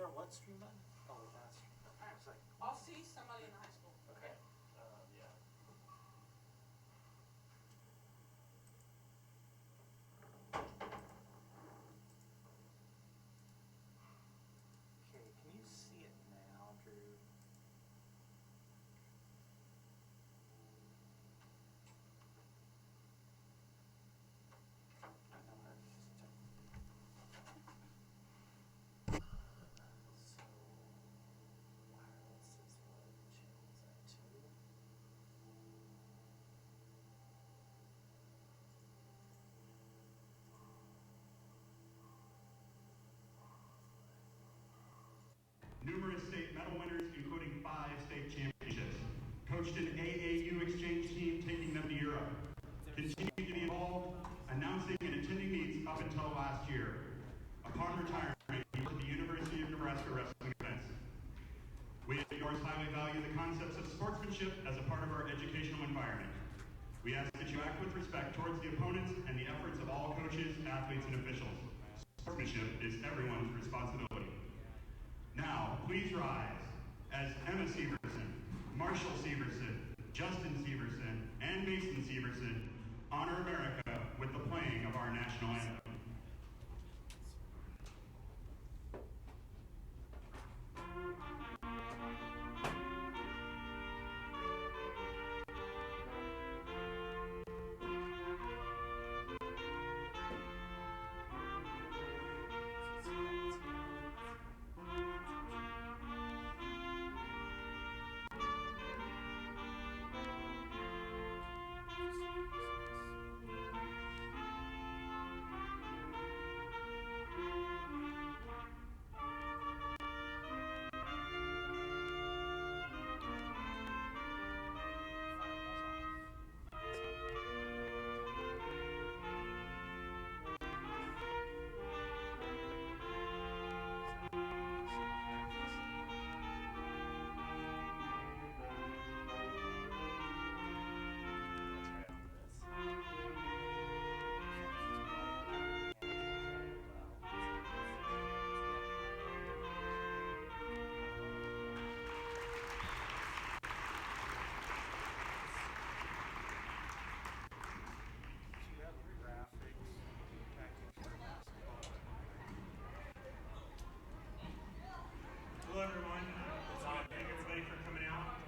start what stream then? Oh, with that stream. I was like, I'll see somebody in the high school. okay. Yeah. Okay, can you see it now, Drew? Numerous state medal winners, including 5 state championships. Coached an AAU exchange team, taking them to Europe. Continued to be involved, announcing and attending meets up until last year. Upon retirement, he worked at the University of Nebraska wrestling events. We at Norris highly value the concepts of sportsmanship as a part of our educational environment. We ask that you act with respect towards the opponents and the efforts of all coaches, athletes, and officials. Sportsmanship is everyone's responsibility. Now, please rise as Emma Severson, Marshall Severson, Justin Severson, and Mason Severson honor America with the playing of our national anthem. Hello everyone. Thank everybody for coming out.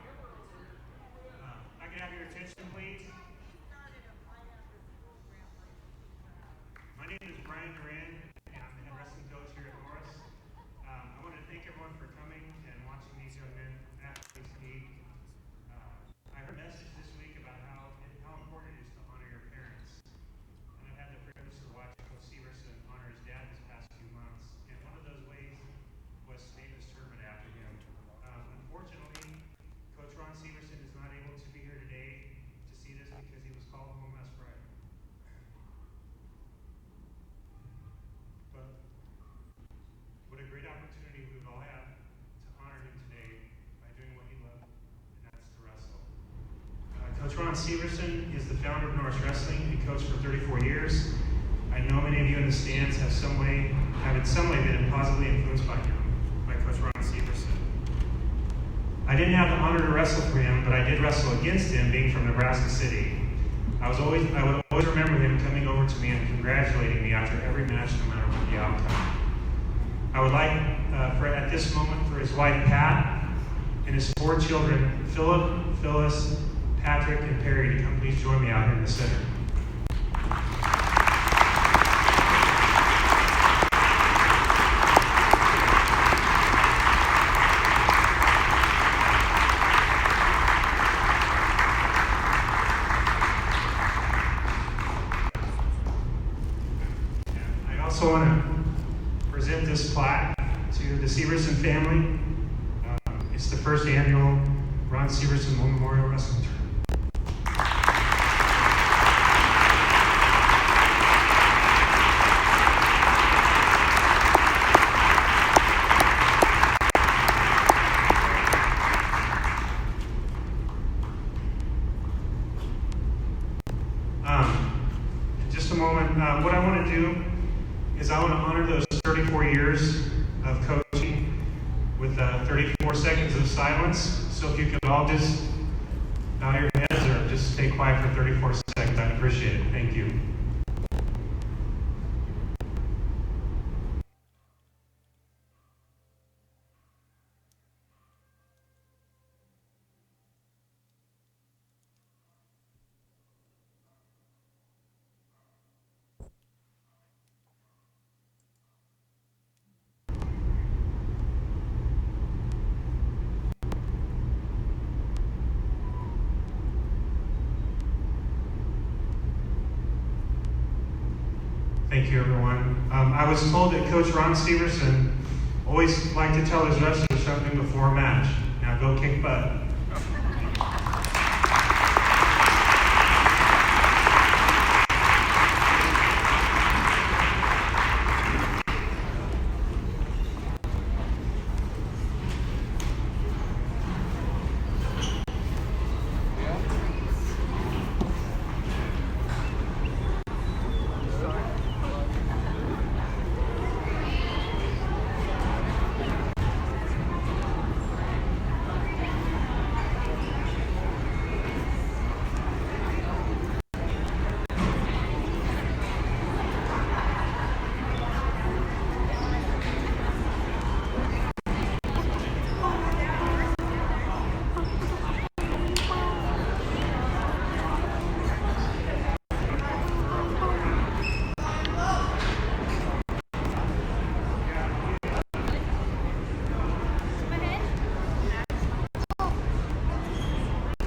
I can have your attention, please. My name is Brian Duran, and I'm the head wrestling coach here at Norris. I want to thank everyone for coming and watching these young men athletes compete. I heard a message this week about how important it is to honor your parents. And I've had the privilege to watch Coach Severson honor his dad this past few months. And one of those ways was to name this tournament after him. Unfortunately, Coach Ron Severson is not able to be here today to see this because he was called home last Friday. But what a great opportunity we would all have to honor him today by doing what he loved, and that's to wrestle. Coach Ron Severson is the founder of Norris Wrestling. He coached for 34 years. I know many of you in the stands have in some way been positively influenced by him, by Coach Ron Severson. I didn't have the honor to wrestle for him, but I did wrestle against him, being from Nebraska City. I would always remember him coming over to me and congratulating me after every match, no matter what the outcome. I would like, at this moment, for his wife Pat and his 4 children, Philip, Phyllis, Patrick, and Perry, to come please join me out here in the center. I also want to present this plaque to the Severson family. It's the first annual Ron Severson Memorial Wrestling Tournament. In just a moment, what I want to do is I want to honor those 34 years of coaching with 34 seconds of silence. So if you could all just bow your heads or just stay quiet for 34 seconds, I'd appreciate it. Thank you. Thank you, everyone. I was told that Coach Ron Severson always liked to tell his wrestlers something before a match. Now go kick butt.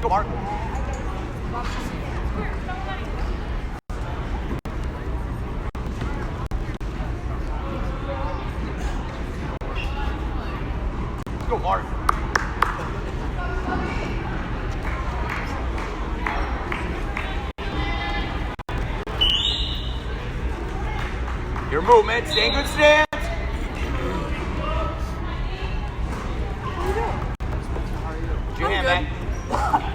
Go, Mark. Go, Mark. Your movement. Stay in good stance. Put your hand back.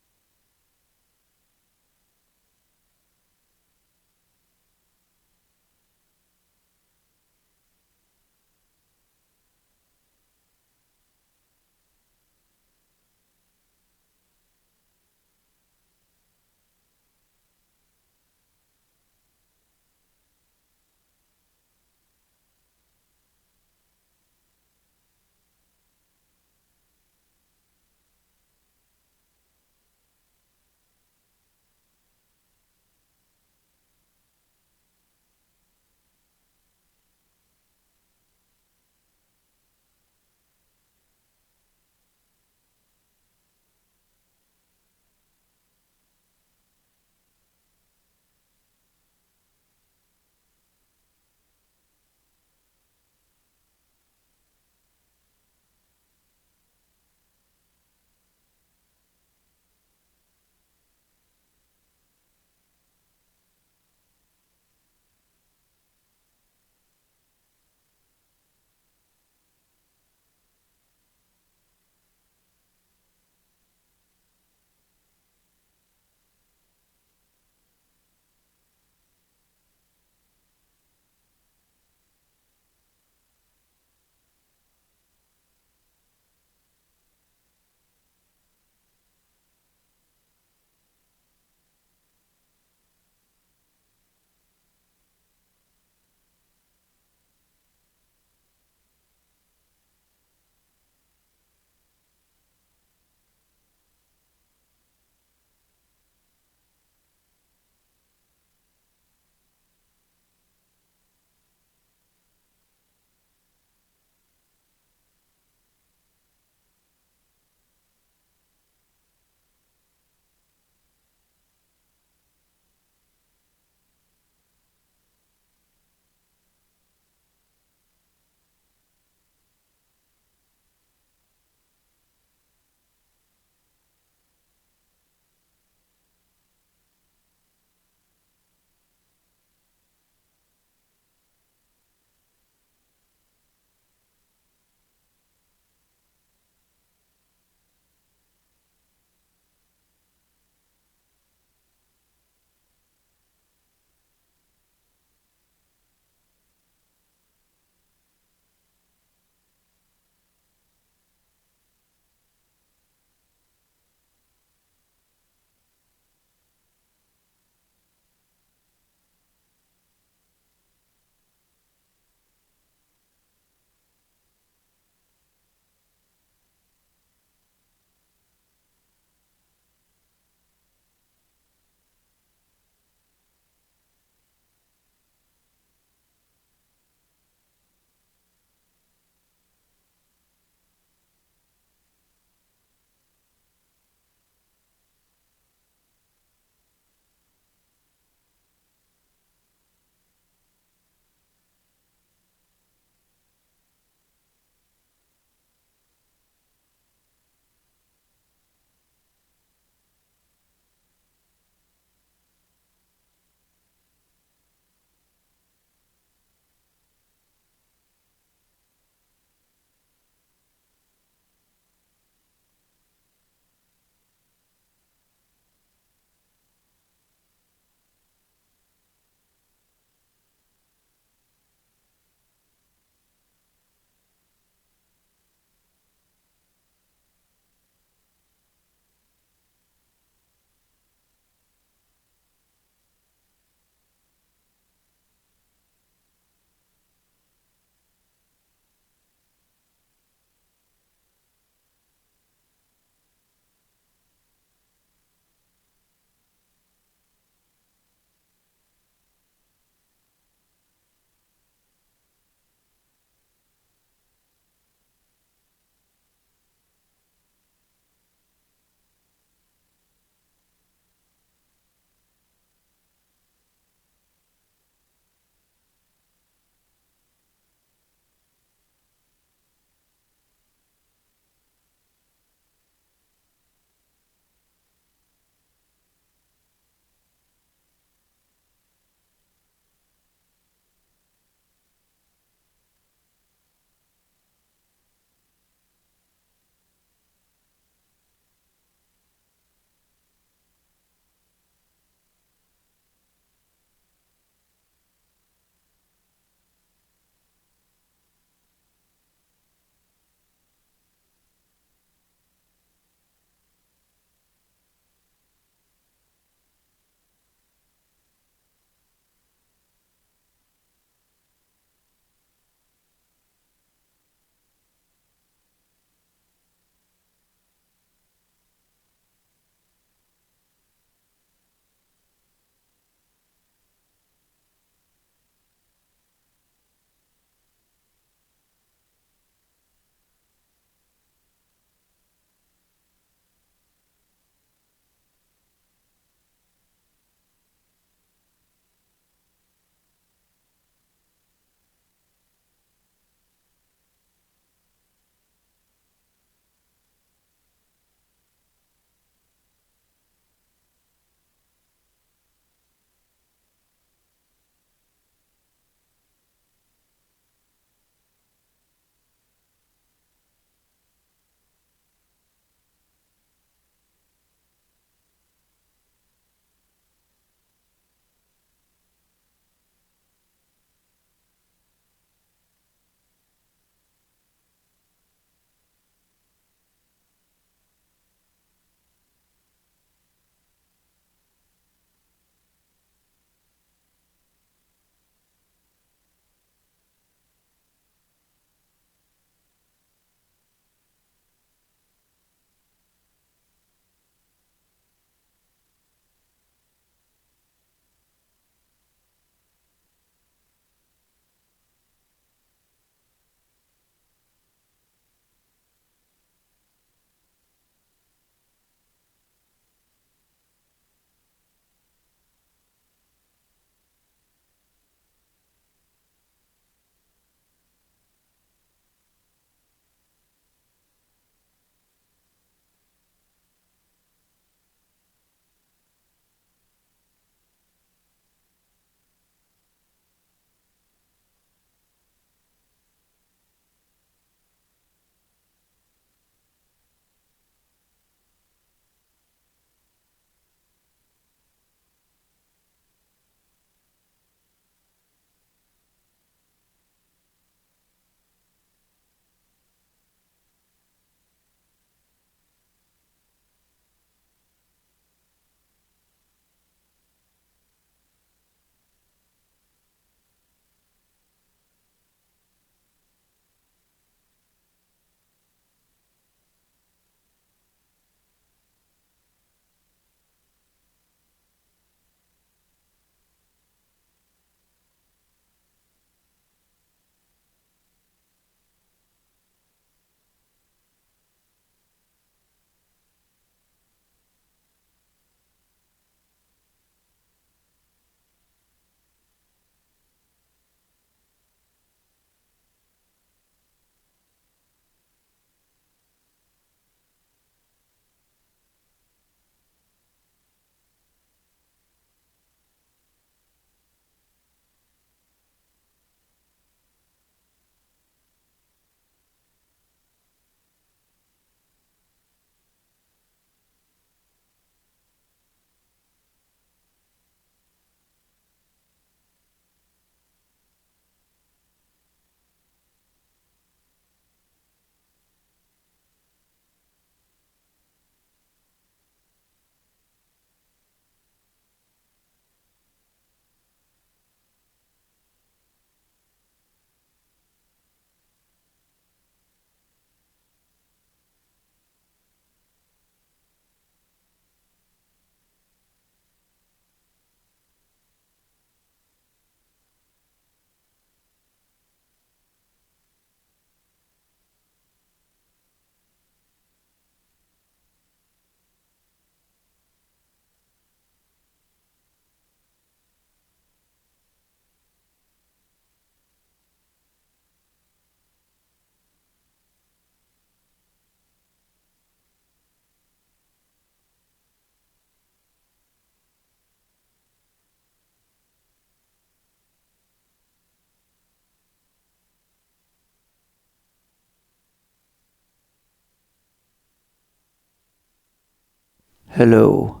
Hello.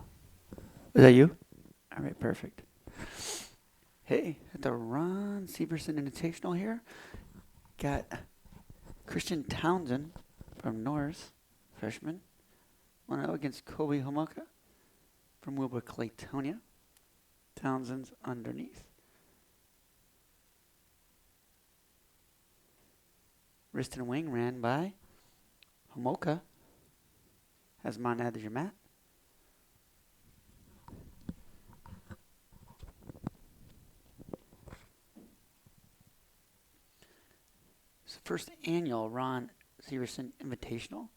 Is that you? All right, perfect. Hey, at the Ron Severson Invitational here, got Christian Townsend from Norris, freshman, 1-0 against Kobe Homolka from Wilbur Claytonia. Townsend's underneath. Wrist and wing ran by Homolka. Has mine added your mat. It's the first annual Ron Severson Invitational.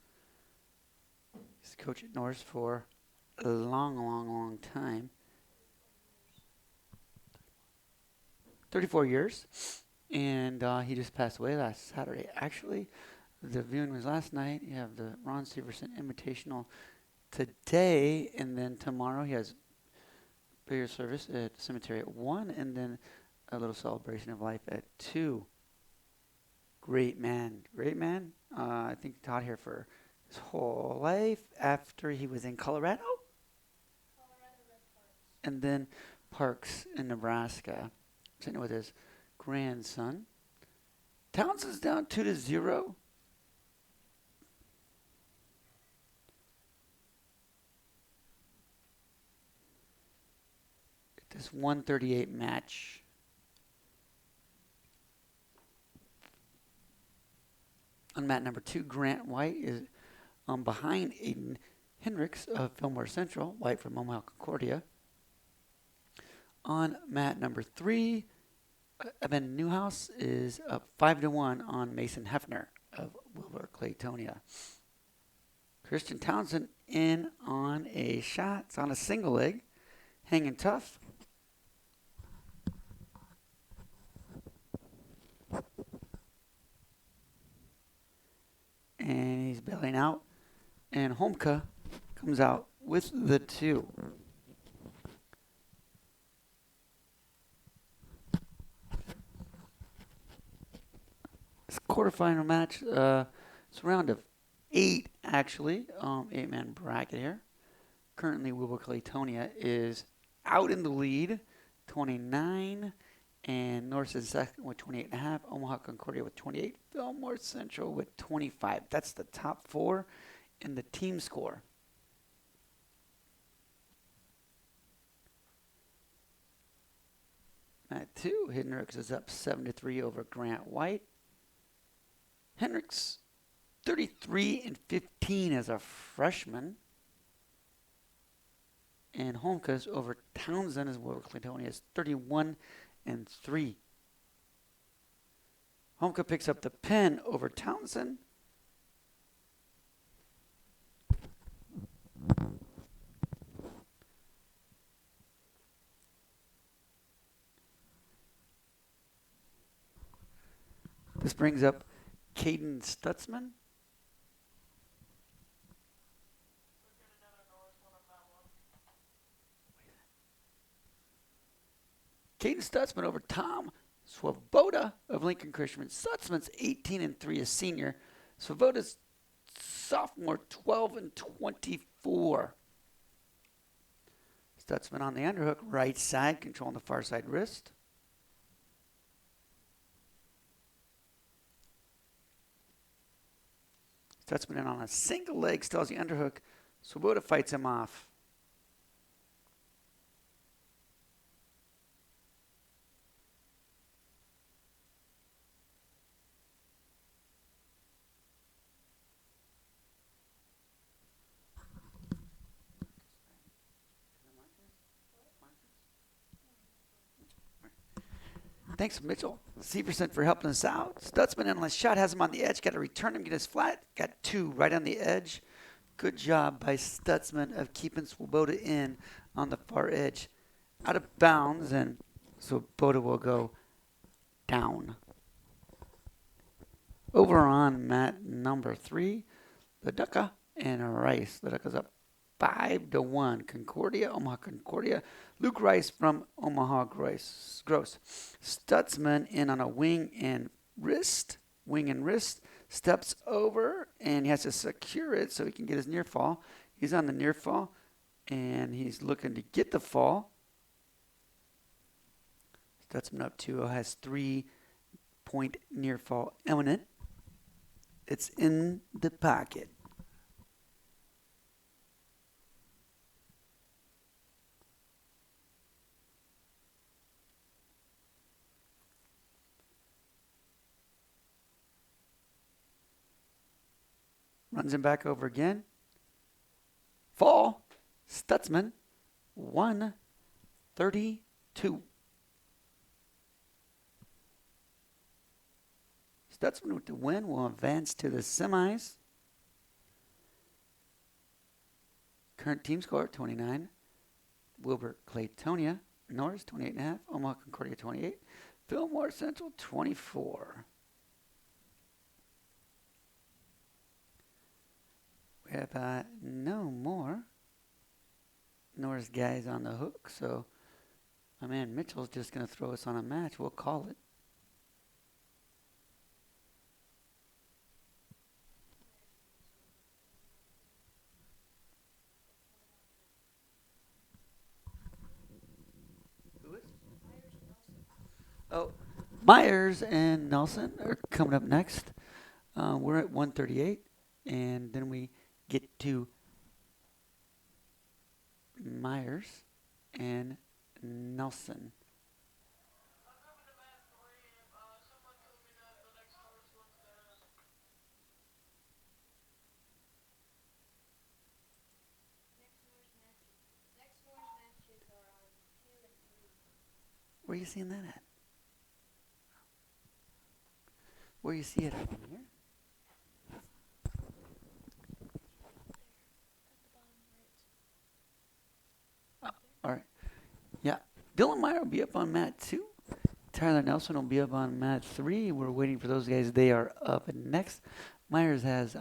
He's the coach at Norris for a long time. 34 years. And he just passed away last Saturday. Actually, the viewing was last night. You have the Ron Severson Invitational today, and then tomorrow he has burial service at the cemetery at 1, and then a little celebration of life at 2. Great man. I think taught here for his whole life after he was in Colorado. And then Parks in Nebraska. Sitting with his grandson. Townsend's down 2-0. This 138 match. On mat number 2, Grant White is behind Aiden Hendricks of Fillmore Central. White from Omaha Concordia. On mat number 3, Evan Newhouse is up 5-1 on Mason Hefner of Wilbur Claytonia. Christian Townsend in on a shot. It's on a single leg. Hanging tough. And he's bailing out. And Homka comes out with the 2. This quarterfinal match, it's a round of 8 actually, 8-man bracket here. Currently, Wilbur Claytonia is out in the lead, 29, and Norris is second with 28.5. Omaha Concordia with 28. Fillmore Central with 25. That's the top 4 in the team score. Mat 2, Hendricks is up 7-3 over Grant White. Hendricks, 33-15 as a freshman. And Homka's over Townsend as well. Claytonia is 31-3. Homka picks up the pin over Townsend. This brings up Caden Stutzman. Caden Stutzman over Tom Swoboda of Lincoln Christian. Stutzman's 18-3 as senior. Swoboda's sophomore, 12-24. Stutzman on the underhook, right side, controlling the far side wrist. Stutzman in on a single leg, still has the underhook. Swoboda fights him off. Thanks, Mitchell. Severson for helping us out. Stutzman in on a shot, has him on the edge. Got to return him, get his flat. Got 2 right on the edge. Good job by Stutzman of keeping Swoboda in on the far edge. Out of bounds, and Swoboda will go down. Over on mat number 3, Leduca and Rice. Leduca's up 5-1. Concordia, Omaha Concordia. Luke Rice from Omaha Gross. Stutzman in on a wing and wrist. Steps over, and he has to secure it so he can get his near fall. He's on the near fall. and he's looking to get the fall. Stutzman up 2-0, has 3-point near fall imminent. It's in the pocket. Runs him back over again. Fall. Stutzman. 132. Stutzman with the win will advance to the semis. Current team score 29. Wilbur Claytonia. Norris 28.5. Omaha Concordia 28. Fillmore Central 24. We have no more Norris guys on the hook, so my man Mitchell's just going to throw us on a match. We'll call it. Who is? Oh, Myers and Nelson are coming up next. We're at 138, and then we get to Myers and Nelson. Where are you seeing that at? Where you see it at in here? All right. Yeah. Dylan Meyer will be up on mat 2. Tyler Nelson will be up on mat 3. We're waiting for those guys. They are up next. Myers has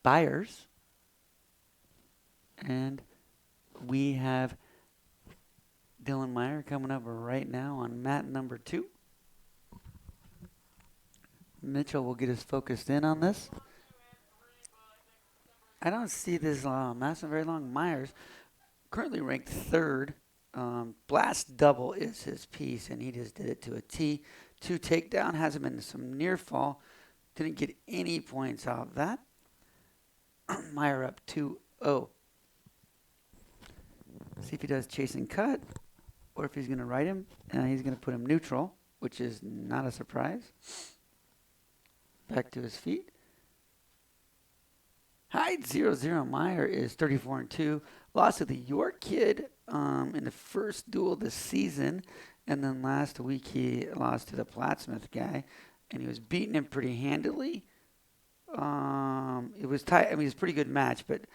Byers. And we have Dylan Meyer coming up right now on mat number 2. Mitchell will get us focused in on this. I don't see this match very long. Myers, currently ranked 3rd. Blast double is his piece, and he just did it to a T. 2 takedown, has him in some near fall. Didn't get any points out of that. Meyer up 2-0. See if he does chase and cut, or if he's going to ride him. He's going to put him neutral, which is not a surprise. Back to his feet. Hyde 0-0. Meyer is 34-2. Lost to the York kid in the first duel this season. And then last week he lost to the Plattsmouth guy. And he was beating him pretty handily. It was tight. I mean, it was a pretty good match, but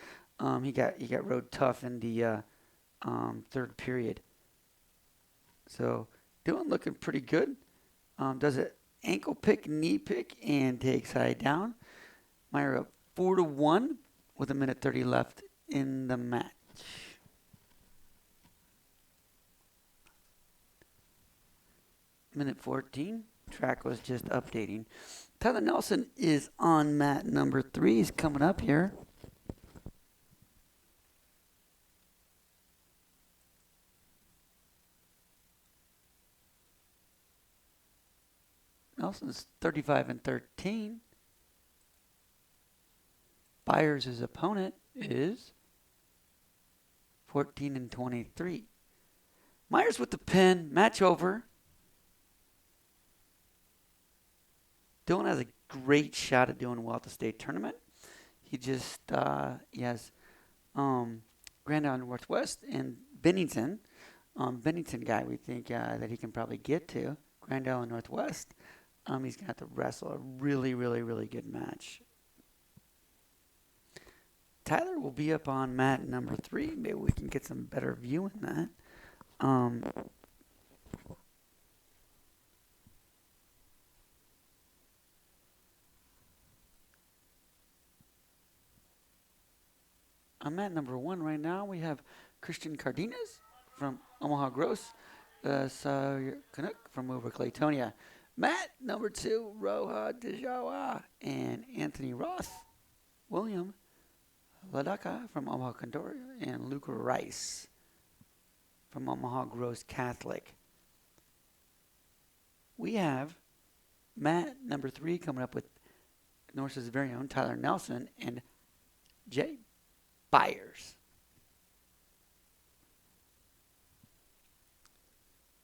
he got rode tough in the third period. So Dylan looking pretty good. Does it ankle pick, knee pick, and takes Hyde down. Meyer up 4-1 with 1:30 left in the match. Minute 14. Track was just updating. Tyler Nelson is on mat number 3. He's coming up here. Nelson's 35-13. Byers' his opponent is 14-23. Myers with the pin. Match over. Dylan has a great shot at doing well at the state tournament. He just he has Grand Island Northwest and Bennington. Bennington guy we think that he can probably get to. Grand Island Northwest. He's going to have to wrestle a really, really, really good match. Tyler will be up on mat number 3. Maybe we can get some better view in that. On mat number 1 right now, we have Christian Cardenas from Omaha Gross, Canuck from over Claytonia. Mat number 2, Roja Dejawa and Anthony Roth. William Ladaka from Omaha Condoria, and Luke Rice from Omaha Gross Catholic. We have Matt, number 3, coming up with Norris's very own Tyler Nelson and Jay Byers.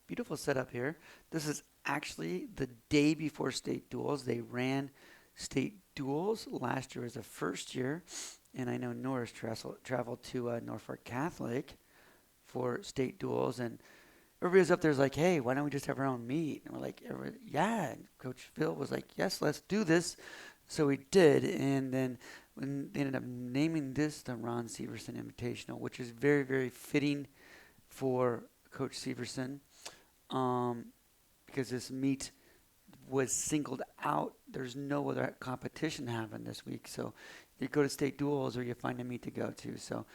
Beautiful setup here. This is actually the day before state duels. They ran state duels last year as a first year, and I know Norris traveled to Norfolk Catholic for state duels, and everybody's up there's like, hey, why don't we just have our own meet? And we're like, yeah. And Coach Phil was like, yes, let's do this. So we did, and then when they ended up naming this the Ron Severson Invitational, which is very, very fitting for Coach Severson, because this meet was singled out. There's no other competition happening this week, so you go to state duels or you find a meet to go to. So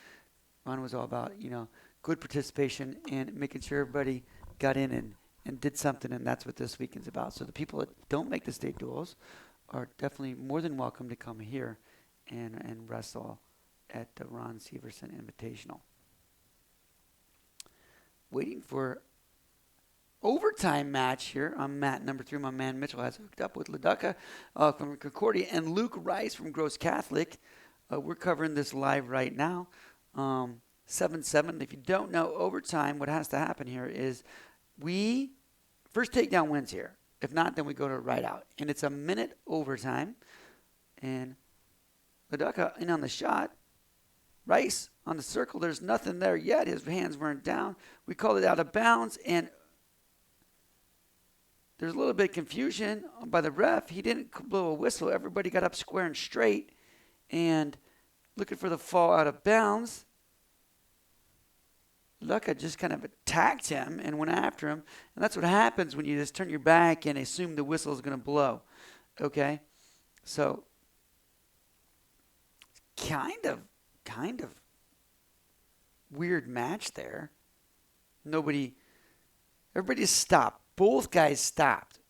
Ron was all about, good participation and making sure everybody got in and did something, and that's what this weekend's about. So the people that don't make the state duels are definitely more than welcome to come here and wrestle at the Ron Severson Invitational. Waiting for overtime match here on mat number 3. My man Mitchell has hooked up with Ladaka from Concordia and Luke Rice from Gross Catholic. We're covering this live right now. 7-7. If you don't know overtime, what has to happen here is we first takedown wins here. If not, then we go to right out. And it's a minute overtime. And Ladaka in on the shot. Rice on the circle. There's nothing there yet. His hands weren't down. We called it out of bounds, and there's a little bit of confusion by the ref. He didn't blow a whistle. Everybody got up square and straight and looking for the fall out of bounds. Ladaka just kind of attacked him and went after him. And that's what happens when you just turn your back and assume the whistle is going to blow. Okay? So, kind of weird match there. Everybody stopped. Both guys stopped.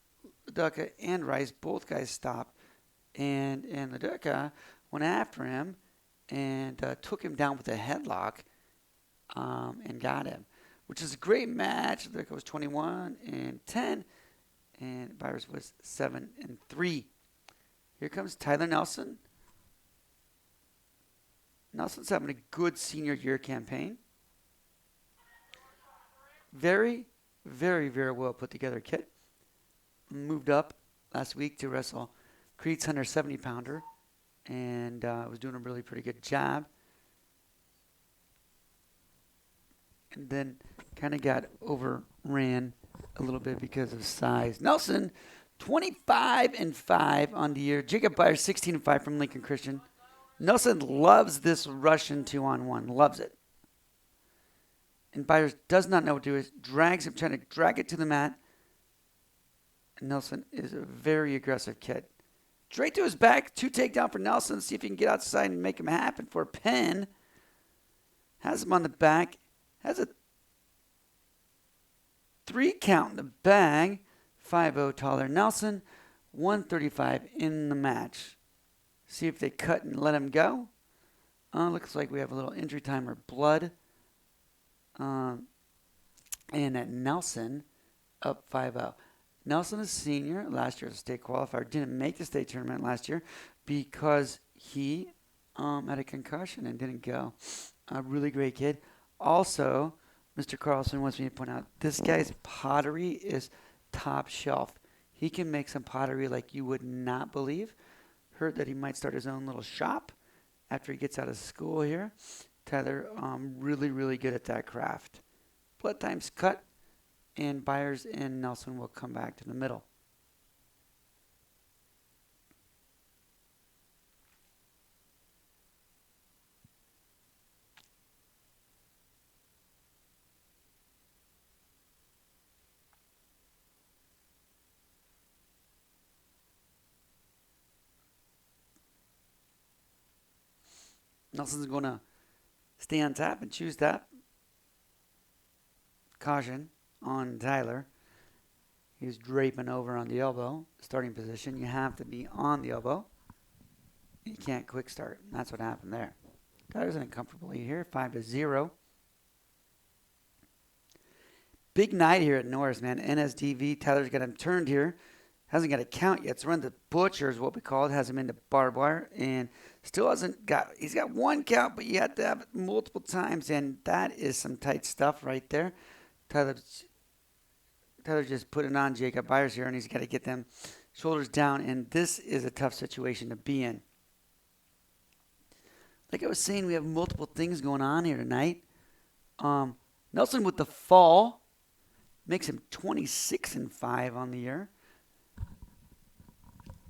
Ladaka and Rice, both guys stopped. And Ladaka went after him and took him down with a headlock and got him, which is a great match. Ladaka was 21-10, and Byers was 7-3. Here comes Tyler Nelson. Nelson's having a good senior year campaign. Very, very, very well put together kid. Moved up last week to wrestle Creed's 170-pounder and was doing a really pretty good job. And then kind of got overran a little bit because of size. Nelson, 25-5 on the year. Jacob Byers, 16-5 from Lincoln Christian. Nelson loves this Russian 2-on-1, loves it. And Byers does not know what to do. Drags him, trying to drag it to the mat. And Nelson is a very aggressive kid. Straight to his back, 2 takedown for Nelson. See if he can get outside and make him happen for a pin. Has him on the back. Has a 3 count in the bag. 5-0 taller Nelson. 135 in the match. See if they cut and let him go. Looks like we have a little injury time or blood. And at Nelson, up 5-0. Nelson is senior. Last year was a state qualifier. Didn't make the state tournament last year because he had a concussion and didn't go. A really great kid. Also, Mr. Carlson wants me to point out, this guy's pottery is top shelf. He can make some pottery like you would not believe. Heard that he might start his own little shop after he gets out of school here. Tyler, really, really good at that craft. Blood time's cut, and Byers and Nelson will come back to the middle. Nelson's going to stay on top and choose that. Caution on Tyler. He's draping over on the elbow, starting position. You have to be on the elbow. You can't quick start. That's what happened there. Tyler's in a comfortable lead here, 5-0. Big night here at Norris, man. NSDV. Tyler's got him turned here. Hasn't got a count yet. It's run the butcher is what we call it. Has him into barbed wire. And still hasn't got, he's got one count, but you have to have it multiple times. And that is some tight stuff right there. Tyler's just putting on Jacob Byers here, and he's got to get them shoulders down. And this is a tough situation to be in. Like I was saying, we have multiple things going on here tonight. Nelson with the fall makes him 26-5 on the year.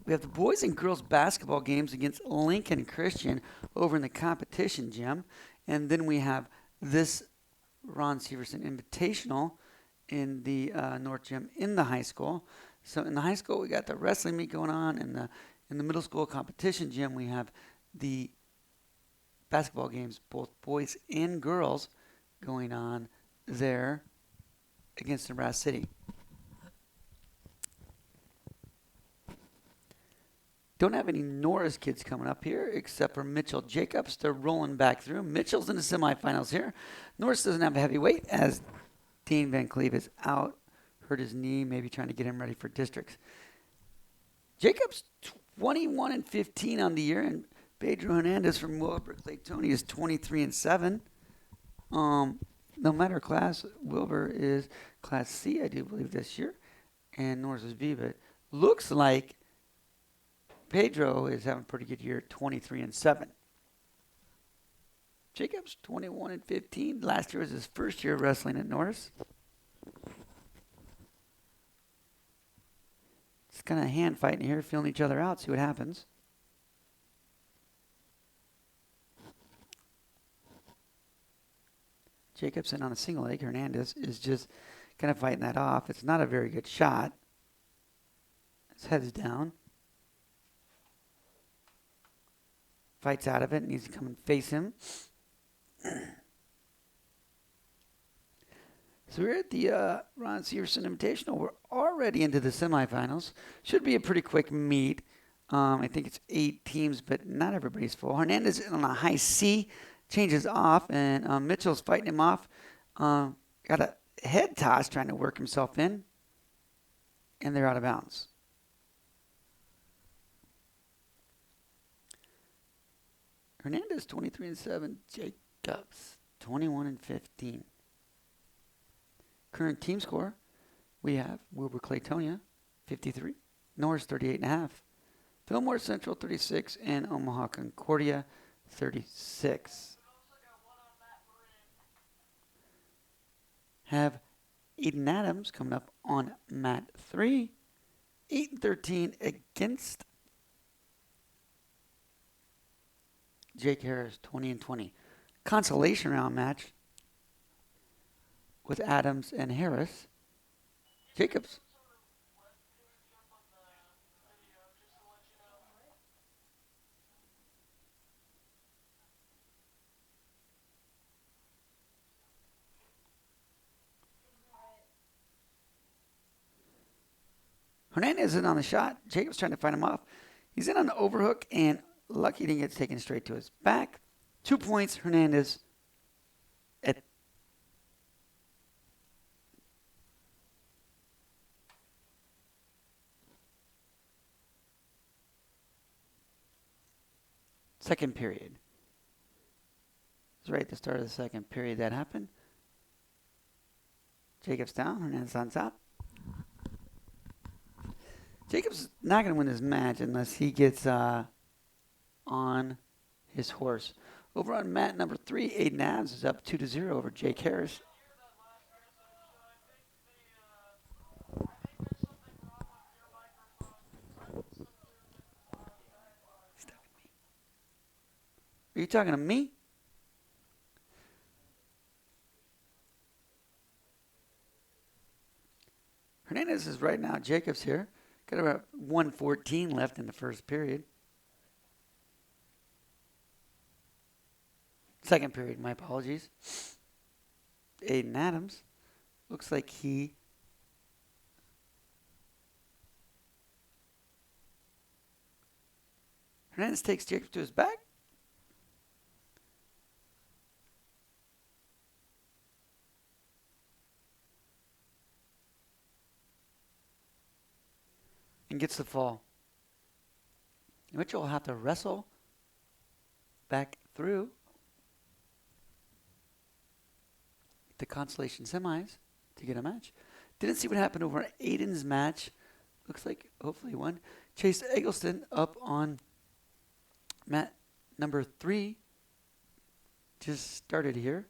We have the boys and girls basketball games against Lincoln Christian over in the competition gym. And then we have this Ron Severson Invitational in the North Gym in the high school. So in the high school, we got the wrestling meet going on. In the middle school competition gym, we have the basketball games, both boys and girls, going on there against Nebraska City. Don't have any Norris kids coming up here except for Mitchell Jacobs. They're rolling back through. Mitchell's in the semifinals here. Norris doesn't have a heavyweight as Dean Van Cleve is out. Hurt his knee, maybe trying to get him ready for districts. Jacobs 21-15 on the year, and Pedro Hernandez from Wilbur Claytoni is 23-7. No matter class, Wilbur is Class C, I do believe, this year, and Norris is B. But looks like Pedro is having a pretty good year, 23-7. Jacobs 21-15. Last year was his first year wrestling at Norris. It's kind of hand fighting here, feeling each other out, see what happens. Jacobson on a single leg. Hernandez is just kind of fighting that off. It's not a very good shot. His head's down. Fights out of it, needs to come and face him. So we're at the Ron Severson Invitational. We're already into the semifinals. Should be a pretty quick meet. I think it's 8 teams, but not everybody's full. Hernandez on a high C, changes off, and Mitchell's fighting him off. Got a head toss trying to work himself in, and they're out of bounds. Hernandez 23-7, Jacobs 21-15. Current team score, we have Wilbur Claytonia 53, Norris 38.5, Fillmore Central 36, and Omaha Concordia 36. Have Aiden Adams coming up on mat 3, 8-13 against Jake Harris, 20-20. Consolation round match with Adams and Harris. Jacobs. Hernandez is in on the shot. Jacobs trying to fight him off. He's in on the overhook, and lucky he gets taken straight to his back. 2 points, Hernandez. At second period. It's right at the start of the second period that happened. Jacobs down, Hernandez on top. Jacobs not going to win this match unless he gets on his horse. Over on mat number 3, Aiden Adams is up 2-0 over Jake Harris. Are you talking to me? Hernandez is right now. Jacobs here. Got about 1:14 left in the first period. Second period, my apologies. Aiden Adams looks like he Hernandez takes Jacobs to his back. and gets the fall. Mitchell will have to wrestle back through the consolation semis to get a match. Didn't see what happened over Aiden's match. Looks like hopefully he won. Chase Eggleston up on mat number 3. Just started here.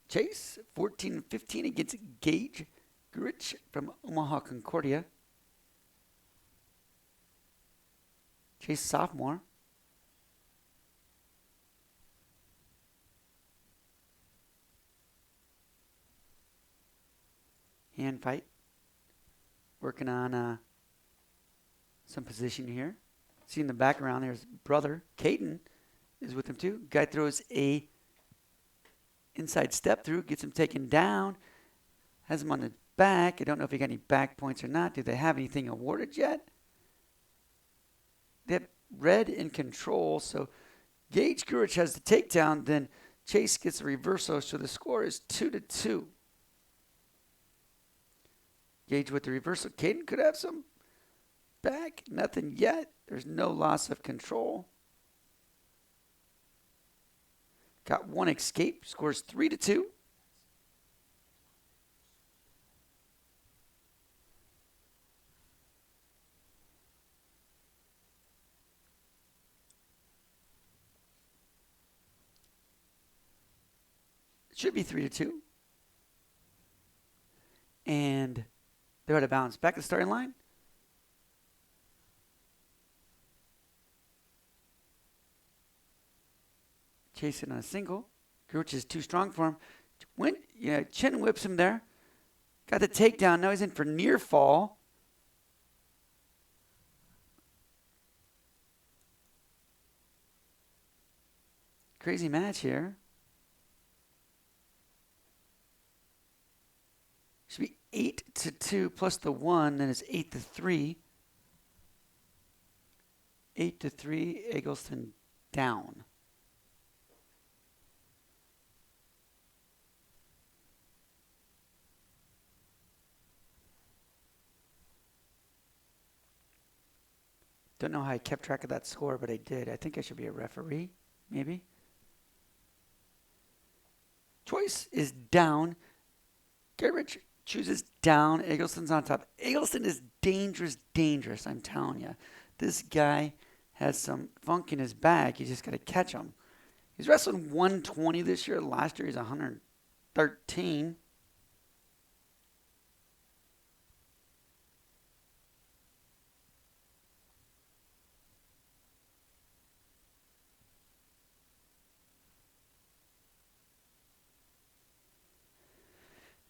Chase 14-15 against Gage Grich from Omaha Concordia. Chase sophomore. Hand fight. Working on some position here. See in the background, there's brother. Caden is with him too. Guy throws a inside step through, gets him taken down, has him on the back. I don't know if he got any back points or not. Do they have anything awarded yet? They have red in control, so Gage Gurich has the takedown, then Chase gets the reversal, so the score is 2-2. Gage with the reversal. Caden could have some back. Nothing yet. There's no loss of control. Got one escape. Scores 3-2. It should be 3-2. And they're out of bounds. Back to the starting line. Chasing on a single. Grich is too strong for him. Chin whips him there. Got the takedown. Now he's in for near fall. Crazy match here. Should be 8-2 plus the 1, then it's 8-3. 8-3, Eggleston down. Don't know how I kept track of that score, but I did. I think I should be a referee, maybe. Choice is down. Garrett chooses down. Eggleston's on top. Eggleston is dangerous, I'm telling you. This guy has some funk in his bag. You just got to catch him. He's wrestling 120 this year. Last year he's 113.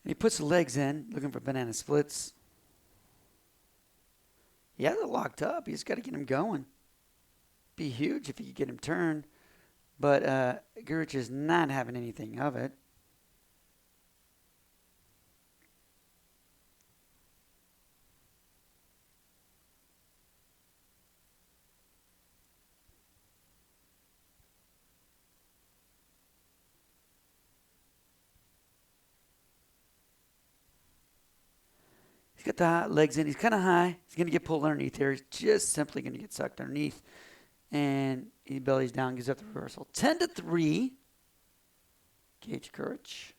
He puts the legs in, looking for banana splits. Yeah, they're locked up. You just got to get him going. Be huge if you could get him turned. But Gurich is not having anything of it. He's got the legs in. He's kind of high. He's going to get pulled underneath here. He's just simply going to get sucked underneath. And he bellies down, gives up the reversal. 10-3. Gage Gurich.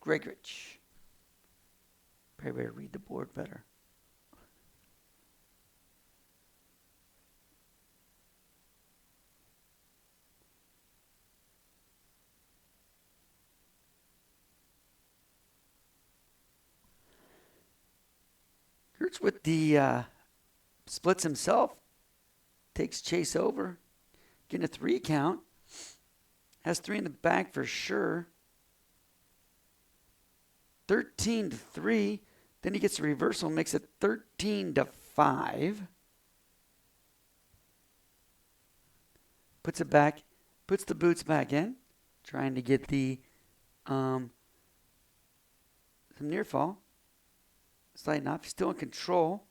Gregorich. Probably better read the board better. Gurich with the splits himself. Takes Chase over. Getting a 3 count. Has 3 in the bag for sure. 13-3. Then he gets a reversal. Makes it 13-5. Puts it back. Puts the boots back in. Trying to get the some near fall. Sliding off. He's still in control.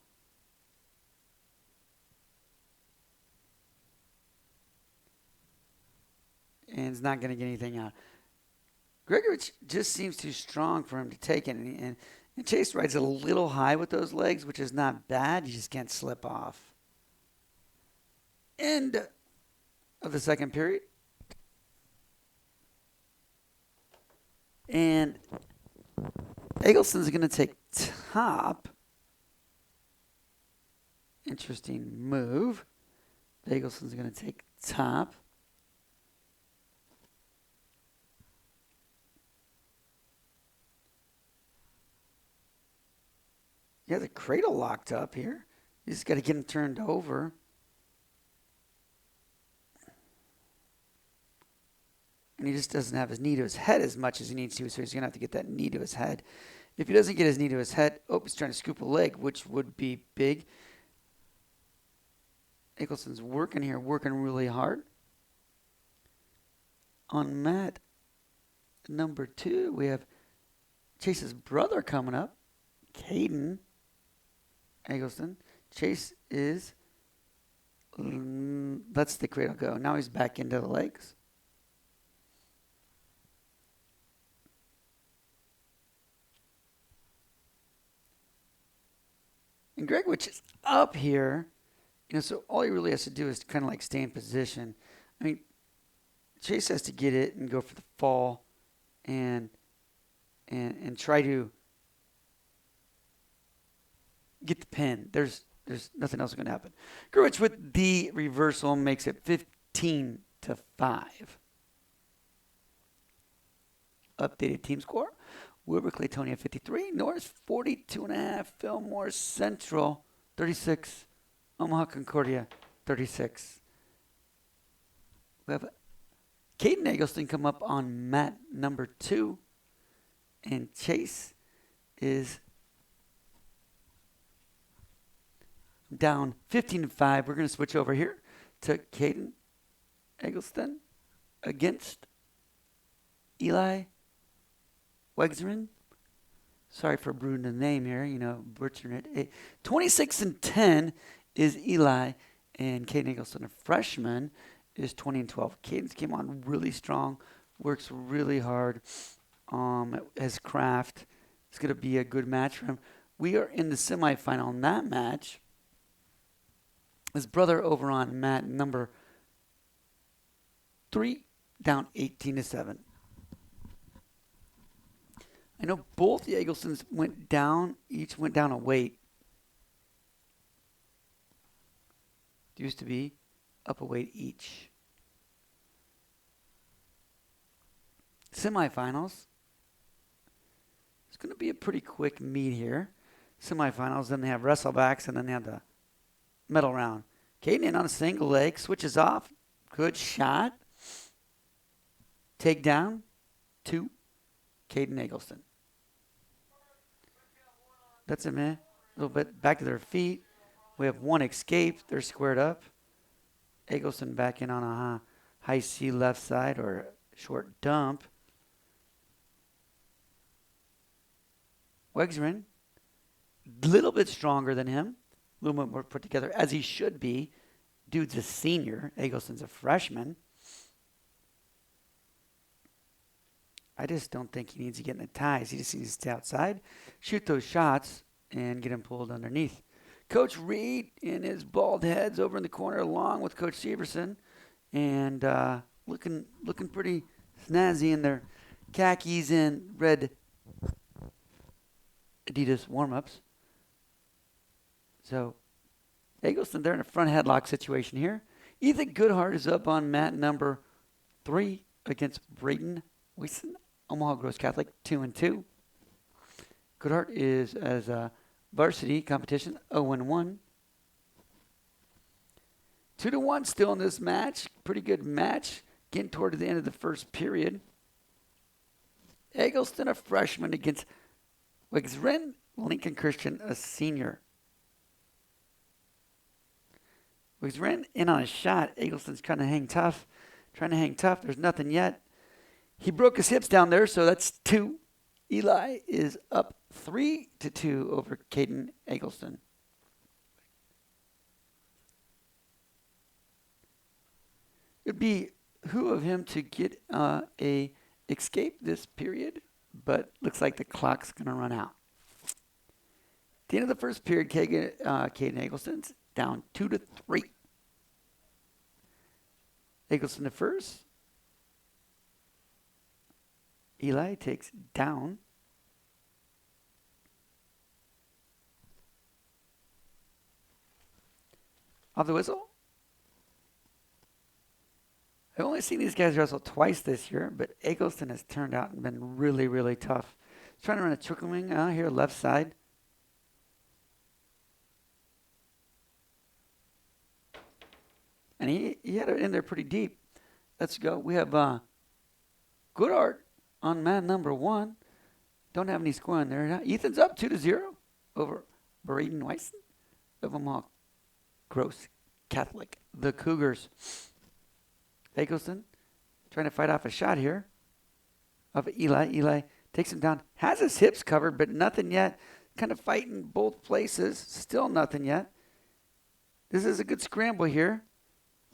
And is not going to get anything out. Gregorich just seems too strong for him to take it. And And Chase rides a little high with those legs, which is not bad. You just can't slip off. End of the second period. And Eggleston's going to take top. Interesting move. Eggleston's going to take top. Yeah, the cradle locked up here. You just got to get him turned over. And he just doesn't have his knee to his head as much as he needs to, so he's going to have to get that knee to his head. If he doesn't get his knee to his head, he's trying to scoop a leg, which would be big. Eggleston's working here, working really hard. On mat number 2, we have Chase's brother coming up, Caden Eggleston. Chase lets the cradle go. Now he's back into the legs. And Gregwich is up here, so all he really has to do is kind of like stay in position. I mean, Chase has to get it and go for the fall and try to get the pin. There's nothing else going to happen. Gregwich with the reversal makes it 15-5. Updated team score. Wilbur Claytonia 53, Norris 42.5, Fillmore Central 36, Omaha Concordia 36. We have Caden Eggleston come up on mat number 2, and Chase is down 15-5. We're going to switch over here to Caden Eggleston against Eli Wegzrin. Sorry for brewing the name here, butchering it. 26-10 is Eli, and Caden Eggleston, a freshman, is 20-12. Caden's came on really strong, works really hard, has craft. It's going to be a good match for him. We are in the semifinal in that match. His brother over on mat number 3, down 18-7. I know both the Egglestons each went down a weight. It used to be up a weight each. Semifinals. It's going to be a pretty quick meet here. Semifinals, then they have wrestlebacks, and then they have the medal round. Caden in on a single leg, switches off. Good shot. Takedown. 2. Caden Eggleston. That's it, man. A little bit back to their feet. We have 1 escape. They're squared up. Eggleston back in on a high C left side or short dump. Wegzrin, a little bit stronger than him. A little bit more put together, as he should be. Dude's a senior. Eggleston's a freshman. I just don't think he needs to get in the ties. He just needs to stay outside, shoot those shots, and get him pulled underneath. Coach Reed and his bald head's over in the corner along with Coach Severson, and looking pretty snazzy in their khakis and red Adidas warm-ups. So Eggleston, they're in a front headlock situation here. Ethan Goodhart is up on mat number 3 against Braden Wyson, Omaha Gross Catholic, 2-2. Goodhart is as a varsity competition, 0-1. 2-1 still in this match. Pretty good match. Getting toward the end of the first period. Eggleston, a freshman, against Wegzrin, Lincoln Christian, a senior. Wegzrin in on a shot. Eggleston's trying to hang tough. There's nothing yet. He broke his hips down there, so that's 2. Eli is up 3-2 over Caden Eggleston. It'd be who of him to get a escape this period, but looks like the clock's going to run out. the end of the first period, Caden Eggleston's down 2-3. Eggleston the first. Eli takes down. Off the whistle. I've only seen these guys wrestle twice this year, but Eggleston has turned out and been really, really tough. He's trying to run a chicken wing out here, left side. And he had it in there pretty deep. Let's go. We have Goodhart on man number 1. Don't have any score in there. Ethan's up 2-0 over Braden Weissen of Omaha Gross Catholic. The Cougars. Eggleston trying to fight off a shot here of Eli. Eli takes him down. Has his hips covered, but nothing yet. Kind of fighting both places. Still nothing yet. This is a good scramble here.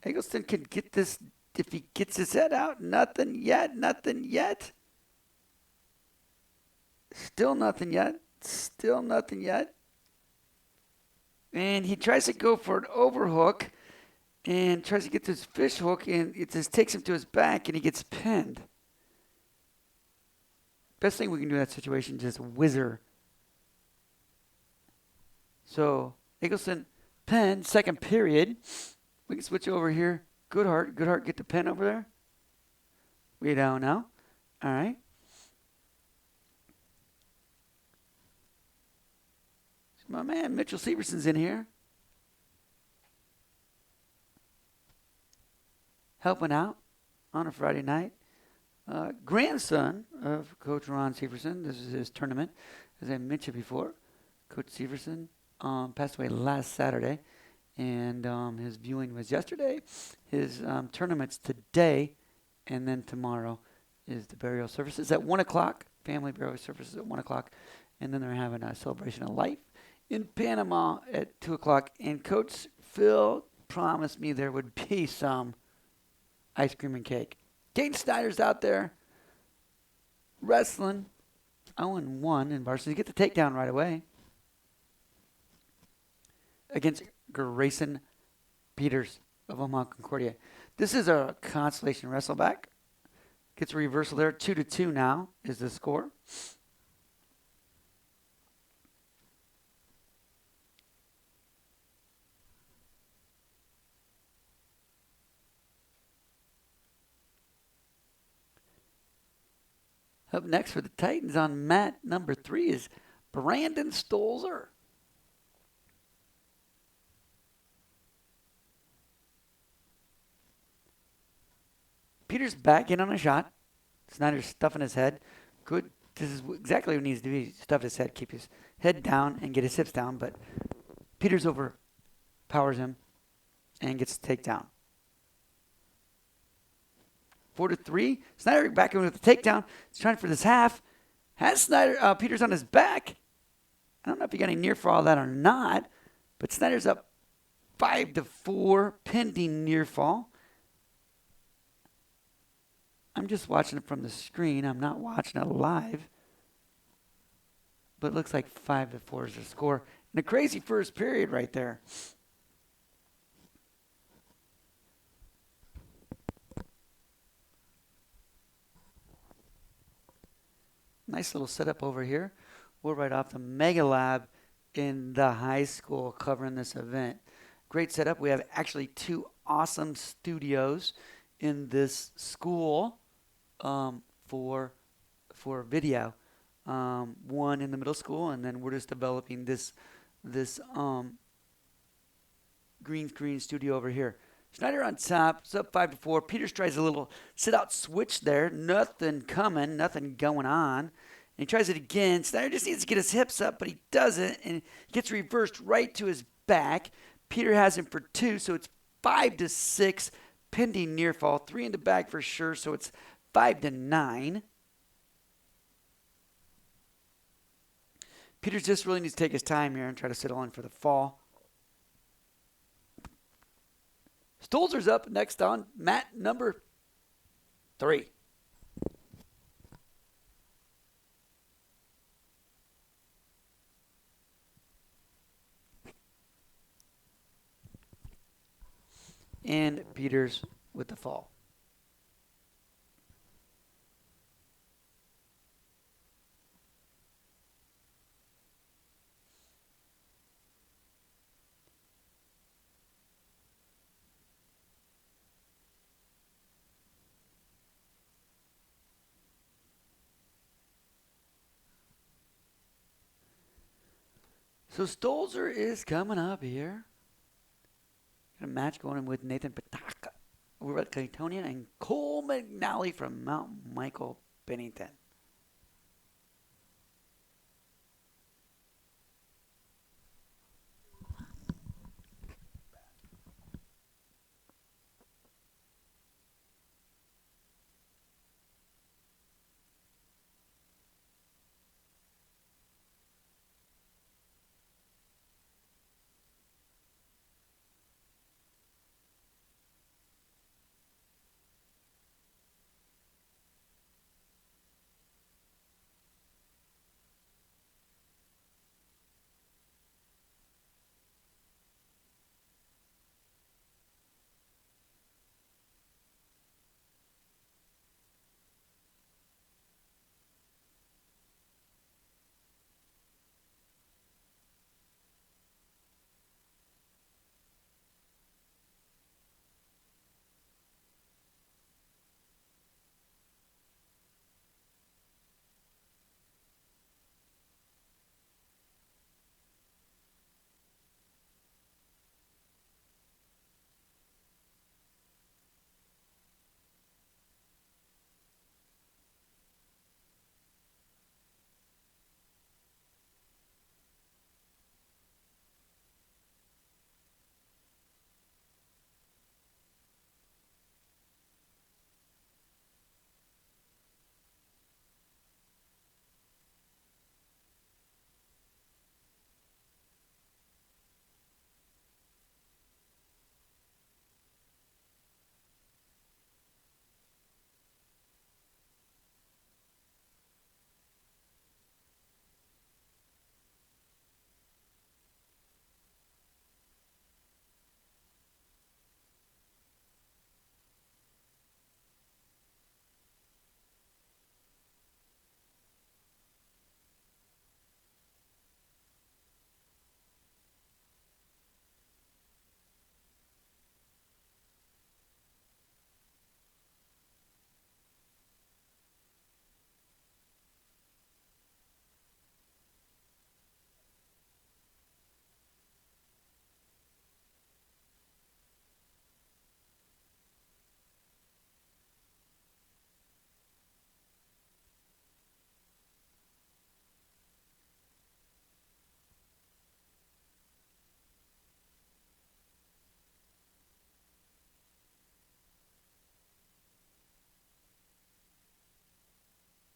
Eggleston can get this if he gets his head out. Nothing yet. Nothing yet. Still nothing yet. Still nothing yet. And he tries to go for an overhook and tries to get to his fish hook, and it just takes him to his back, and he gets pinned. Best thing we can do in that situation is just whizzer. So Eggleston pinned, second period. We can switch over here. Goodhart get the pin over there. We down now. All right. So my man Mitchell Severson's in here. Helping out on a Friday night. Grandson of Coach Ron Severson. This is his tournament. As I mentioned before, Coach Severson passed away last Saturday. And his viewing was yesterday. His tournament's today, and then tomorrow is the burial services at 1 o'clock. Family burial services at 1 o'clock. And then they're having a celebration of life in Panama at 2 o'clock. And Coach Phil promised me there would be some ice cream and cake. Kate Snyder's out there wrestling 0-1 in varsity. Get the takedown right away against Grayson Peters of Omaha Concordia. This is a consolation wrestleback. Gets a reversal there. 2-2 now is the score. Up next for the Titans on mat number 3 is Brandon Stolzer. Peters back in on a shot. Snyder's stuffing his head. Good. This is exactly what he needs to do. Stuff his head, keep his head down, and get his hips down. But Peters overpowers him and gets the takedown. 4-3. Snyder back in with the takedown. He's trying for this half. Has Peters on his back. I don't know if he got any near fall that or not, but Snyder's up 5-4, pending near fall. I'm just watching it from the screen. I'm not watching it live. But it looks like 5-4 is the score. And a crazy first period right there. Nice little setup over here. We're right off the Mega Lab in the high school covering this event. Great setup. We have actually 2 awesome studios in this school for video. One in the middle school, and then we're just developing this green screen studio over here. Snyder on top. It's up 5-4. Peters tries a little sit-out switch there. Nothing coming. Nothing going on. And he tries it again. Snyder just needs to get his hips up, but he doesn't. And he gets reversed right to his back. Peter has him for 2, so it's 5-6. Pending near fall. 3 in the bag for sure, so it's 5-9. Peters just really needs to take his time here and try to settle in for the fall. Stolzer's up next on mat number 3. and Peters with the fall. So Stolzer is coming up here. Got a match going with Nathan Pataka over at Claytonia and Cole McNally from Mount Michael Bennington.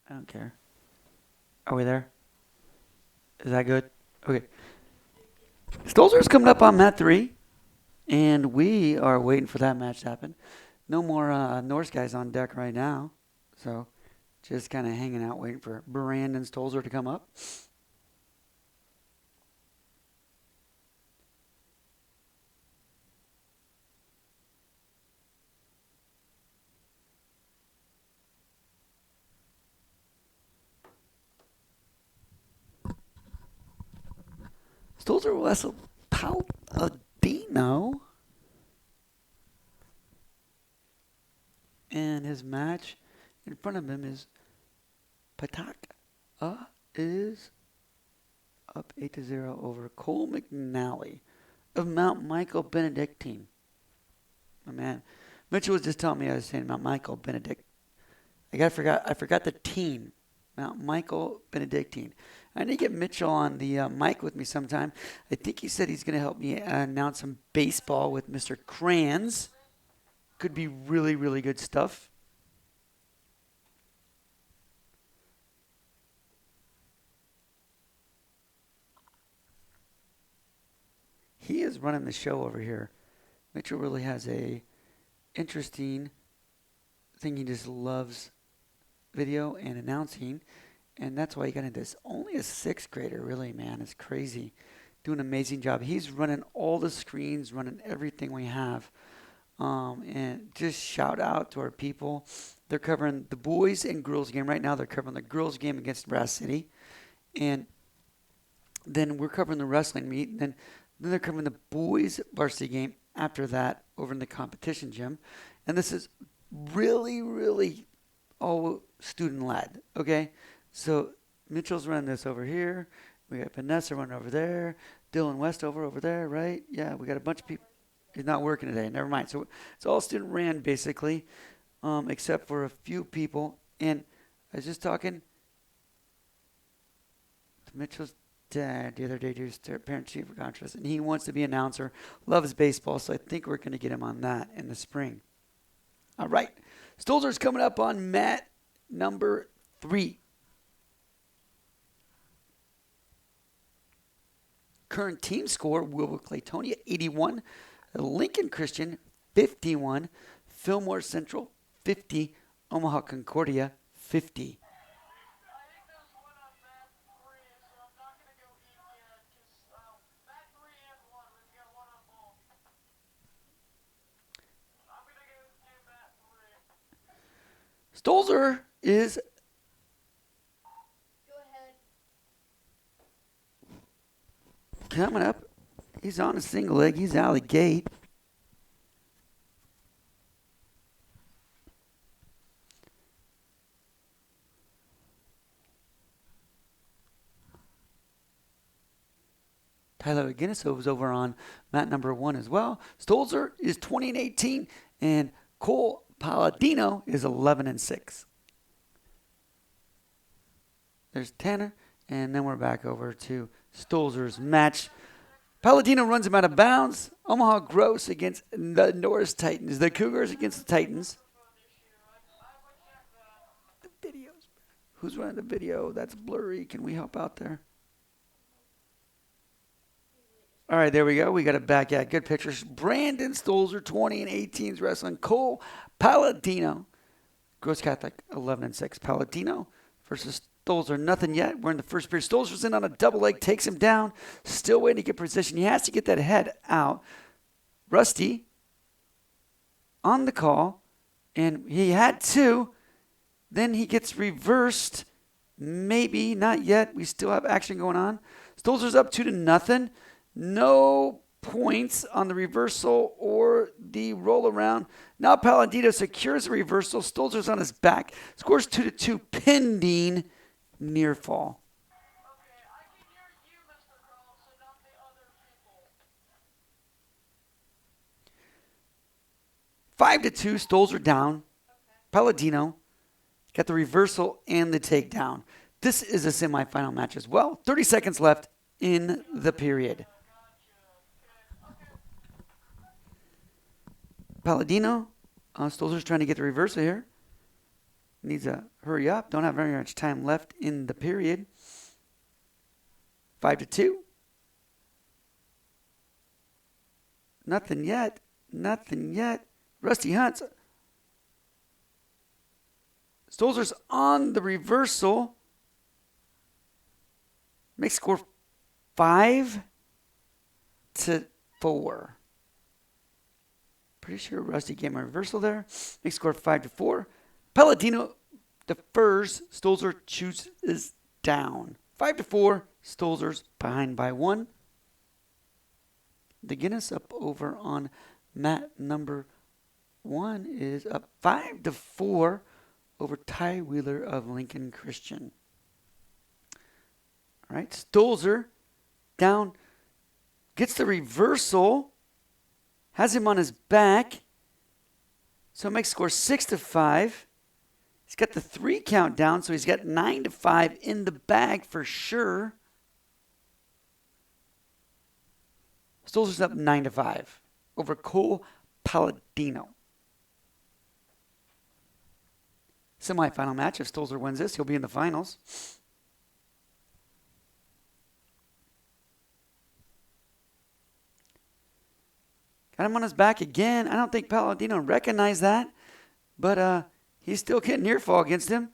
I don't care. Are we there? Is that good? Okay. Stolzer's coming up on mat 3, and we are waiting for that match to happen. No more Norris guys on deck right now, so just kind of hanging out waiting for Brandon Stolzer to come up. Stolzer will wrestle Palladino. And his match in front of him is Pataka is up 8-0 over Cole McNally of Mount Michael Benedictine. My man, Mitchell was just telling me I was saying Mount Michael Benedict. I forgot the team. Mount Michael Benedictine. I need to get Mitchell on the mic with me sometime. I think he said he's going to help me announce some baseball with Mr. Kranz. Could be really, really good stuff. He is running the show over here. Mitchell really has a interesting thing. He just loves video and announcing, and that's why he got into this. Only a 6th grader, really, man. It's crazy. Doing an amazing job. He's running all the screens, running everything we have And just shout out to our people. They're covering the boys and girls game right now. They're covering the girls game against Brass City. And then we're covering the wrestling meet. And then they're covering the boys varsity game after that over in the competition gym. And this is really, really all student-led, okay? So Mitchell's running this over here. We got Vanessa running over there. Dylan Westover over there, right? Yeah, we got a bunch of people. He's not working today. Never mind. So it's all student ran basically, except for a few people. And I was just talking to Mitchell's dad the other day to his parent-teacher conference, and he wants to be an announcer, loves baseball, so I think we're going to get him on that in the spring. All right. Stolzer's coming up on mat number 3. Current team score, Wilbur Claytonia 81, Lincoln Christian 51, Fillmore Central 50, Omaha Concordia 50. Stolzer is coming up. He's on a single leg. He's out of the gate. Tyler Guinness was over on mat number 1 as well. Stolzer is 20-18, and Cole Palladino is 11-6. There's Tanner, and then we're back over to Stolzer's match. Palladino runs him out of bounds. Omaha Gross against the Norris Titans. The Cougars against the Titans. The videos. Who's running the video? That's blurry. Can we help out there? All right, there we go. We got it back at good pictures. Brandon Stolzer, 20-18 is wrestling. Cole Palladino, Gross Catholic, 11-6. Palladino versus Stolzer, nothing yet. We're in the first period. Stolzer's in on a double leg, takes him down. Still waiting to get position. He has to get that head out. Rusty on the call, and he had to. Then he gets reversed. Maybe, not yet. We still have action going on. Stolzer's up 2-0. No points on the reversal or the roll around. Now Palladino secures the reversal. Stolzer's on his back. Scores 2-2 pending near fall. Okay, I can hear you, Mr. Carlson, not the other people. 5-2, Stolzer down. Palladino got the reversal and the takedown. This is a semifinal match as well. 30 seconds left in the period. Palladino, Stolzer's trying to get the reversal here. Needs to hurry up. Don't have very much time left in the period. 5-2. Nothing yet. Nothing yet. Rusty Hunt's. Stolzer's on the reversal. Makes score 5-4. Pretty sure Rusty gave him a reversal there. Makes score 5-4. Palladino defers. Stolzer chooses down. 5-4. Stolzer's behind by 1. The Guinness up over on mat number 1 is up 5-4 over Ty Wheeler of Lincoln Christian. All right, Stolzer down, gets the reversal, has him on his back, so it makes score 6-5. He's got the 3 count down, so he's got 9-5 in the bag for sure. Stolzer's up 9-5 over Cole Palladino. Semi-final match. If Stolzer wins this, he'll be in the finals. Got him on his back again. I don't think Palladino recognized that, but he's still getting near fall against him.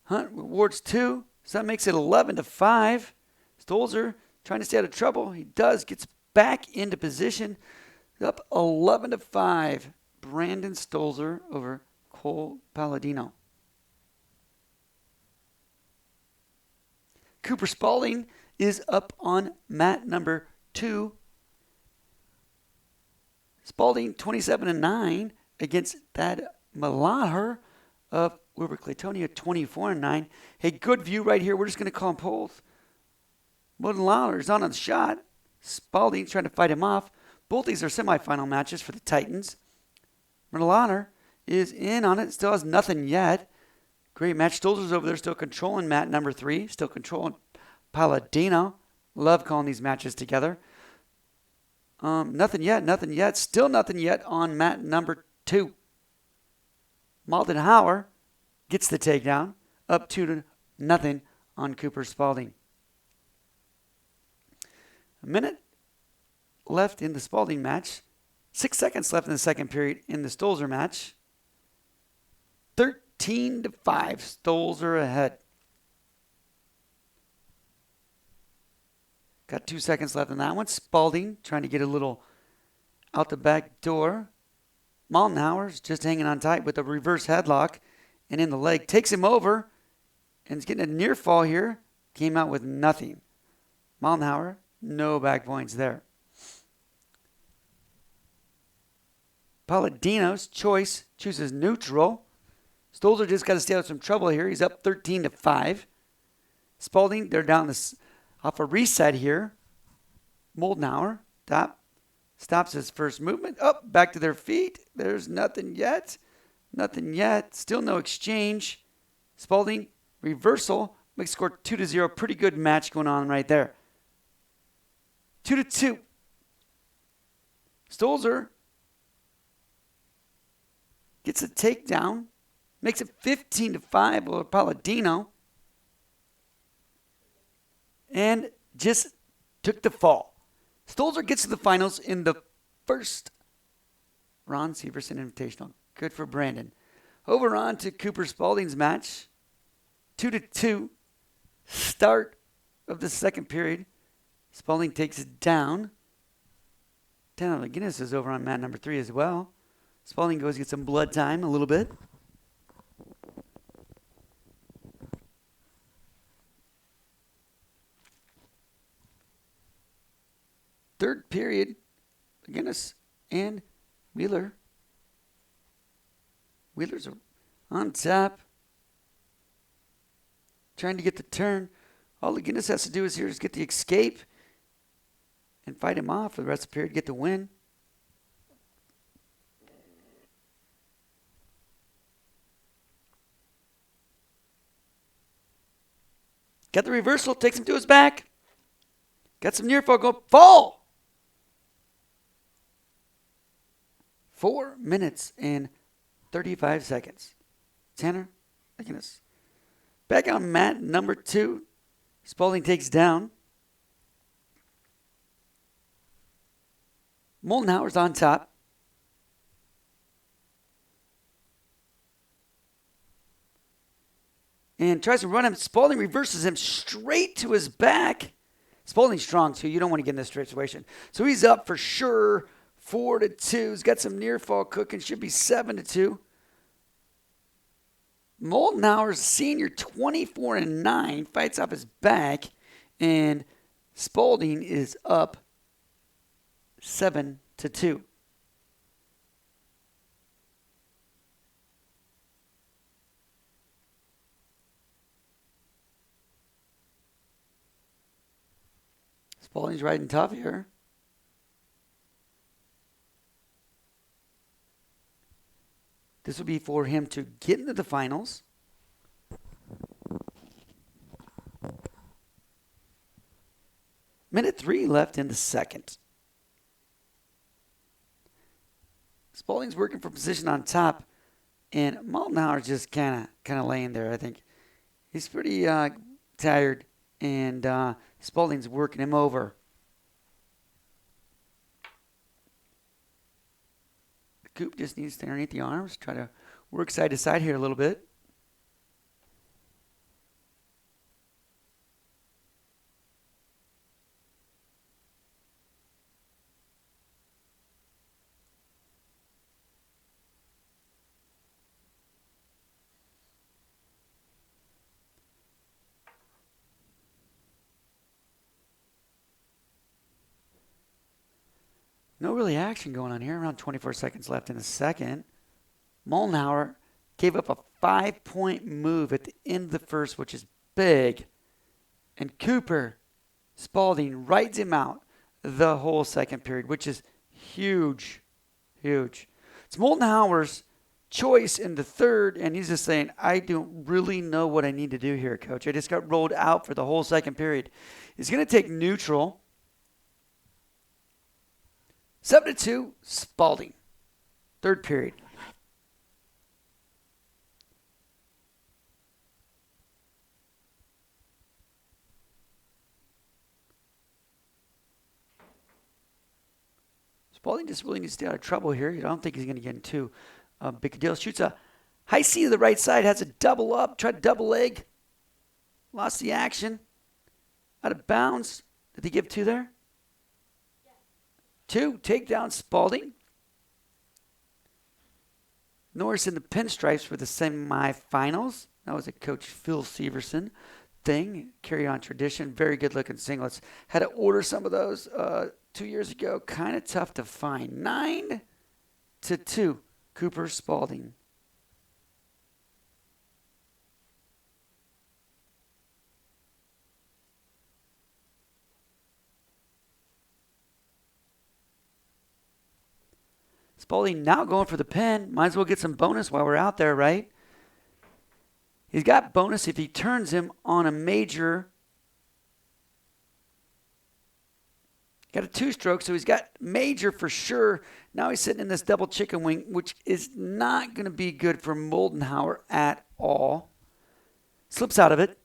Hunt rewards 2, so that makes it 11-5. Stolzer trying to stay out of trouble. He does, gets back into position. Up 11-5. Brandon Stolzer over Cole Palladino. Cooper Spalding is up on mat number 2. Spalding 27-9 against Thad Malaher of Wilbur Claytonia 24-9. Hey, good view right here. We're just going to call him polls. Malaher is on the shot. Spalding trying to fight him off. Both these are semifinal matches for the Titans. Malaher is in on it. Still has nothing yet. Great match. Stolzer's over there still controlling mat number 3. Still controlling Palladino. Love calling these matches together. Nothing yet. Still nothing yet on mat number 2. Malden Hauer gets the takedown. Up 2-0 on Cooper Spalding. A minute left in the Spalding match. 6 seconds left in the second period in the Stolzer match. 13-5. Stolzer ahead. Got 2 seconds left in that one. Spalding trying to get a little out the back door. Maltenhauer's just hanging on tight with a reverse headlock and in the leg. Takes him over and is getting a near fall here. Came out with nothing. Maltenhauer, no back points there. Palladino's choice chooses neutral. Stolzer just got to stay out of some trouble here. He's up 13-5. Spalding, they're down this off a reset here. Moldenhauer, stops his first movement. Up, back to their feet. There's nothing yet. Still no exchange. Spalding, reversal. Makes score 2-0. Pretty good match going on right there. 2-2. Stolzer gets a takedown. Makes it 15-5 over Palladino. And just took the fall. Stolzer gets to the finals in the first Ron Severson Invitational. Good for Brandon. Over on to Cooper Spalding's match. 2-2. Start of the second period. Spalding takes it down. Tanner McGinnis is over on mat number 3 as well. Spalding goes get some blood time a little bit. Third period, McGinnis and Wheeler. Wheeler's on top. Trying to get the turn. All McGinnis has to do is here is get the escape and fight him off for the rest of the period, get the win. Got the reversal, takes him to his back. Got some near fall, go fall. 4 minutes and 35 seconds. Tanner McGinnis. Back on mat number 2. Spalding takes down. Moldenhauer's on top. And tries to run him. Spalding reverses him straight to his back. Spalding's strong, too. You don't want to get in this situation. So he's up for sure. 4-2. He's got some near fall cooking. Should be 7-2. Moldenhauer's senior 24-9. Fights off his back. And Spalding is up 7-2. Spalding's riding tough here. This would be for him to get into the finals. Minute 3 left in the second. Spalding's working for position on top, and Moldenhauer's just kind of laying there. I think he's pretty tired, and Spalding's working him over. Coop just needs to underneath the arms, try to work side to side here a little bit. No really action going on here. Around 24 seconds left in the second. Mollenhauer gave up a 5-point move at the end of the first, which is big. And Cooper Spalding rides him out the whole second period, which is huge, huge. It's Moldenhauer's choice in the third, and he's just saying, I don't really know what I need to do here, coach. I just got rolled out for the whole second period. He's going to take neutral. 7-2, Spalding. Third period. Spalding just really needs to stay out of trouble here. I don't think he's going to get into a big deal. Shoots a high C to the right side, has a double up, tried double leg. Lost the action. Out of bounds. Did he give two there? Yeah. Two. Takedown Spalding. Norris in the pinstripes for the semifinals. That was a Coach Phil Severson thing. Carry on tradition. Very good looking singlets. Had to order some of those 2 years ago. Kind of tough to find. 9-2. Cooper Spalding. Spalding now going for the pin. Might as well get some bonus while we're out there, right? He's got bonus if he turns him on a major. Got a two-stroke, so he's got major for sure. Now he's sitting in this double chicken wing, which is not going to be good for Moldenhauer at all. Slips out of it.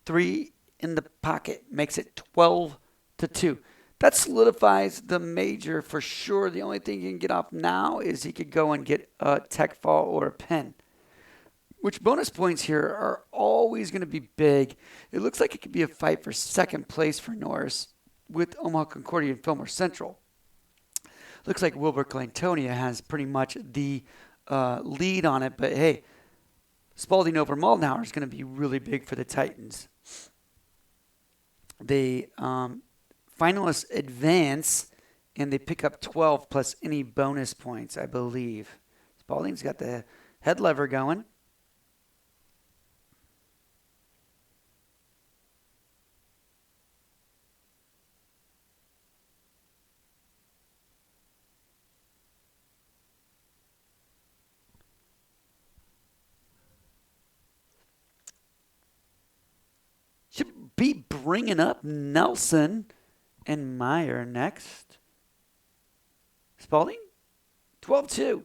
3 in the pocket. Makes it 12-2. That solidifies the major for sure. The only thing he can get off now is he could go and get a tech fall or a pin. Which bonus points here are always going to be big. It looks like it could be a fight for second place for Norris with Omaha Concordia and Fillmore Central. Looks like Wilbur Clantonia has pretty much the lead on it. But hey, Spalding over Moldenhauer is going to be really big for the Titans. They finalists advance, and they pick up 12 plus any bonus points, I believe. Spalding's got the head lever going. Should be bringing up Nelson and Meyer next. Spalding, 12-2.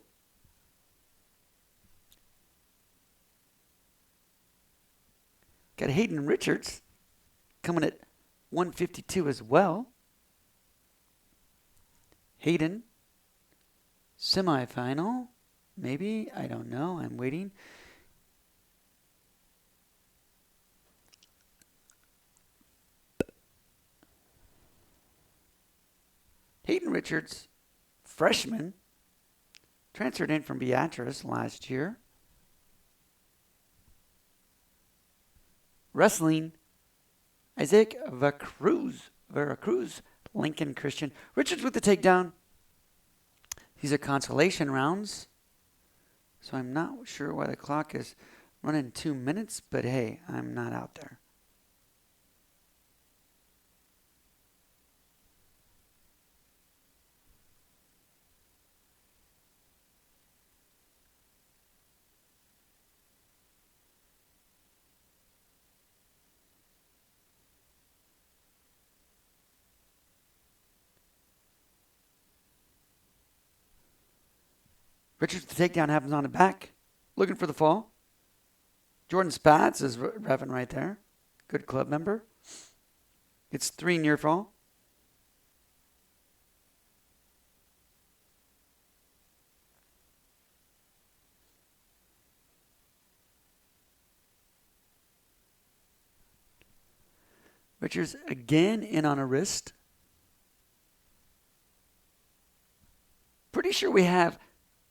Got Hayden Richards coming at 152 as well. Hayden, semifinal, maybe, I don't know, I'm waiting. Hayden Richards, freshman, transferred in from Beatrice last year. Wrestling, Isaac Veracruz, Lincoln Christian. Richards with the takedown. These are consolation rounds, so I'm not sure why the clock is running 2 minutes, but hey, I'm not out there. Richards, the takedown happens on the back. Looking for the fall. Jordan Spatz is revving right there. Good club member. It's 3 near fall. Richards again in on a wrist. Pretty sure we have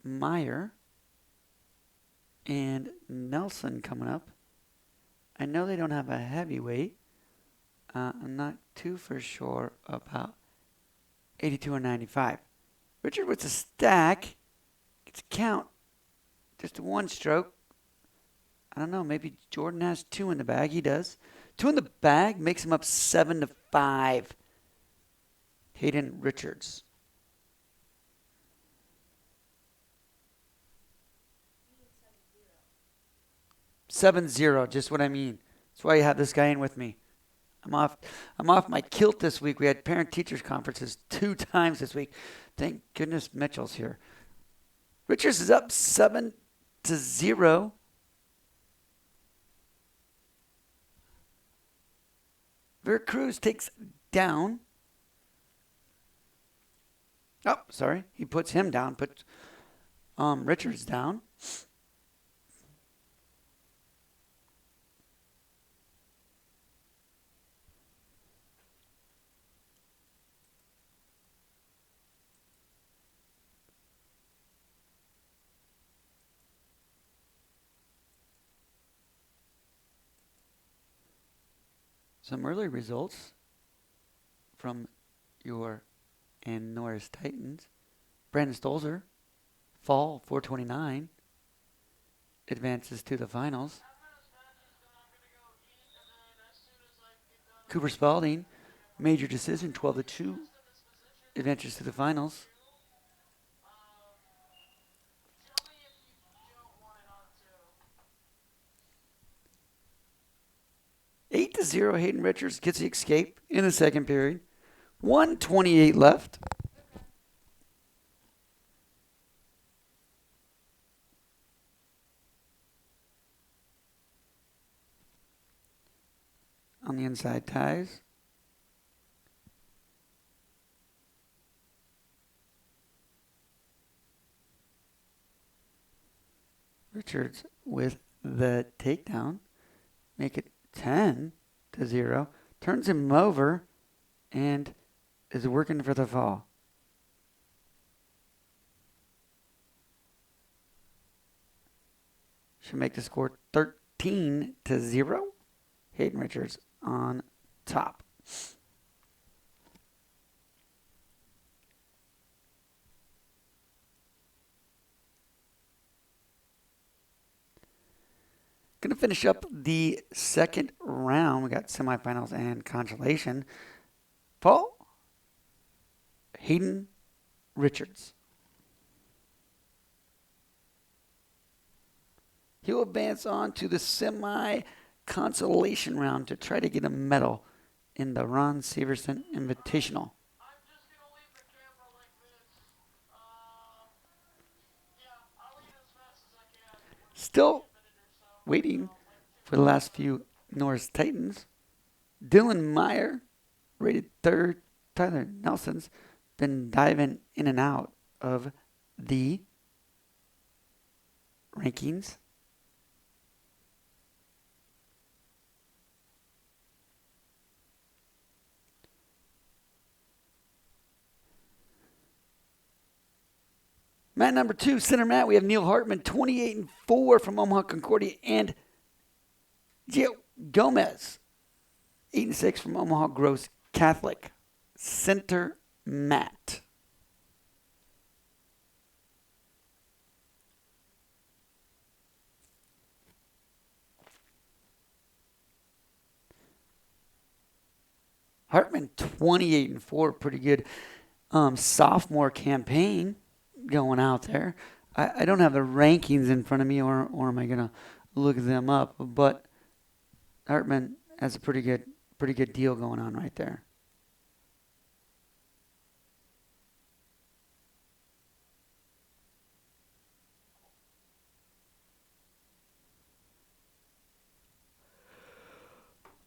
Meyer and Nelson coming up. I know they don't have a heavyweight. I'm not too for sure about 82 and 95. Richard with a stack. Gets a count. Just a one stroke. I don't know. Maybe Jordan has two in the bag. He does. Two in the bag makes him up 7-5. Hayden Richards. Seven zero, just what I mean. That's why you have this guy in with me. I'm off my kilt this week. We had parent-teachers conferences 2 times this week. Thank goodness Mitchell's here. Richards is up 7-0. Veracruz takes down. Oh, sorry. He puts him down. Puts Richards down. Some early results from your and Norris Titans. Brandon Stolzer, fall 429, advances to the finals. Cooper Spalding, major decision 12-2, advances to the finals. Tell me if you don't want it on 2. 8-0, Hayden Richards gets the escape in the second period. 1:28 left. On the inside ties. Richards with the takedown. Make it 10-0. Turns him over and is working for the fall. Should make the score 13-0. Hayden Richards on top. Going to finish up the second round. We got semifinals and consolation. Paul, Hayden Richards. He'll advance on to the semi-consolation round to try to get a medal in the Ron Severson Invitational. I'm just gonna leave the camera like this. Yeah, I'll leave as fast as I can. Still waiting for the last few Norris Titans. Dylan Meyer, rated third. Tyler Nelson's been diving in and out of the rankings. Mat number 2, center mat, we have Neil Hartman, 28-4 from Omaha Concordia, and Gio Gomez, 8-6 from Omaha Gross Catholic. Center mat. Hartman, 28-4, pretty good sophomore campaign going out there. I don't have the rankings in front of me, or am I going to look them up? But Hartman has a pretty good deal going on right there.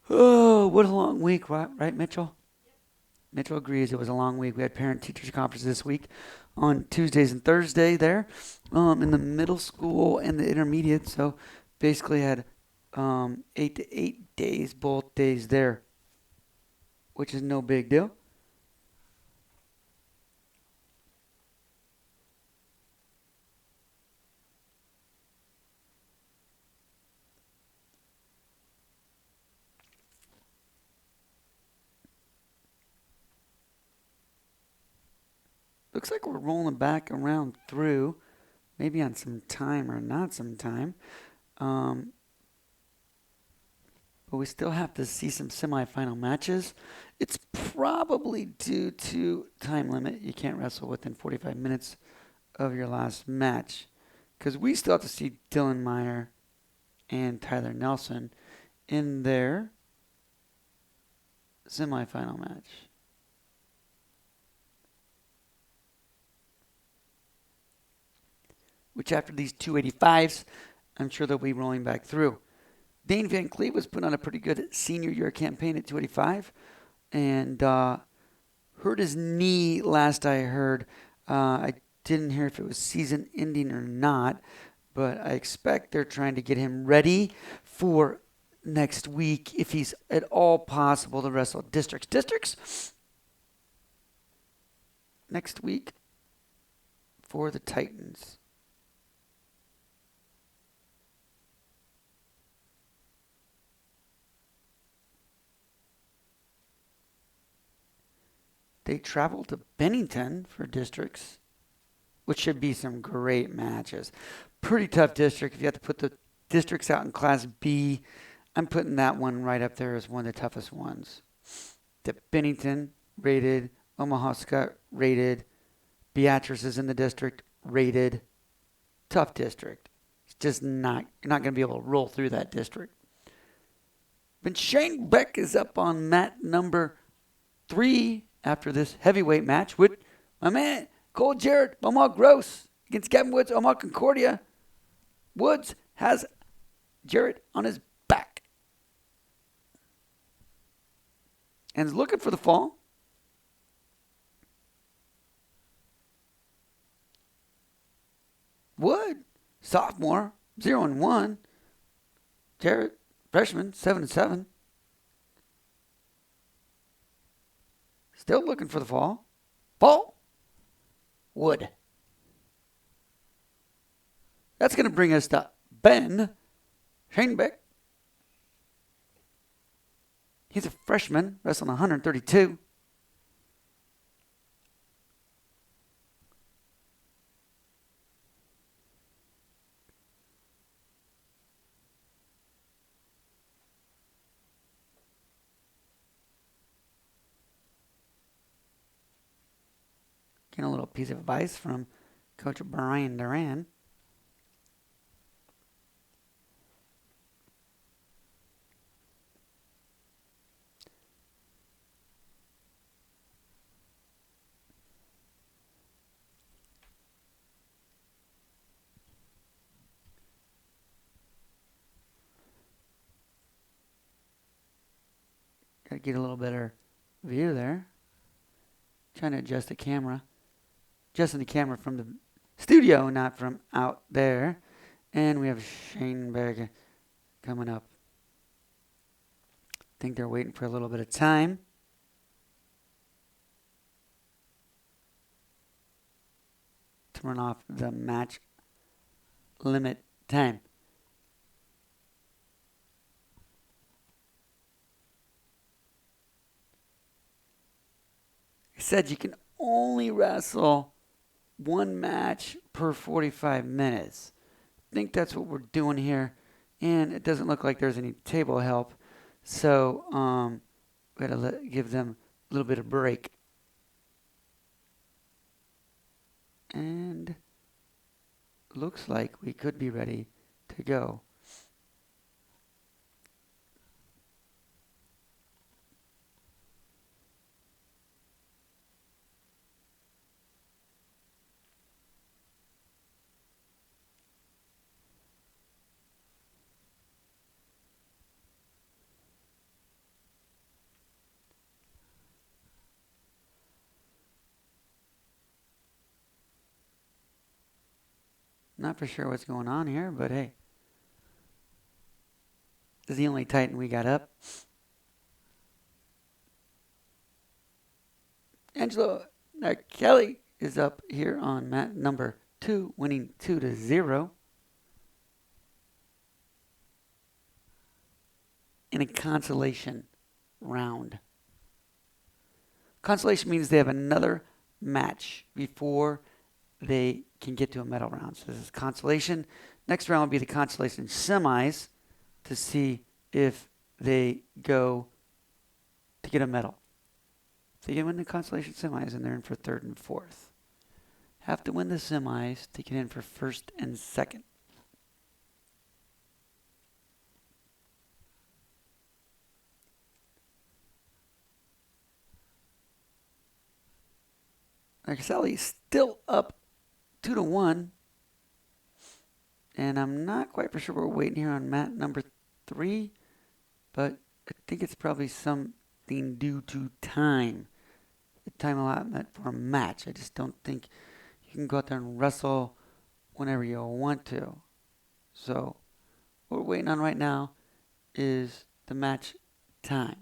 Oh, what a long week, right, Mitchell? Mitchell agrees it was a long week. We had parent-teachers conference this week on Tuesdays and Thursday there in the middle school and the intermediate. So basically had 8 to 8 days, both days there, which is no big deal. looks like we're rolling back around through, maybe on some time or not some time. But we still have to see some semifinal matches. It's probably due to time limit. You can't wrestle within 45 minutes of your last match. Because we still have to see Dylan Meyer and Tyler Nelson in their semifinal match. Which after these 285s, I'm sure they'll be rolling back through. Dane Van Cleve was put on a pretty good senior year campaign at 285 and hurt his knee last I heard. I didn't hear if it was season ending or not, but I expect they're trying to get him ready for next week if he's at all possible to wrestle districts. Districts next week for the Titans. They travel to Bennington for districts, which should be some great matches. Pretty tough district. If you have to put the districts out in Class B, I'm putting that one right up there as one of the toughest ones. The Bennington, rated. Omaha Scott, rated. Beatrice is in the district, rated. Tough district. It's just not, you're not going to be able to roll through that district. But Shane Beck is up on mat number 3 after this heavyweight match with my man, Cole Jarrett, Omaha Gross, against Gavin Woods, Omaha Concordia. Woods has Jarrett on his back and is looking for the fall. Wood, sophomore, 0-1. Jarrett, freshman, 7-7. Still looking for the fall. Fall. Wood. That's going to bring us to Ben Shanebeck. He's a freshman, wrestling 132. Getting a little piece of advice from Coach Brian Duran. Got to get a little better view there. Trying to adjust the camera. Adjusting the camera from the studio, not from out there. And we have Shane Berg coming up. I think they're waiting for a little bit of time. To run off the match limit time. I said you can only wrestle one match per 45 minutes. I think that's what we're doing here. And it doesn't look like there's any table help. So we got to give them a little bit of break. And looks like we could be ready to go. Not for sure what's going on here, but hey. This is the only Titan we got up. Angelo Kelly is up here on mat number 2, winning 2-0. In a consolation round. Consolation means they have another match before they can get to a medal round. So this is consolation. Next round will be the consolation semis to see if they go to get a medal. So you win the consolation semis and they're in for third and fourth. Have to win the semis to get in for first and second. Arcelli's still up 2-1. And I'm not quite for sure we're waiting here on mat number 3. But I think it's probably something due to time. The time allotment for a match. I just don't think you can go out there and wrestle whenever you want to. So what we're waiting on right now is the match time.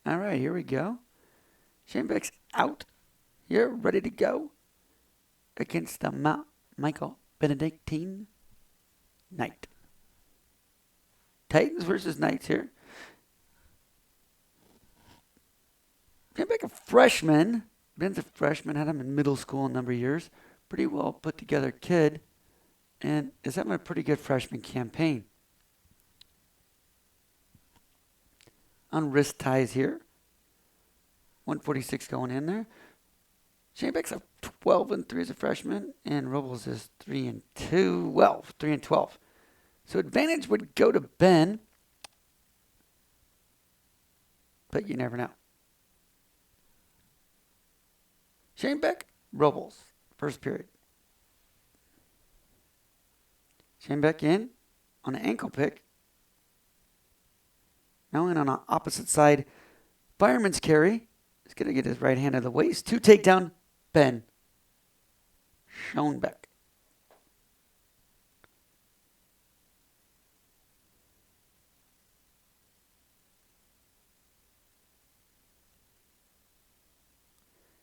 All right, here we go. Shane Beck's out. Here, ready to go against the Michael Benedictine Knight. Titans versus Knights here. Shane Beck, a freshman. Ben's a freshman. Had him in middle school a number of years. Pretty well put together kid. And is having a pretty good freshman campaign. On wrist ties here. 146 going in there. Shane Beck's a 12-3 as a freshman, and Robles is 3-2. Well, 3-12. So advantage would go to Ben, but you never know. Shane Beck, Robles, first period. Shane Beck in on an ankle pick. Now in on an opposite side, fireman's carry. He's going to get his right hand to the waist. 2 takedown, Ben. Schoenbeck.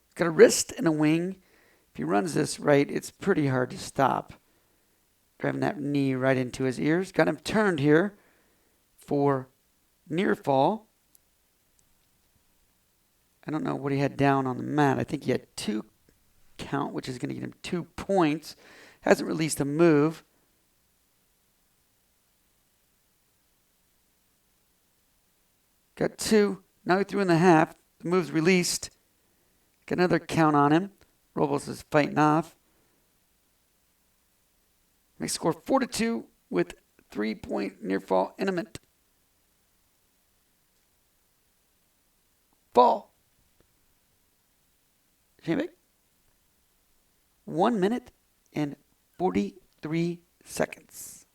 He's got a wrist and a wing. If he runs this right, it's pretty hard to stop. Driving that knee right into his ears. Got him turned here for near fall. I don't know what he had down on the mat. I think he had 2 count, which is going to get him 2 points. Hasn't released a move. Got 2. Now he threw in the half. The move's released. Got another count on him. Robles is fighting off. Makes score 4-2 with 3-point near fall intimate. Fall. Shane Beck. 1 minute and 43 seconds.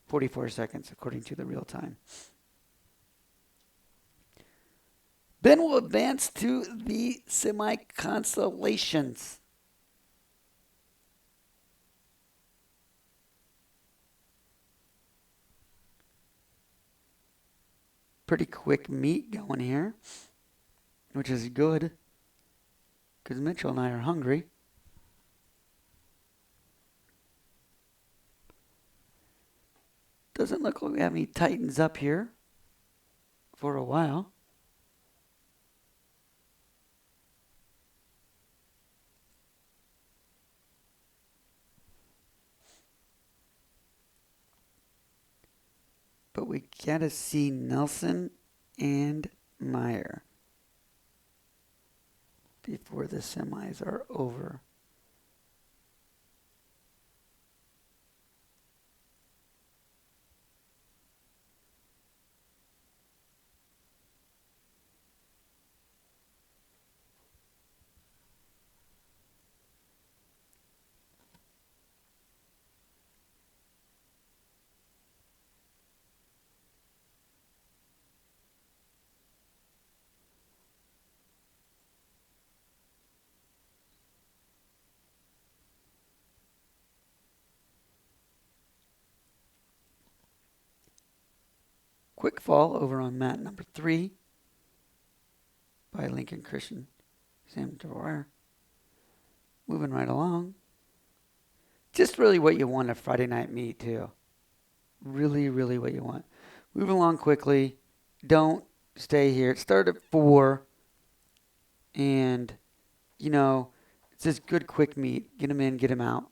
44 seconds according to the real time. Ben will advance to the semi-consolations. Pretty quick meet going here, which is good because Mitchell and I are hungry. Doesn't look like we have any Titans up here for a while. But we gotta see Nelson and Meyer before the semis are over. Quick fall over on mat number 3 by Lincoln Christian. Sam DeVore. Moving right along. just really what you want a Friday night meet too. Really, really what you want. Move along quickly. Don't stay here. It started at 4. And, it's just good quick meet. Get them in, get them out.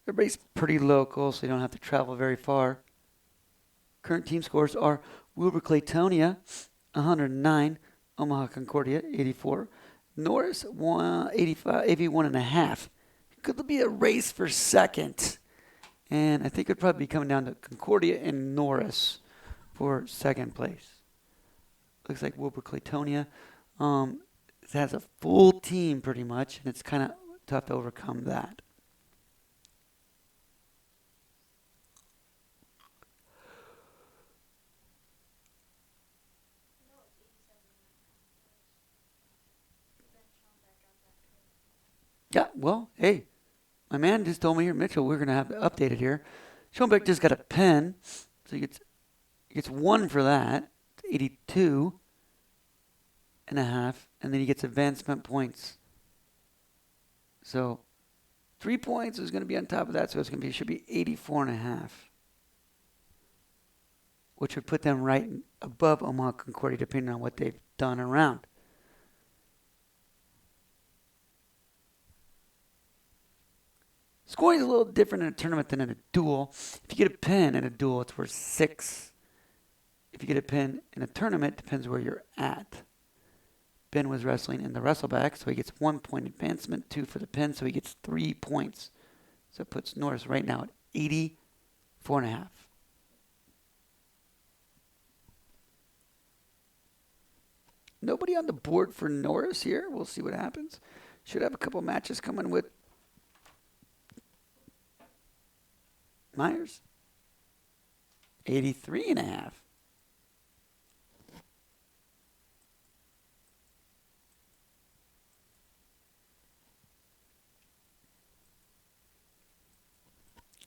Everybody's pretty local, so you don't have to travel very far. Current team scores are Wilbur Claytonia, 109. Omaha Concordia, 84. Norris, 85, 81.5. Could be a race for second. And I think it'd probably be coming down to Concordia and Norris for second place. Looks like Wilbur Claytonia has a full team pretty much, and it's kind of tough to overcome that. Yeah, well, hey, my man just told me here, Mitchell, we're going to have to update it here. Schoenbeck just got a pen, so he gets 1 for that, 82.5, and then he gets advancement points. So 3 points is going to be on top of that, so should be 84.5, which would put them right above Omaha Concordia, depending on what they've done around. Scoring is a little different in a tournament than in a duel. If you get a pin in a duel, it's worth 6. If you get a pin in a tournament, it depends where you're at. Ben was wrestling in the wrestleback, so he gets 1 point advancement, 2 for the pin, so he gets 3 points. So it puts Norris right now at 84.5. Nobody on the board for Norris here. We'll see what happens. Should have a couple matches coming with Myers. 83.5.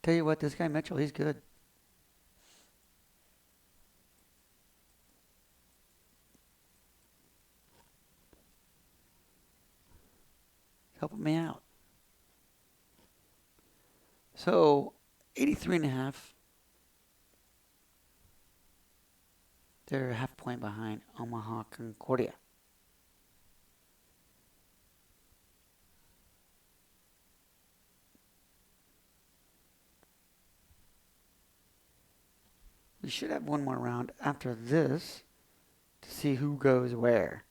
Tell you what, this guy Mitchell, he's good. Helping me out. So 83.5. They're a half point behind Omaha Concordia. We should have one more round after this to see who goes where.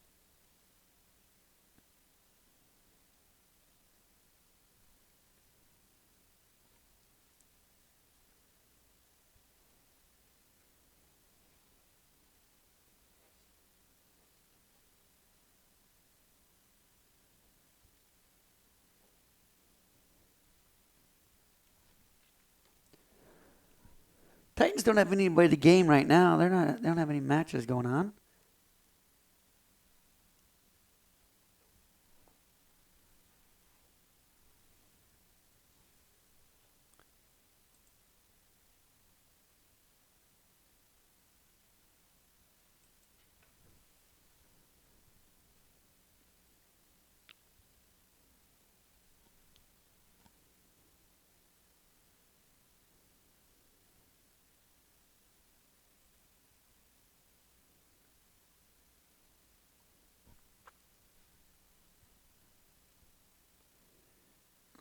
Titans don't have anybody to game right now. They don't have any matches going on.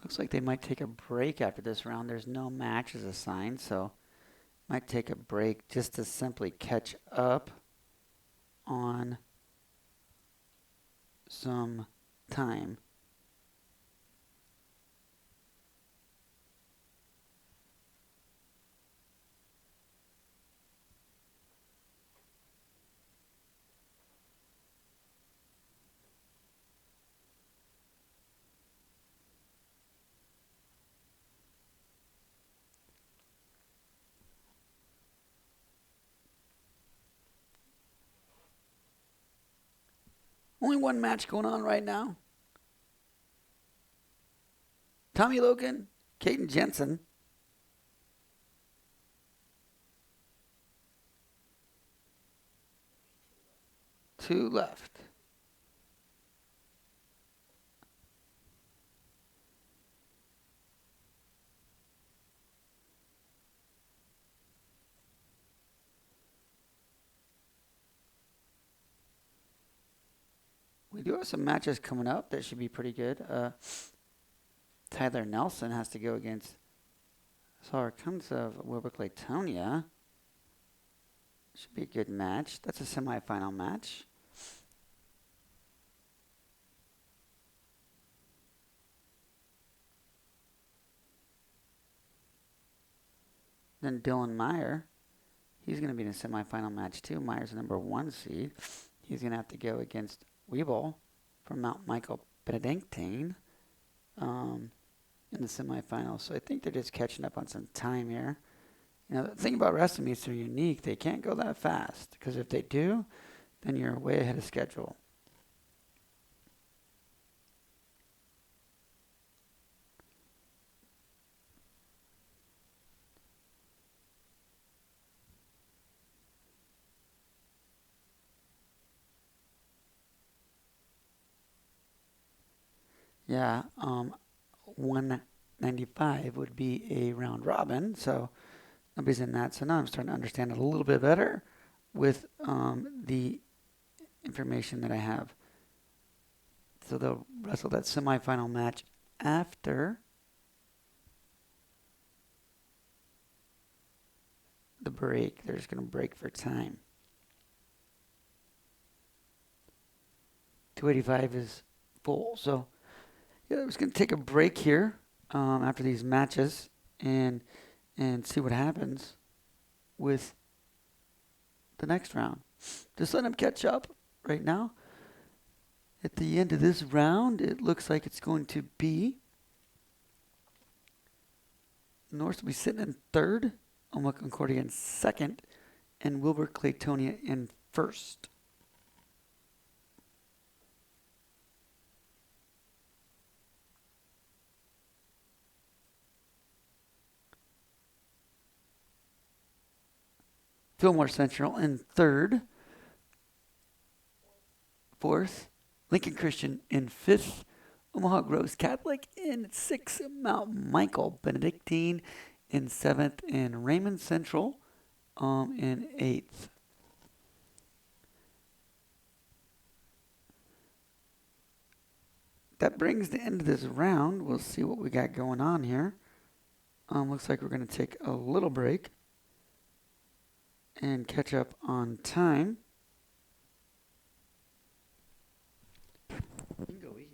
Looks like they might take a break after this round. There's no matches assigned, so might take a break just to simply catch up on some time. Only one match going on right now. Tommy Logan, Caden Jensen. 2 left. we do have some matches coming up that should be pretty good. Tyler Nelson has to go against Sarkans of Wilbur Claytonia. Should be a good match. That's a semifinal match. Then Dylan Meyer, he's going to be in a semifinal match too. Meyer's the number 1 seed. He's going to have to go against Weeble from Mount Michael Benedictine in the semifinals. So I think they're just catching up on some time here. You know, the thing about wrestling meets, they're unique. They can't go that fast, because if they do, then you're way ahead of schedule. Yeah, 195 would be a round robin, so nobody's in that. So now I'm starting to understand it a little bit better with the information that I have. So they'll wrestle that semifinal match after the break. They're just going to break for time. 285 is full, so yeah, I was going to take a break here after these matches and see what happens with the next round. Just let them catch up right now. At the end of this round, it looks like it's going to be Norris will be sitting in third, Oma Concordia in second, and Wilbur Claytonia in first. Fillmore Central in third. Fourth, Lincoln Christian in fifth. Omaha Groves Catholic in sixth. Mount Michael Benedictine in seventh. And Raymond Central in eighth. That brings the end of this round. We'll see what we got going on here. Looks like we're going to take a little break and catch up on time. You can go eat.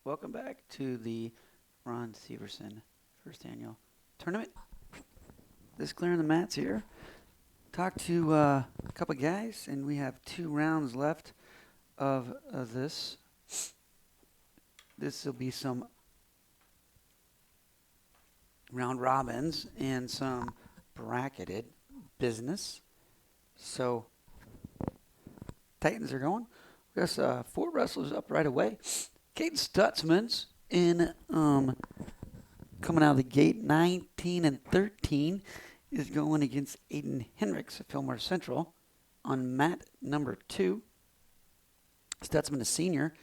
Welcome back to the Ron Severson first annual tournament. This clearing the mats here. Talked to a couple guys, and we have 2 rounds left of this. This will be some round robins and some bracketed business. So Titans are going. We got 4 wrestlers up right away. Caden Stutzman's in coming out of the gate 19-13 is going against Aiden Hendricks of Fillmore Central on mat number 2. Stutzman a senior,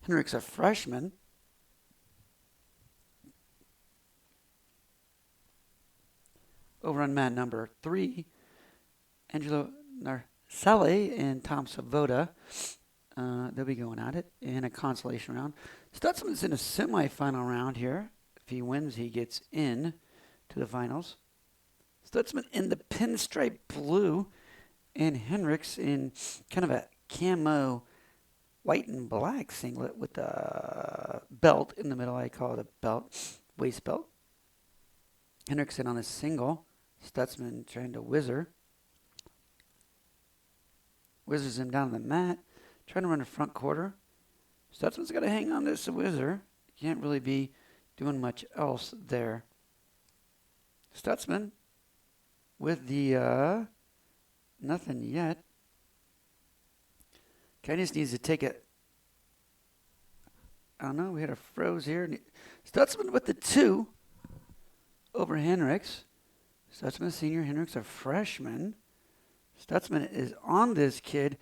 Hendricks a freshman. Over on mat number 3, Angelo Narcelli and Tom Savoda. They'll be going at it in a consolation round. Stutzman's in a semifinal round here. If he wins, he gets in to the finals. Stutzman in the pinstripe blue, and Hendricks in kind of a camo white and black singlet with a belt in the middle. I call it a belt, waist belt. Hendricks in on a single. Stutzman trying to whizzer. Whizzers him down the mat. Trying to run a front quarter. Stutzman's got to hang on this whizzer. Can't really be doing much else there. Stutzman with the nothing yet. Kind of just needs to take it. I don't know. We had a froze here. Stutzman with the 2 over Hendricks. Stutzman a senior. Hendricks a freshman. Stutzman is on this kid.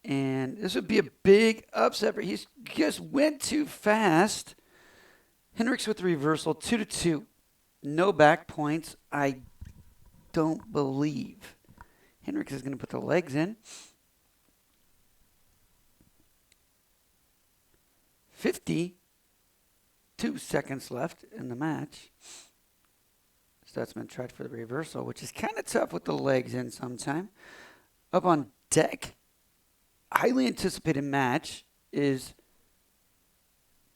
And this would be a big upset, but he just went too fast. Hendricks with the reversal, 2-2. No back points, I don't believe. Hendricks is going to put the legs in. 52 seconds left in the match. Stutzman tried for the reversal, which is kind of tough with the legs in sometime. Up on deck. Highly anticipated match is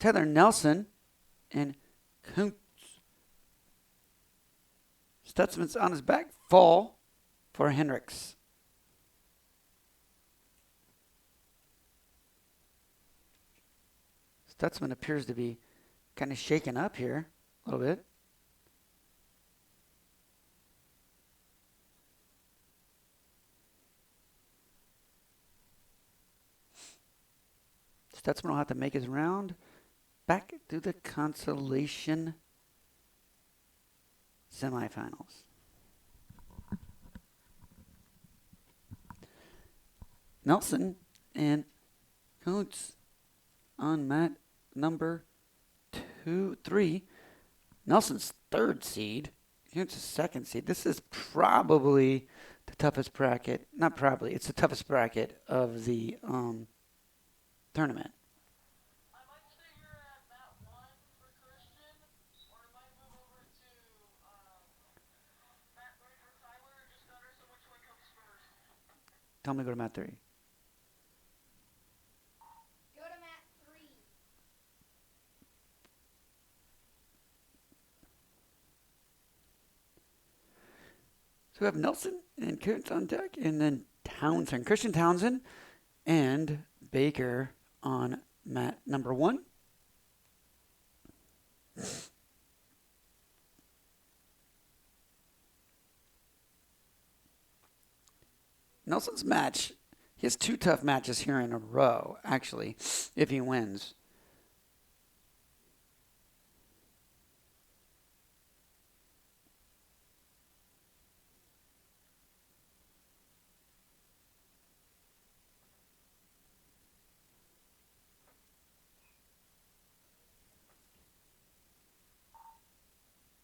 Tyler Nelson and Kuntz. Stutzman's on his back. Fall for Hendricks. Stutzman appears to be kind of shaken up here a little bit. Stutzman will have to make his round back to the consolation semifinals. Nelson and Kuntz on mat number 3. Nelson's 3rd seed. Kuntz's 2nd seed. This is probably the toughest bracket. Not probably. It's the toughest bracket of the tournament. I might stay here at mat 1 for Christian, or I might move over to mat 3 for Tyler or just Gunner, so which one comes first? Tell me to go to mat 3. Go to mat 3. So we have Nelson and Kuntz on deck, and then Townsend, Christian Townsend, and Baker on mat number 1. Nelson's match, he has 2 tough matches here in a row, actually, if he wins.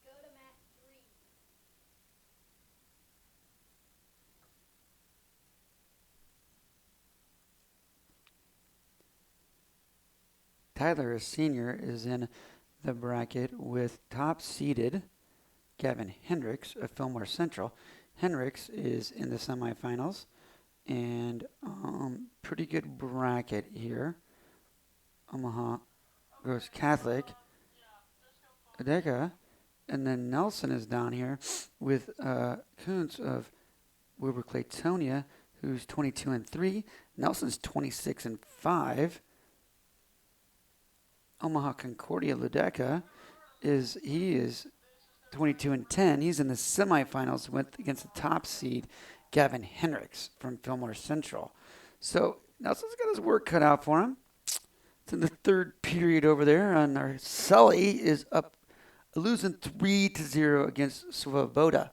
Go to mat 3. Tyler, a senior, is in the bracket with top-seeded Gavin Hendricks of Fillmore Central. Hendricks is in the semifinals, and pretty good bracket here. Omaha goes Catholic. Adeka. And then Nelson is down here with Kuntz of Wilbur Claytonia, who's 22-3. Nelson's 26-5. Omaha Concordia Ludeca is 22-10. He's in the semifinals against the top seed Gavin Hendricks from Fillmore Central. So Nelson's got his work cut out for him. It's in the third period over there, and our Sully is up, losing 3-0 against Svoboda.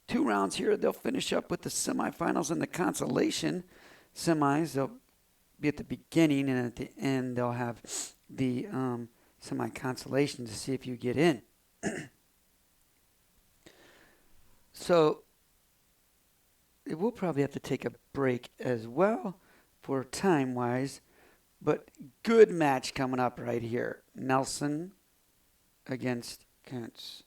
2 rounds here. They'll finish up with the semifinals and the consolation semis. They'll be at the beginning, and at the end they'll have the semi-consolation to see if you get in. So it will probably have to take a break as well for time-wise, but good match coming up right here. Nelson against Kuntz.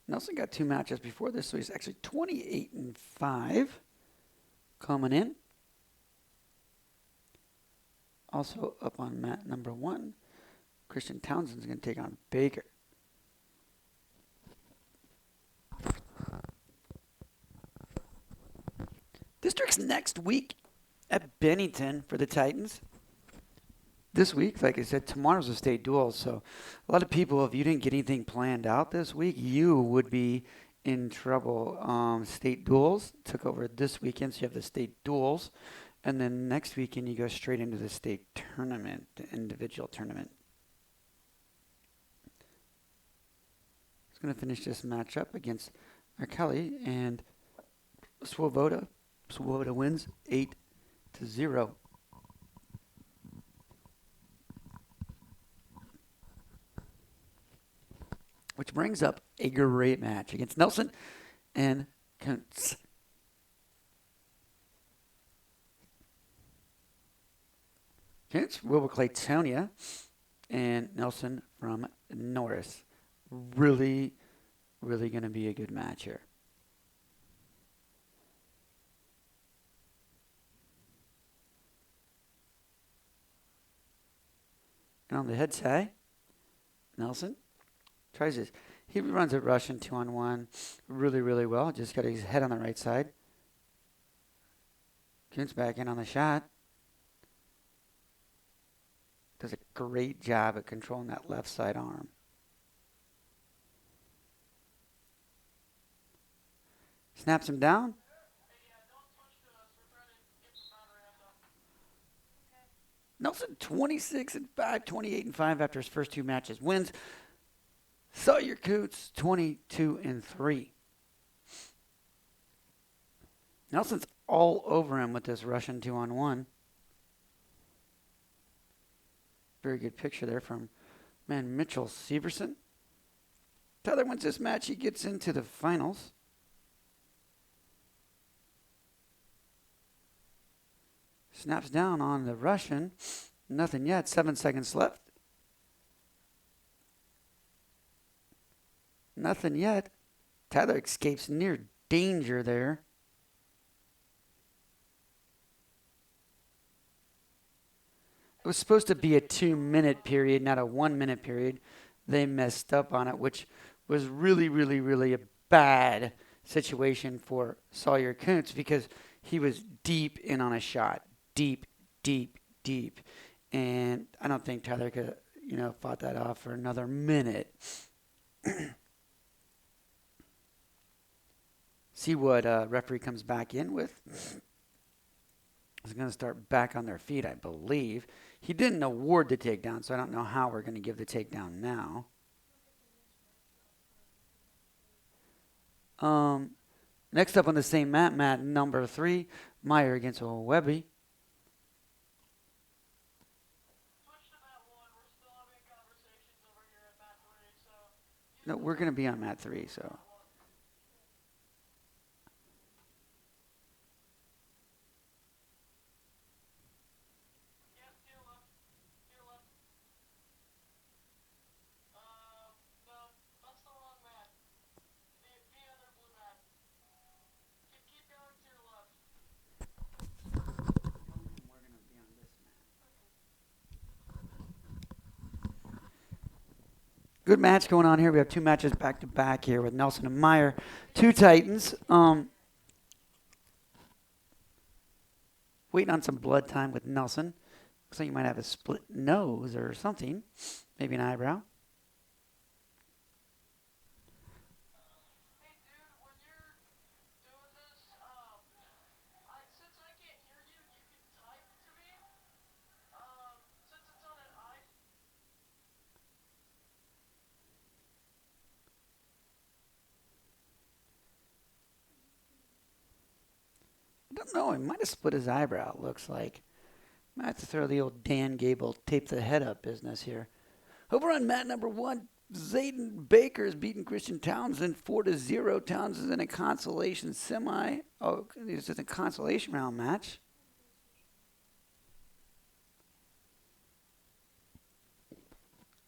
Nelson got 2 matches before this, so he's actually 28-5 coming in. Also up on mat number 1, Christian Townsend's going to take on Baker. District's next week at Bennington for the Titans. This week, like I said, tomorrow's a state duel, so a lot of people, if you didn't get anything planned out this week, you would be in trouble. State duels took over this weekend, so you have the state duels, and then next weekend you go straight into the state tournament, the individual tournament. It's going to finish this matchup against Arkeli and Swoboda. Swoboda wins 8-0. Which brings up a great match against Nelson and Kuntz. Kuntz, Wilbur Claytonia, and Nelson from Norris. Really, really going to be a good match here. And on the head side, Nelson tries this. He runs a Russian 2-on-1 really, really well. Just got his head on the right side. Kuntz back in on the shot. Does a great job at controlling that left side arm. Snaps him down. Nelson 26-5, 28-5 after his first 2 matches. Wins. Sawyer Kuntz 22-3. Nelson's all over him with this Russian 2-on-1. Very good picture there from Mitchell Severson. Tyler wins this match. He gets into the finals. Snaps down on the Russian. Nothing yet. 7 seconds left. Nothing yet. Tyler escapes near danger there. It was supposed to be a 2-minute period, not a 1-minute period. They messed up on it, which was really, really, really a bad situation for Sawyer Kuntz because he was deep in on a shot. Deep, deep, deep. And I don't think Tyler could, fought that off for another minute. See what referee comes back in with. He's going to start back on their feet, I believe. He didn't award the takedown, so I don't know how we're going to give the takedown now. Next up on the same mat number 3, Meyer against Webby. No, we're going to be on mat 3, so. good match going on here. We have two matches back to back here with Nelson and Meyer, two Titans. Waiting on some blood time with Nelson. Looks like you might have a split nose or something. Maybe an eyebrow. Hey, dude, when you're doing this, since I can't hear you, you can type to me. Since it's on an I don't know. He might have split his eyebrow, it looks like. Might have to throw the old Dan Gable tape the head up business here. Over on mat number 1, Zayden Baker is beating Christian Townsend 4-0. Townsend in a consolation semi. Oh, this is a consolation round match.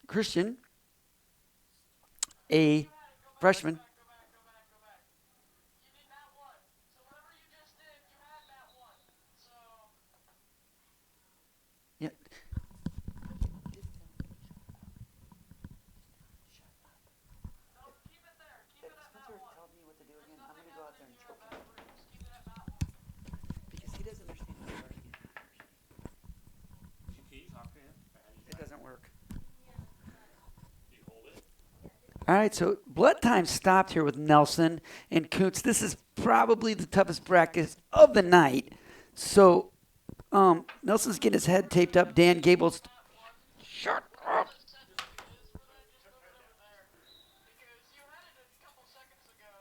Christian, a freshman. Go back. You need that one. So whatever you just did, you had that one. So Yeah. no, keep it there. Keep it at that one. Tells me what to do again. I'm Nothing going to go out there and happens choke here him. at Just keep it at that one. Because he doesn't understand how hard he is. Can you talk to him? Or how do you It doesn't work. do you hold it? All right, so blood time stopped here with Nelson and Kuntz. This is probably the toughest practice of the night. So Nelson's getting his head taped up. Dan Gable's. Shut up. Just said what it is for that. Just move it over there. Because you had it a couple seconds ago.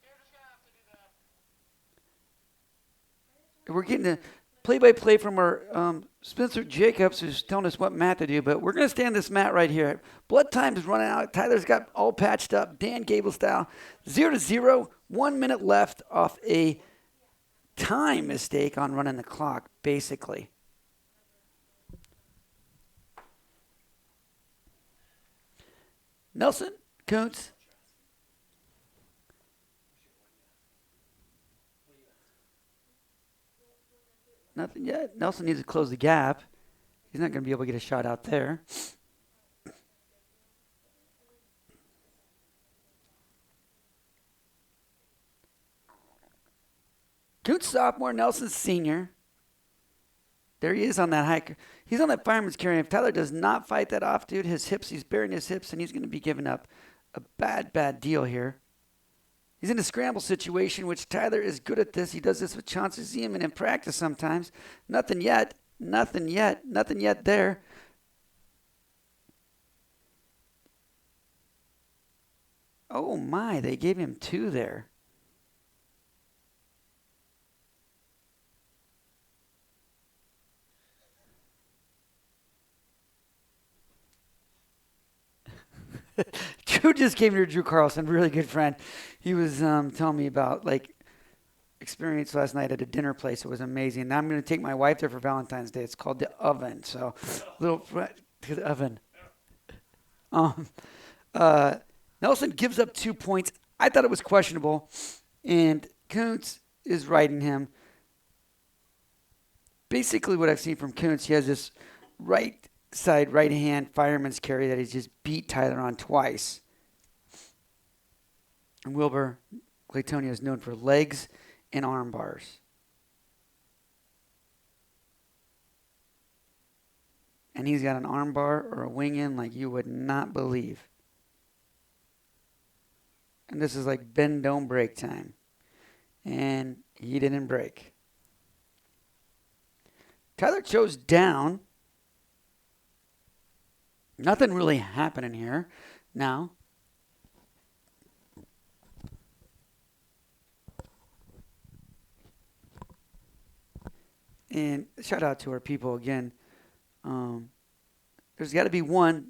You're just gonna have to do that. We're getting a play-by-play from our Spencer Jacobs, who's telling us what mat to do, but we're going to stay on this mat right here. Blood time is running out. Tyler's got all patched up, Dan Gable style. 0-0, 1 minute left off a time mistake on running the clock, basically. Nelson, Kuntz. Nothing yet. Nelson needs to close the gap. He's not going to be able to get a shot out there. Kuntz sophomore, Nelson senior. There he is on that hiker. He's on that fireman's carry. If Tyler does not fight that off, dude, his hips, he's burying his hips, and he's going to be giving up a bad deal here. He's in a scramble situation, which Tyler is good at this. He does this with Chauncey Zeman in practice sometimes. Nothing yet there. Oh my, they gave him 2 there. Drew just came here, Drew Carlson, really good friend. He was telling me about experience last night at a dinner place. It was amazing. Now I'm going to take my wife there for Valentine's Day. It's called the Oven. So little to the Oven. Nelson gives up 2 points. I thought it was questionable, and Kuntz is riding him. Basically, what I've seen from Kuntz, he has this right side, right hand fireman's carry that he's just beat Tyler on twice. And Wilbur Claytonia is known for legs and arm bars. And he's got an arm bar or a wing in like you would not believe. And this is like bend, don't break time. And he didn't break. Tyler chose down. Nothing really happening here now. And shout out to our people again. There's got to be one.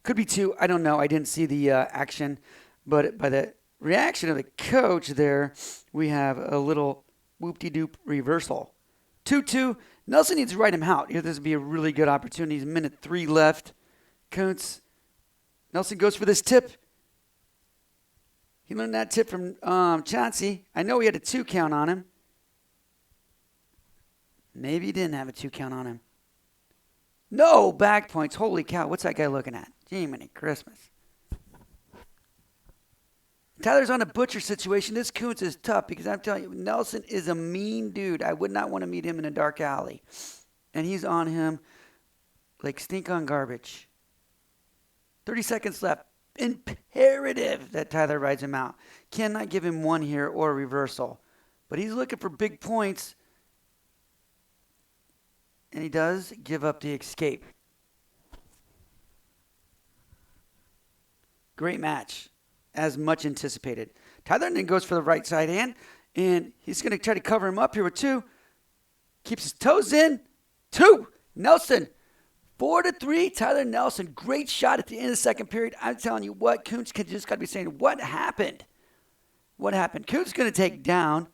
Could be 2. I don't know. I didn't see the action. But by the reaction of the coach there, we have a little whoop-de-doop reversal. 2-2. Nelson needs to ride him out. Here, this would be a really good opportunity. Minute 3 left. Kuntz. Nelson goes for this tip. He learned that tip from Chauncey. I know he had a 2 count on him. Maybe he didn't have a 2 count on him. No back points. Holy cow. What's that guy looking at? Jiminy Christmas. Tyler's on a butcher situation. This Kuntz is tough because I'm telling you, Nelson is a mean dude. I would not want to meet him in a dark alley. And he's on him like stink on garbage. 30 seconds left. Imperative that Tyler rides him out. Cannot give him one here or a reversal. But he's looking for big points. And he does give up the escape. Great match. As much anticipated. Tyler then goes for the right side hand. And he's going to try to cover him up here with 2. Keeps his toes in. 2. Nelson. 4-3. Tyler Nelson. Great shot at the end of the second period. I'm telling you what. Kuntz just got to be saying, what happened? What happened? Kuntz is going to take down.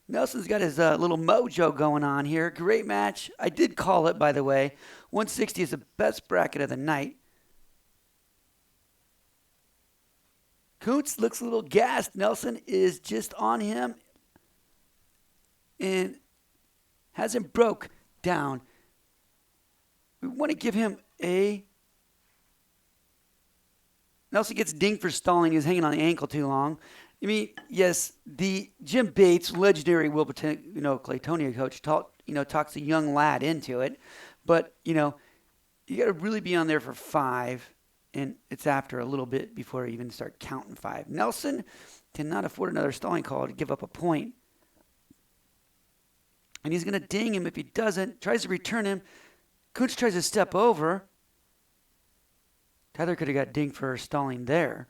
Nelson's got his little mojo going on here. Great match. I did call it, by the way. 160 is the best bracket of the night. Kuntz looks a little gassed. Nelson is just on him and has him broke down. We want to give him a... Nelson gets dinged for stalling. He's hanging on the ankle too long. I mean, yes, the Jim Bates, legendary Claytonia coach, talks a young lad into it. But, you got to really be on there for 5. And it's after a little bit before you even start counting 5. Nelson cannot afford another stalling call to give up a point. And he's going to ding him if he doesn't. Tries to return him. Kuntz tries to step over. Tyler could have got dinged for stalling there.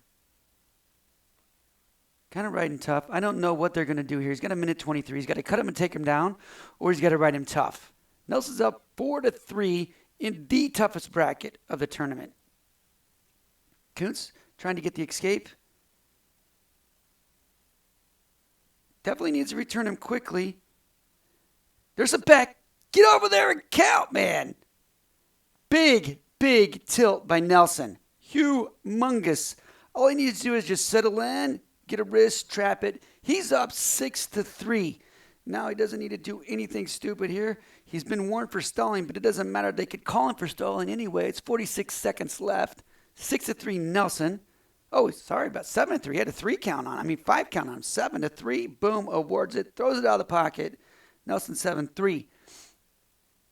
Kind of riding tough. I don't know what they're going to do here. He's got a minute 23. He's got to cut him and take him down, or he's got to ride him tough. Nelson's up 4-3 in the toughest bracket of the tournament. Kuntz trying to get the escape. Definitely needs to return him quickly. There's a back. Get over there and count, man. Big tilt by Nelson. Humongous. All he needs to do is just settle in, get a wrist, trap it. He's up 6-3. Now he doesn't need to do anything stupid here. He's been warned for stalling, but it doesn't matter. They could call him for stalling anyway. It's 46 seconds left. 6-3 Nelson. Oh, sorry about 7-3. He had a 3 count on. 5 count on. 7-3. Boom. Awards it. Throws it out of the pocket. Nelson 7-3.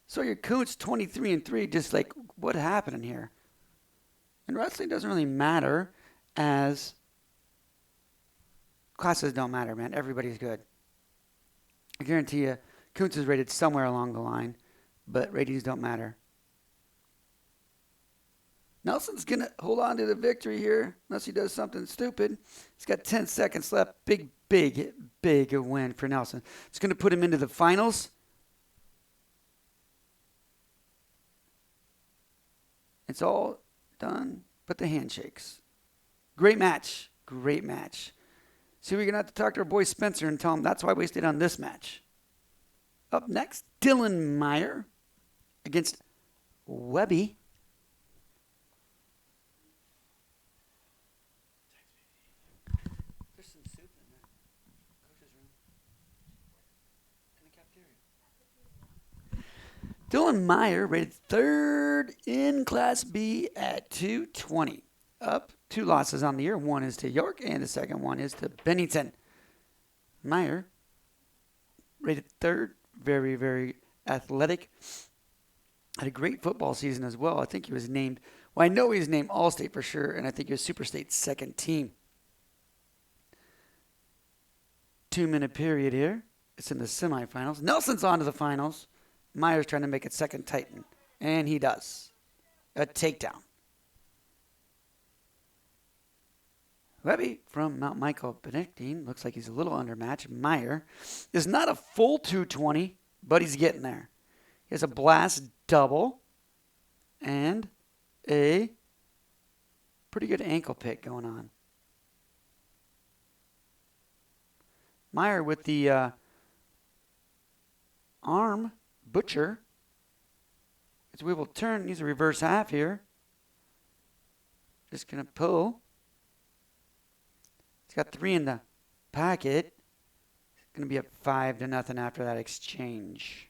So your Kuntz 23-3. Just like, what happened in here? And wrestling doesn't really matter as classes don't matter, man. Everybody's good. I guarantee you, Kuntz is rated somewhere along the line, but ratings don't matter. Nelson's going to hold on to the victory here unless he does something stupid. He's got 10 seconds left. Big win for Nelson. It's going to put him into the finals. It's all done but the handshakes. Great match. See, we're going to have to talk to our boy Spencer and tell him that's why we stayed on this match. Up next, Dylan Meyer against Webby. There's some soup in there. Coach's room. In the cafeteria. Dylan Meyer rated 3rd in Class B at 220. Up 2 losses on the year. One is to York, and the second one is to Bennington. Meyer rated 3rd. Very athletic. Had a great football season as well. I think he was named, I know he was named All-State for sure, and I think he was Super State's second team. 2-minute period here. It's in the semifinals. Nelson's on to the finals. Meyer's trying to make it second Titan, and he does. A takedown. Webby from Mount Michael Benedictine looks like he's a little undermatched. Meyer is not a full 220, but he's getting there. He has a blast double and a pretty good ankle pick going on. Meyer with the arm butcher. As we will turn, needs a reverse half here. Just going to pull. He's got 3 in the packet. It's going to be up 5-0 after that exchange.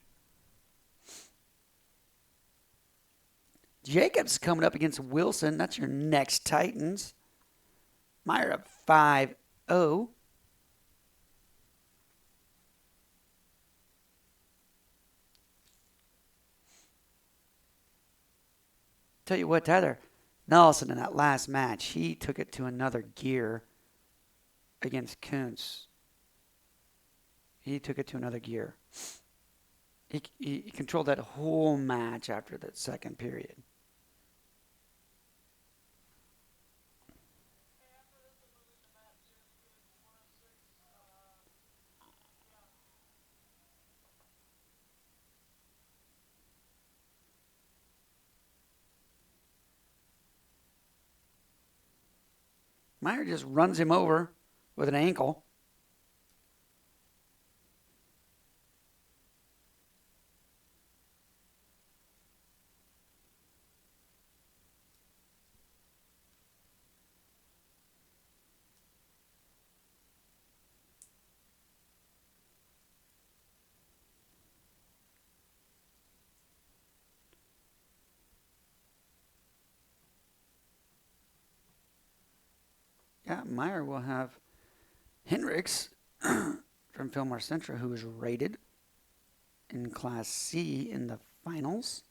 Jacobs coming up against Wilson. That's your next Titans. Meyer up 5-0. Tell you what, Tyler Nelson in that last match, he took it to another gear against Kuntz. He took it to another gear. He controlled that whole match after that second period. Meyer just runs him over with an ankle. Yeah, Meyer will have Hendricks from Fillmore Central, who is rated in Class C in the finals.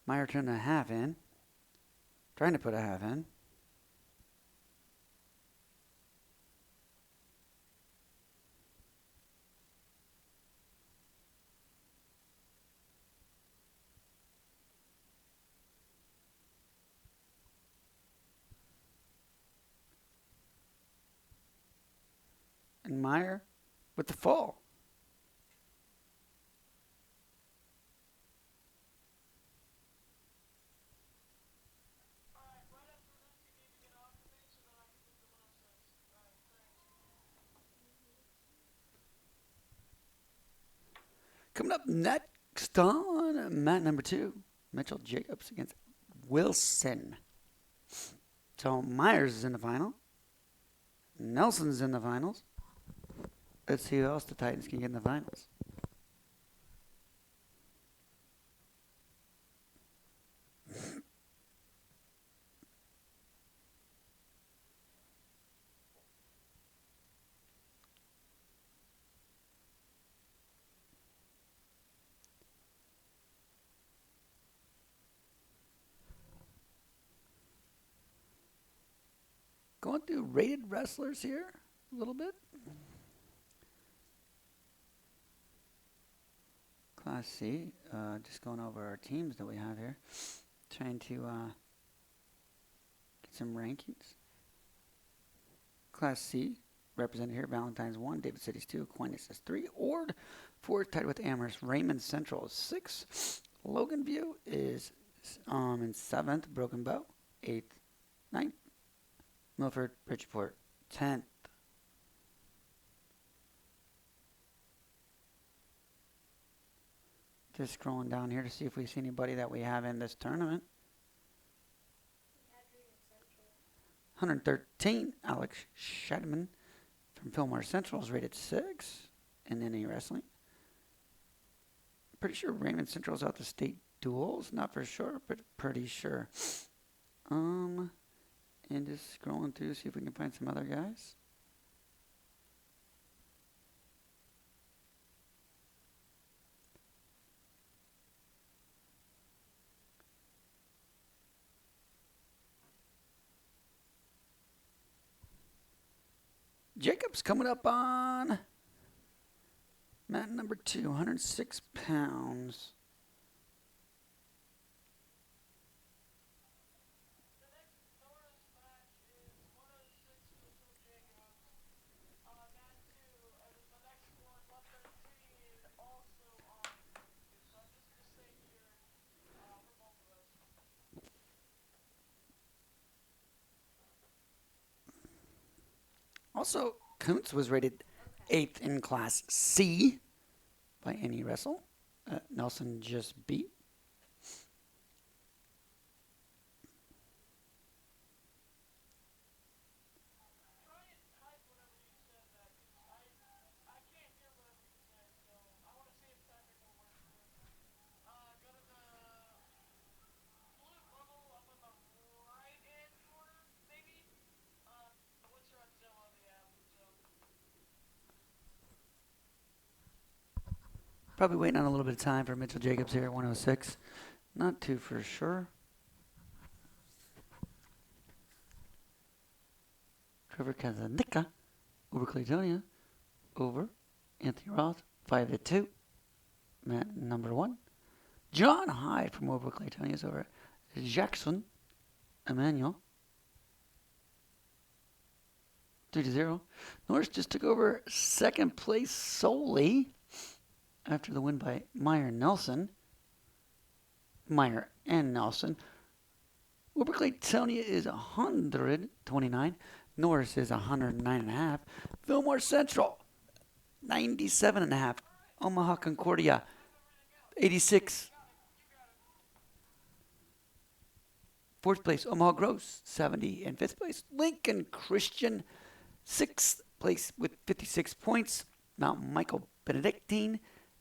Meyer turned a half in. Trying to put a half in. And Meyer with the fall. Coming up next on mat number 2, Mitchell Jacobs against Wilson. So Myers is in the final. Nelson's in the finals. Let's see who else the Titans can get in the finals. Going through rated wrestlers here a little bit. Class C, just going over our teams that we have here. Trying to get some rankings. Class C, represented here, Valentine's 1, David City's 2, Aquinas is 3, Ord 4, tied with Amherst, Raymond Central is 6, Logan View is in 7th, Broken Bow, 8th, 9th, Milford, Bridgeport, 10th. Just scrolling down here to see if we see anybody that we have in this tournament. 113, Alex Shadman from Fillmore Central is rated 6 in NA Wrestling. Pretty sure Raymond Central is out the state duels. Not for sure, but pretty sure. And just scrolling through, see if we can find some other guys. Jacobs coming up on mat number 2, 106 pounds. The next Norris match is 106 Mitchell Jacobs. Mat 2, and then the next one, 113, also on. So I'm just going to say here for both of us. Also, Kuntz was rated 8th in Class C by NE Wrestle. Nelson just beat. Try and type whatever you said that, because I can't hear whatever you said, so I want to see if Probably waiting on a little bit of time for Mitchell Jacobs here at 106. Not too for sure. Trevor Kazanicka over Claytonia. Over Anthony Roth, 5-2. Matt number 1. John Hyde from over Claytonia is over Jackson Emmanuel. 3-0. Norris just took over second place solely after the win by Meyer and Nelson. Over Claytonia is 129. Norris is 109.5. Fillmore Central, 97.5. Omaha Concordia, 86. Fourth place, Omaha Gross, 70. And fifth place, Lincoln Christian, sixth place with 56 points. Mount Michael Benedictine,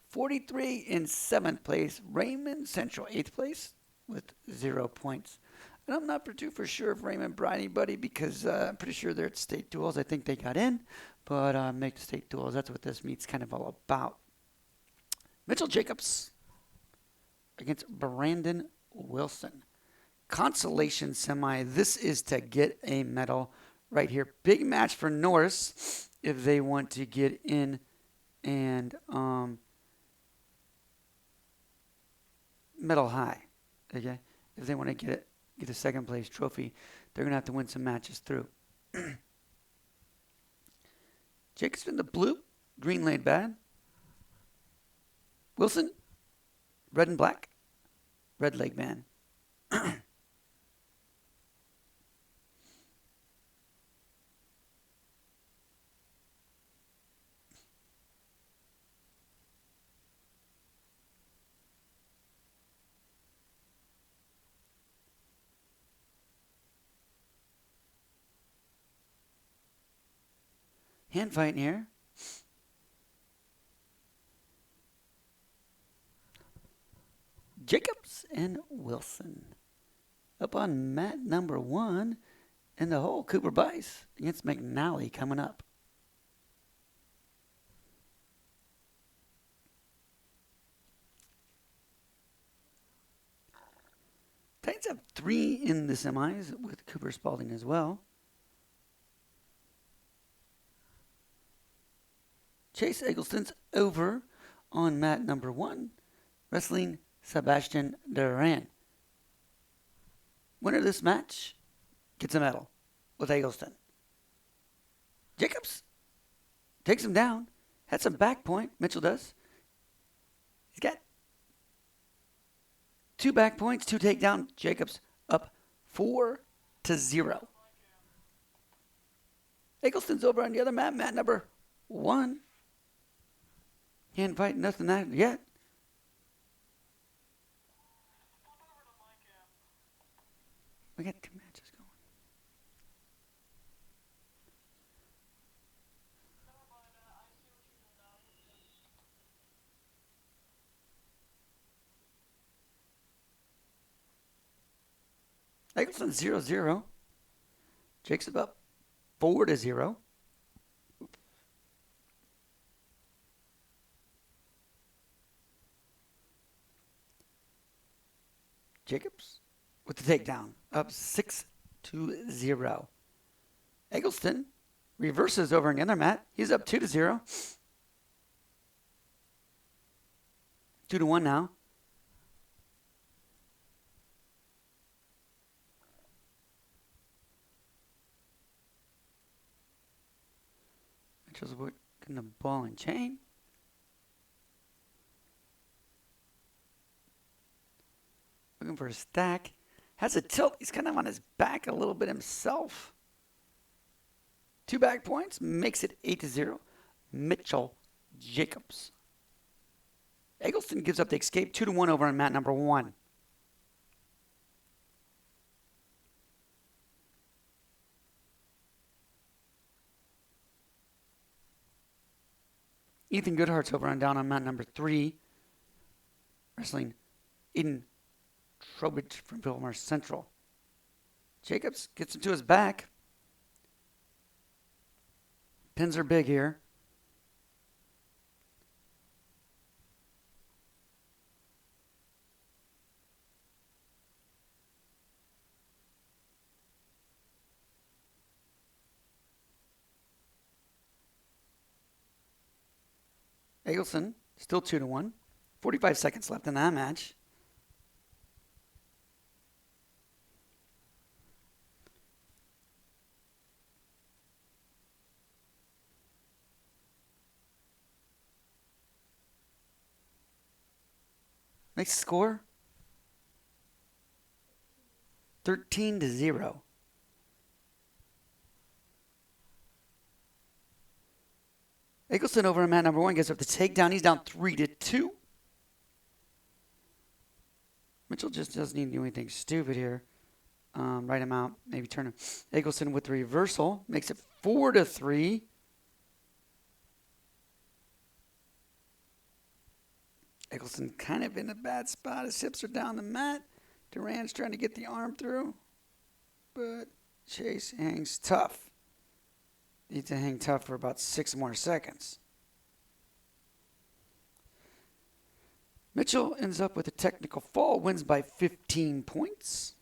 43. In seventh place, Raymond Central, eighth place with 0 points. And I'm not too for sure if Raymond brought anybody because I'm pretty sure they're at state duels. I think they got in, but make the state duels. That's what this meet's kind of all about. Mitchell Jacobs against Brandon Wilson. Consolation semi. This is to get a medal right here. Big match for Norris if they want to get in and medal high. Okay, if they want to get a second place trophy, they're gonna have to win some matches through. Jacobs in the blue, green laid bad. Wilson, red and black, red leg band. Hand fighting here. Jacobs and Wilson. Up on mat number 1 in the hole. Cooper Bice against McNally coming up. Titans have 3 in the semis with Cooper Spalding as well. Chase Eggleston's over on mat number 1, wrestling Sebastian Duran. Winner of this match gets a medal with Eggleston. Jacobs takes him down. Had some back point, Mitchell does. He's got 2 back points, 2 takedown. Jacobs up 4-0. Eggleston's over on the other mat, mat number 1. Can't fight nothing that yet. We got 2 matches going. Eggleston 0-0. Jake's up 4-0. Jacobs with the takedown, up 6-0. Eggleston reverses over on the other mat. He's up 2-0. 2-1 now. Mitchell's working the ball and chain. Looking for a stack. Has a tilt. He's kind of on his back a little bit himself. 2 back points. Makes it 8-0. Mitchell Jacobs. Eggleston gives up the escape. 2-1 over on mat number 1. Ethan Goodhart's over and down on mat number 3. Wrestling Eden Trowbridge from Fillmore Central. Jacobs gets him to his back. Pins are big here. Eggleston, still 2-1. 45 seconds left in that match. Next score, 13-0. Eggleston over on mat number 1 gets up the takedown. He's down 3-2. Mitchell just doesn't need to do anything stupid here. Right him out. Maybe turn him. Eggleston with the reversal makes it 4-3. Eggleston kind of in a bad spot. His hips are down the mat. Duran's trying to get the arm through. But Chase hangs tough. Needs to hang tough for about 6 more seconds. Mitchell ends up with a technical fall. Wins by 15 points.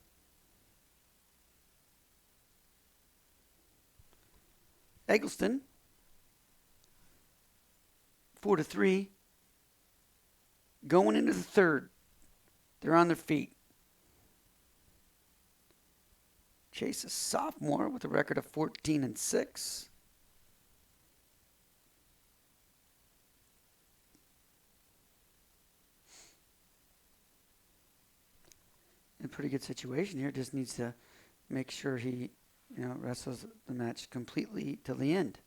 Eggleston, 4-3. Going into the third. They're on their feet. Chase, a sophomore with a record of 14-6. In a pretty good situation here. Just needs to make sure he, wrestles the match completely till the end.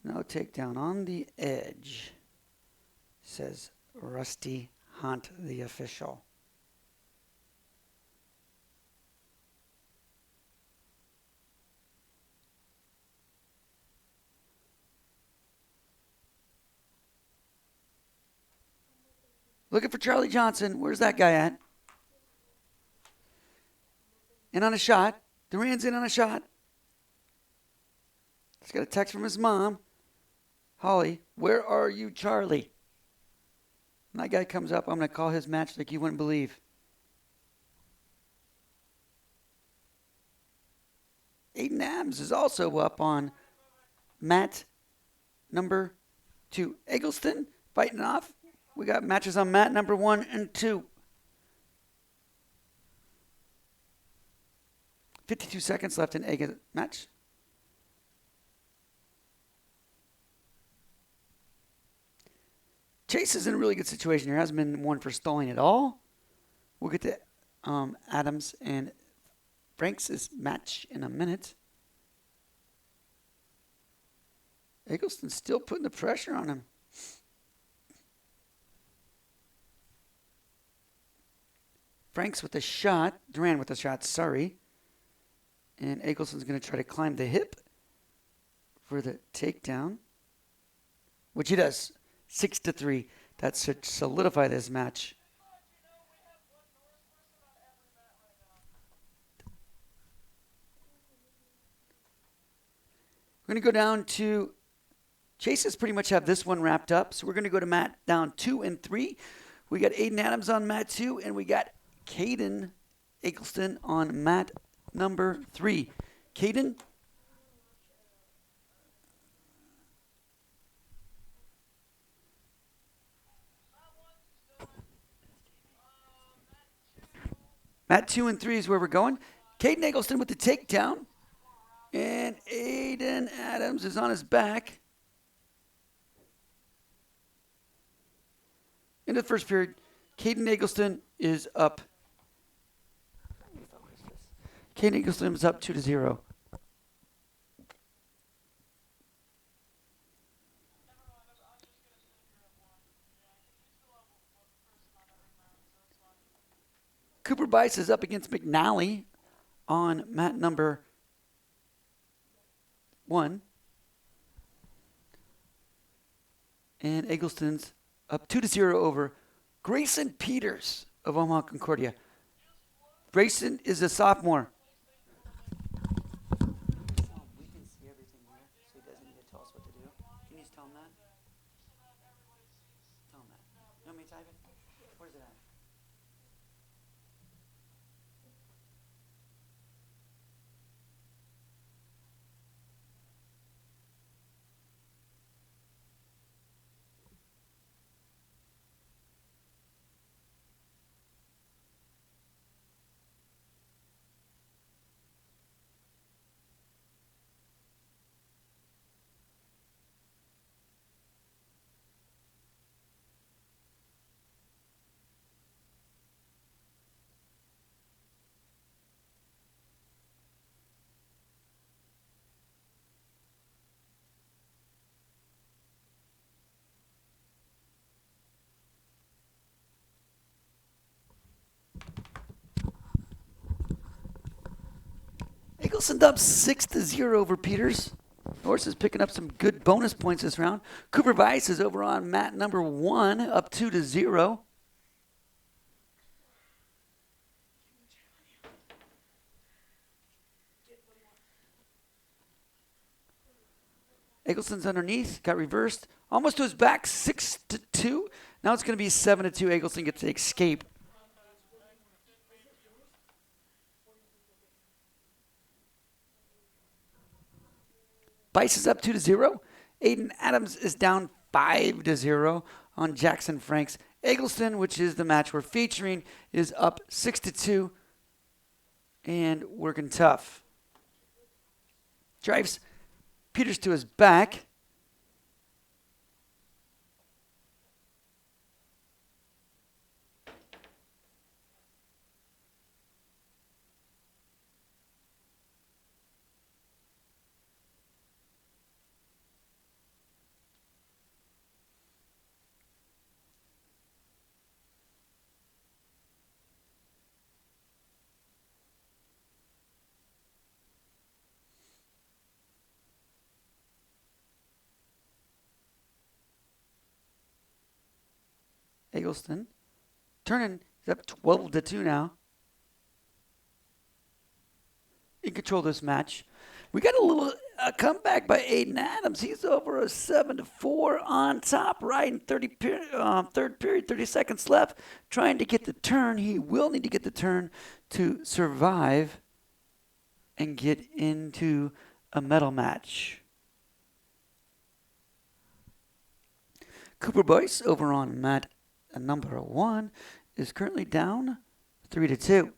No takedown on the edge, says Rusty Hunt, the official. Looking for Charlie Johnson. Where's that guy at? In on a shot. Duran's in on a shot. He's got a text from his mom. Holly, where are you, Charlie? And that guy comes up. I'm going to call his match like you wouldn't believe. Aiden Adams is also up on mat number 2. Eggleston fighting off. We got matches on mat number 1 and 2. 52 seconds left in Eggleston match. Chase is in a really good situation here. Hasn't been one for stalling at all. We'll get to Adams and Franks' match in a minute. Eggleston's still putting the pressure on him. Franks with a shot. Duran with a shot, sorry. And Eggleston's going to try to climb the hip for the takedown, which he does. 6-3. That should solidify this match. We're going to go down to Chase's pretty much have this one wrapped up. So we're going to go to mat down 2 and 3. We got Aiden Adams on mat 2, and we got Caden Eggleston on mat number 3. Caden? Mat 2 and 3 is where we're going. Caden Eggleston with the takedown. And Aiden Adams is on his back. Into the first period, Caden Eggleston is up. Caden Eggleston is up 2-0. Cooper Bice is up against McNally on mat number 1. And Eggleston's up 2-0 over Grayson Peters of Omaha Concordia. Grayson is a sophomore. We can see everything here, so he doesn't need to tell us what to do. Can you just tell him that? Tell him that. You want me to type it? Where's it at? Eggleston's up 6-0 over Peters. Norris is picking up some good bonus points this round. Cooper Weiss is over on mat number 1, up 2-0. Eggleston's underneath, got reversed, almost to his back, 6-2. Now it's going to be 7-2. Eggleston gets the escape. Bice is up 2-0. Aiden Adams is down 5-0 on Jackson Franks. Eggleston, which is the match we're featuring, is up 6-2 and working tough. Drives Peters to his back. Eggleston turning, he's up 12-2 now. In control of this match. We got a little comeback by Aiden Adams. He's over a 7-4 on top, right in third period, 30 seconds left, trying to get the turn. He will need to get the turn to survive and get into a medal match. Cooper Boyce over on mat number 1 is currently down 3-2.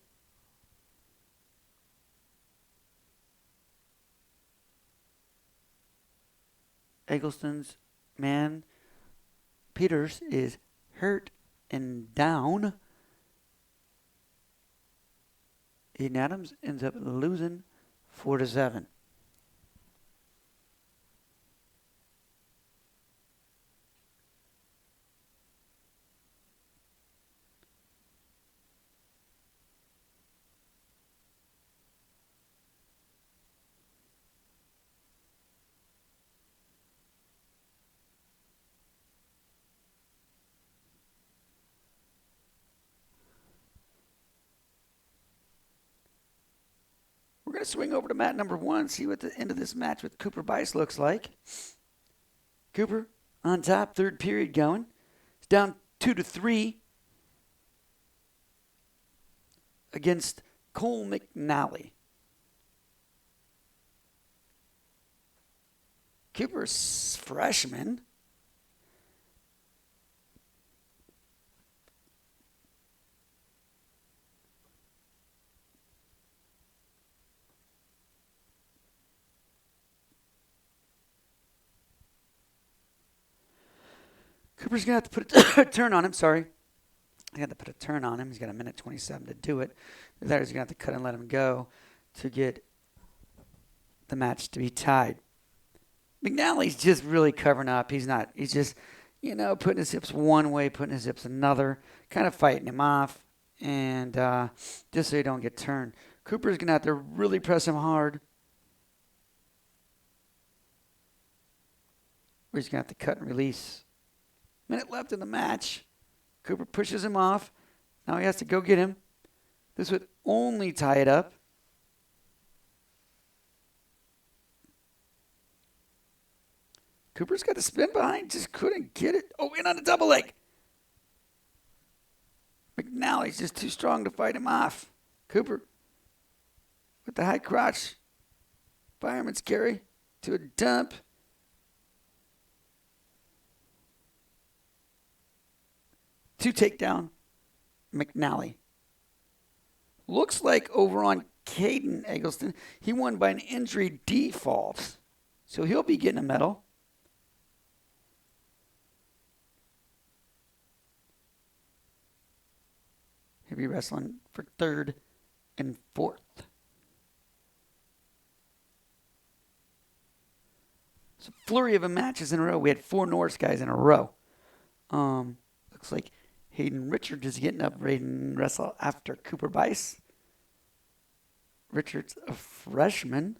Eggleston's man Peters is hurt and down. Aiden Adams ends up losing 4-7. We're going to swing over to mat number 1, see what the end of this match with Cooper Bice looks like. Cooper on top, third period going. It's down 2-3 against Cole McNally. Cooper's freshman. Cooper's going to have to put a turn on him. Sorry. I got to put a turn on him. He's got a minute 27 to do it. That is going to have to cut and let him go to get the match to be tied. McNally's just really covering up. He's just, putting his hips one way, putting his hips another, kind of fighting him off, and just so he don't get turned. Cooper's going to have to really press him hard. Or he's going to have to cut and release. Minute left in the match. Cooper pushes him off. Now he has to go get him. This would only tie it up. Cooper's got the spin behind. Just couldn't get it. Oh, in on a double leg. McNally's just too strong to fight him off. Cooper with the high crotch. Fireman's carry to a dump. Two takedown, McNally. Looks like over on Caden Eggleston, he won by an injury default. So he'll be getting a medal. He'll be wrestling for third and fourth. So flurry of matches in a row. We had 4 Norris guys in a row. Looks like Hayden Richards is getting up ready to wrestle after Cooper Bice. Richards, a freshman.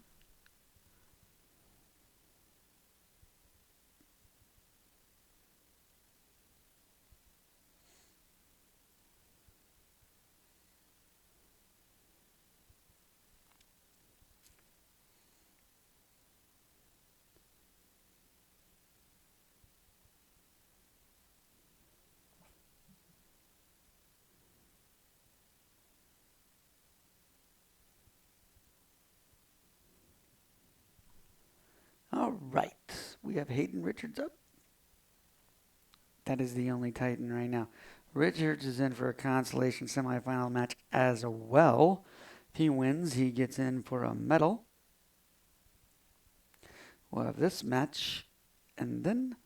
All right. We have Hayden Richards up. That is the only Titan right now. Richards is in for a consolation semifinal match as well. If he wins, he gets in for a medal. We'll have this match, and then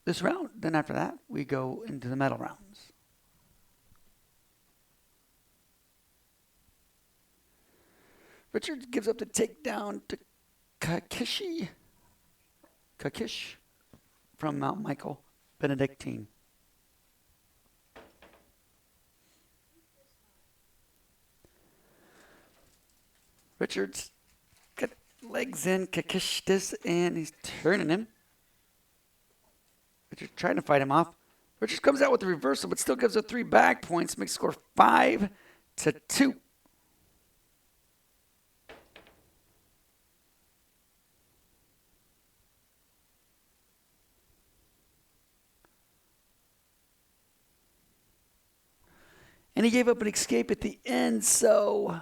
this round. Then after that, we go into the medal rounds. Richards gives up the takedown to Kakish from Mount Michael, Benedictine. Richards got legs in Kakish, and he's turning him. Richards trying to fight him off. Richards comes out with the reversal, but still gives up 3 back points. Makes score 5-2. And he gave up an escape at the end, so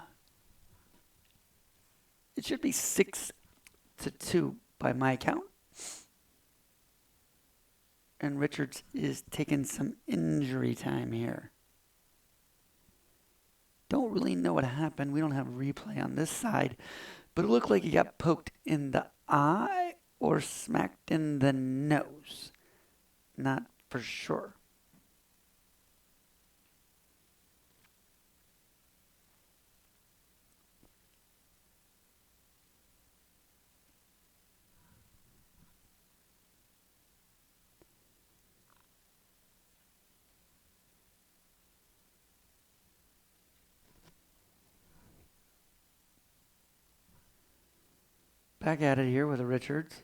it should be 6-2 by my count. And Richards is taking some injury time here. Don't really know what happened. We don't have a replay on this side, but it looked like he got poked in the eye or smacked in the nose. Not for sure. Back at it here with a Richards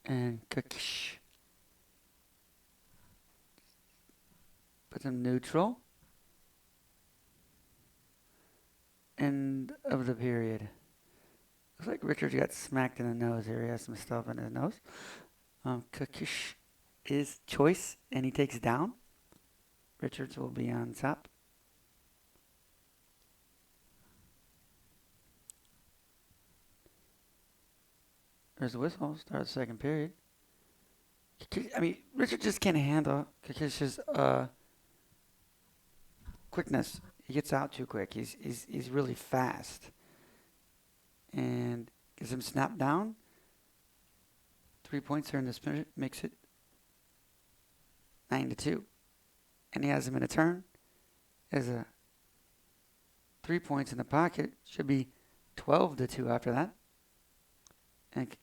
and Kakish. Put him neutral. End of the period. Looks like Richards got smacked in the nose here. He has some stuff in his nose. Kakish is choice, and he takes down. Richards will be on top. There's the whistle. Start the second period. I mean, Richard just can't handle Kakish's quickness. He gets out too quick. He's really fast. And gets him snapped down. 3 points here in this minute makes it 9-2. And he has him in a turn. As a 3 points in the pocket. Should be 12-2 after that. And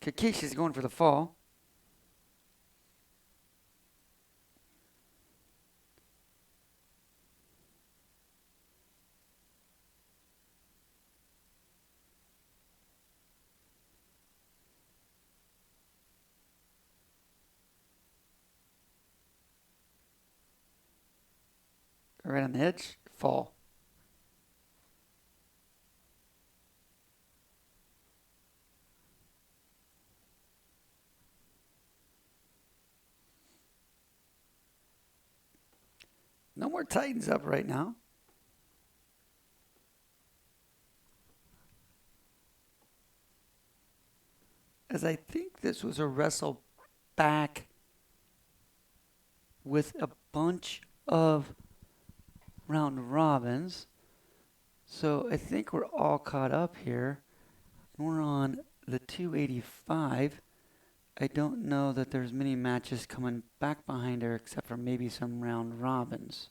Kakish is going for the fall. Right on the edge, fall. No more Titans up right now. As I think this was a wrestle back with a bunch of round robins. So I think we're all caught up here. We're on the 285. I don't know that there's many matches coming back behind her except for maybe some round robins.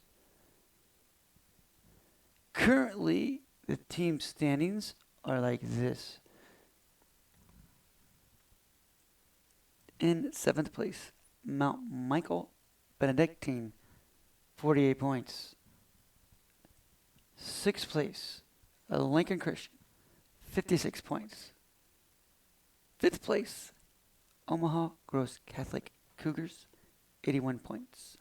Currently, the team standings are like this. In 7th place, Mount Michael Benedictine. 48 points. Sixth place, Lincoln Christian, 56 points. Fifth place, Omaha Gross Catholic Cougars, 81 points.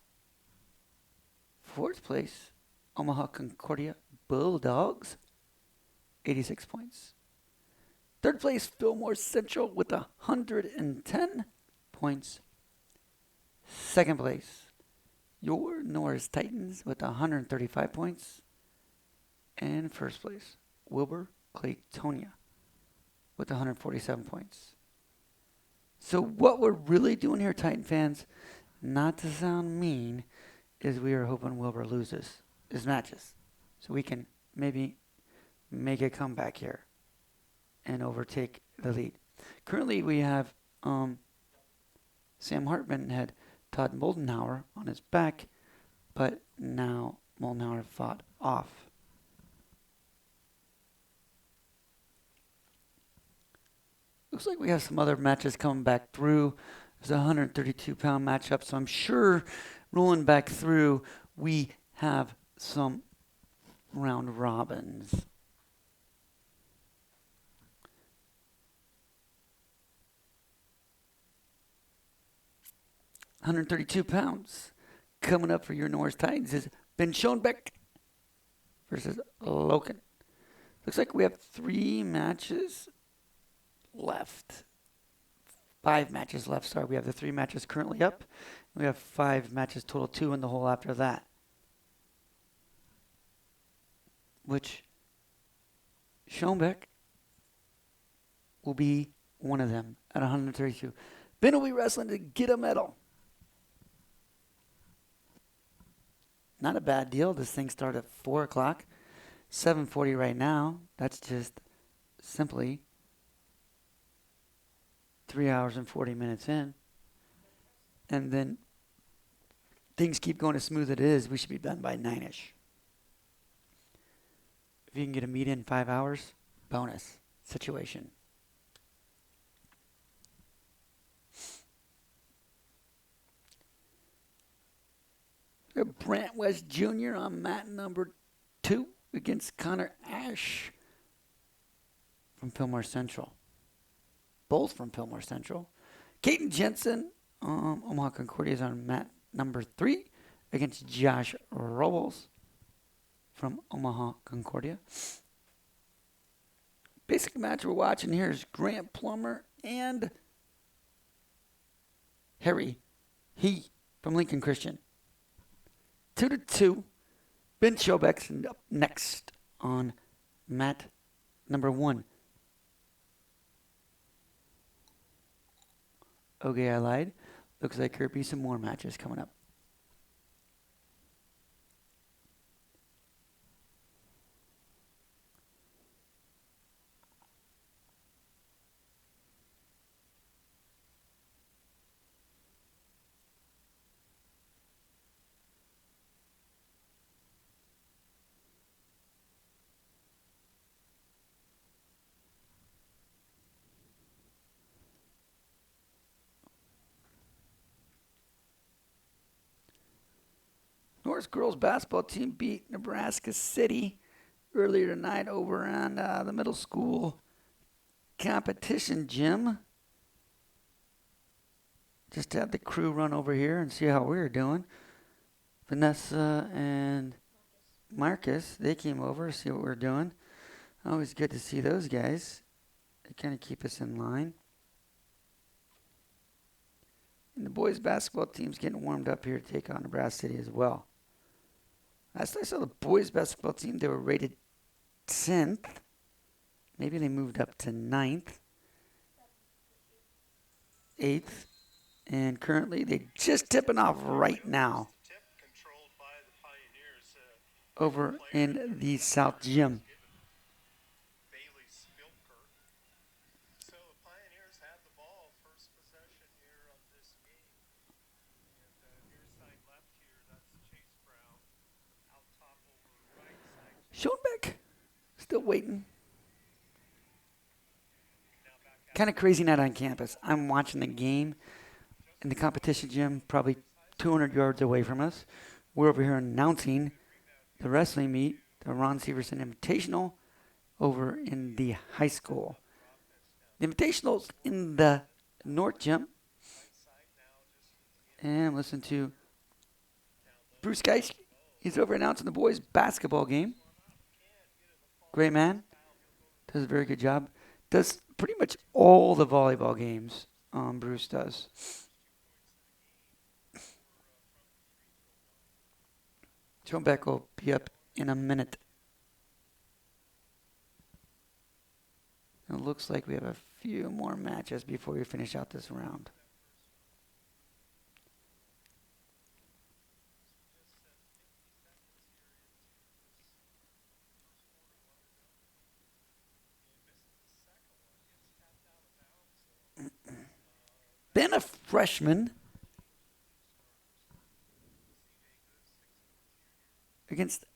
Fourth place, Omaha Concordia Bulldogs, 86 points. Third place, Fillmore Central with 110 points. Second place, your Norris Titans with 135 points. And first place, Wilbur Claytonia with 147 points. So what we're really doing here, Titan fans, not to sound mean, is we are hoping Wilbur loses his matches so we can maybe make a comeback here and overtake the lead. Currently, we have Sam Hartman had Todd Moldenhauer on his back, but now Moldenhauer fought off. Looks like we have some other matches coming back through. There's a 132-pound matchup, so I'm sure rolling back through, we have some round robins. £132 coming up for your Norris Titans is Ben Schoenbeck versus Loken. Looks like we have 3 matches left. 5 matches left. Sorry, we have the 3 matches currently up. We have 5 matches total, 2 in the hole after that. Which Schoenbeck will be one of them at 132. Ben will be wrestling to get a medal. Not a bad deal. This thing started at 4 o'clock. 7:40 right now. That's just simply 3 hours and 40 minutes in. And then things keep going as smooth as it is. We should be done by 9-ish. If you can get a meet in 5 hours, bonus situation. Brant West Jr. on mat number 2 against Connor Ash from Fillmore Central. Both from Fillmore Central. Caden Jensen, Omaha Concordia, is on mat number 3 against Josh Robles from Omaha Concordia. Basic match we're watching here is Grant Plummer and Harry He from Lincoln Christian. 2-2. Ben Schoenbeck's up next on mat number 1. Okay, I lied. Looks like there'll be some more matches coming up. Norris girls basketball team beat Nebraska City earlier tonight over on the middle school competition gym. Just had the crew run over here and see how we were doing. Vanessa and Marcus, they came over to see what we were doing. Always good to see those guys. They kind of keep us in line. And the boys basketball team's getting warmed up here to take on Nebraska City as well. Last I saw the boys basketball team, they were rated 10th. Maybe they moved up to 9th. 8th. And currently they're just tipping off right now over in the South Gym. Schoenbeck, still waiting. Kind of crazy night on campus. I'm watching the game in the competition gym, probably 200 yards away from us. We're over here announcing the wrestling meet, the Ron Severson Invitational, over in the high school. The Invitational's in the North Gym. And listen to Bruce Geist. He's over announcing the boys' basketball game. Great man. Does a very good job. Does pretty much all the volleyball games, Bruce does. Schoenbeck will be up in a minute. It looks like we have a few more matches before we finish out this round. Then a freshman against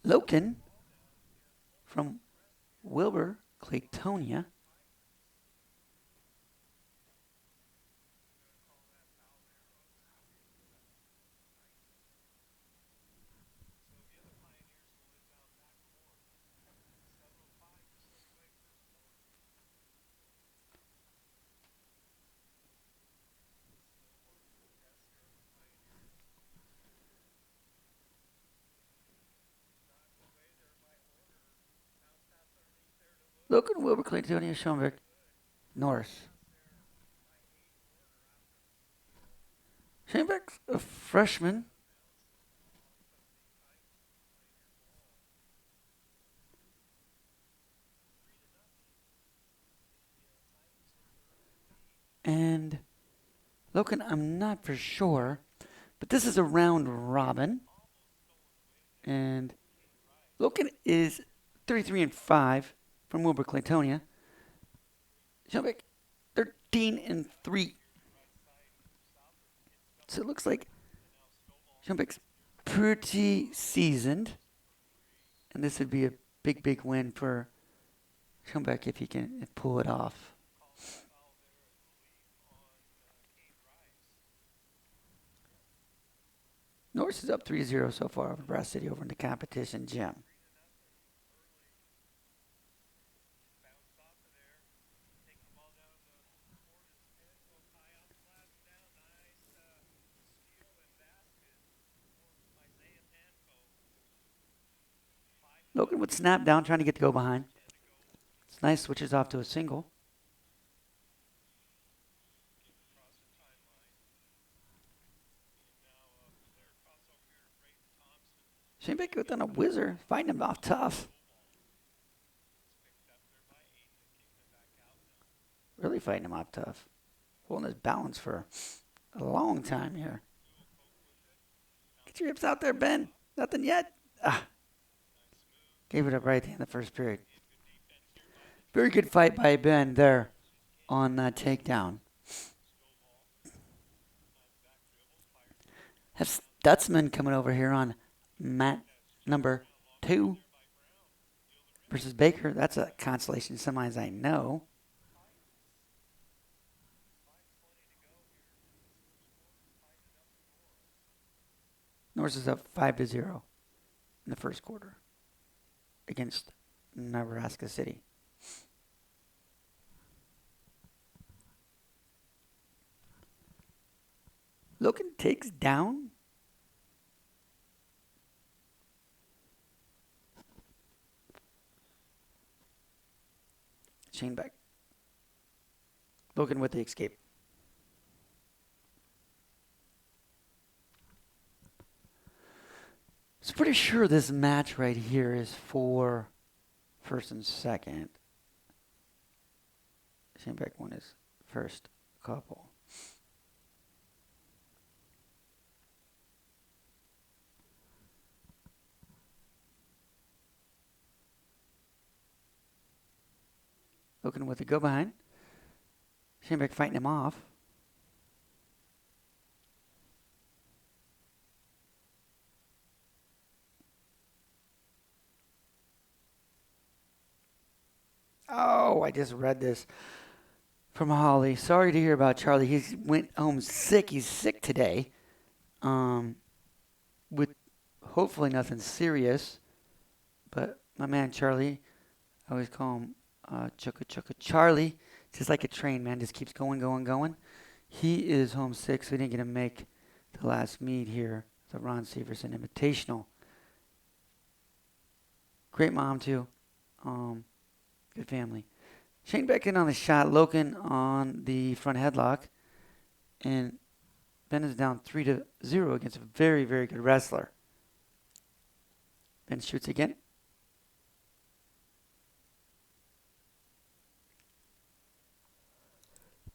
Loken from Wilbur, Claytonia. Loken, Wilbur, Claytonia, Schoenbeck, Norris. Schoenbeck's a freshman. And Loken, I'm not for sure, but this is a round robin. And Loken is 33-5 from Wilbur, Claytonia. Schoenbeck, 13-3. So it looks like Schoenbeck's pretty seasoned. And this would be a big, big win for Schoenbeck if he can pull it off. Norris is up 3-0 so far over Brass City over in the competition gym. Logan would snap down, trying to get to go behind. It's nice, switches off to a single. Schoenbeck with on a whizzer, fighting him off tough. Really fighting him off tough. Holding his balance for a long time here. Get your hips out there, Ben. Nothing yet. Gave it up right at the end of the first period. Very good fight by Ben there on that takedown. Have Stutzman coming over here on mat number 2 versus Baker. That's a consolation semis, I know. Norris is up 5-0 in the first quarter against Nebraska City. Logan takes down Schoenbeck. Logan with the escape. So pretty sure this match right here is for first and second. Schoenbeck won his first couple. Looking with the go behind. Schoenbeck fighting him off. Oh, I just read this from Holly. Sorry to hear about Charlie. He went home sick. He's sick today. with hopefully nothing serious. But my man Charlie, I always call him Chugga Chugga Charlie, just like a train, man, just keeps going, going, going. He is homesick, so we didn't get to make the last meet here, the Ron Severson Invitational. Great mom, too. Good family. Shane Beck in on the shot, Logan on the front headlock, and Ben is down 3-0 against a very, very good wrestler. Ben shoots again.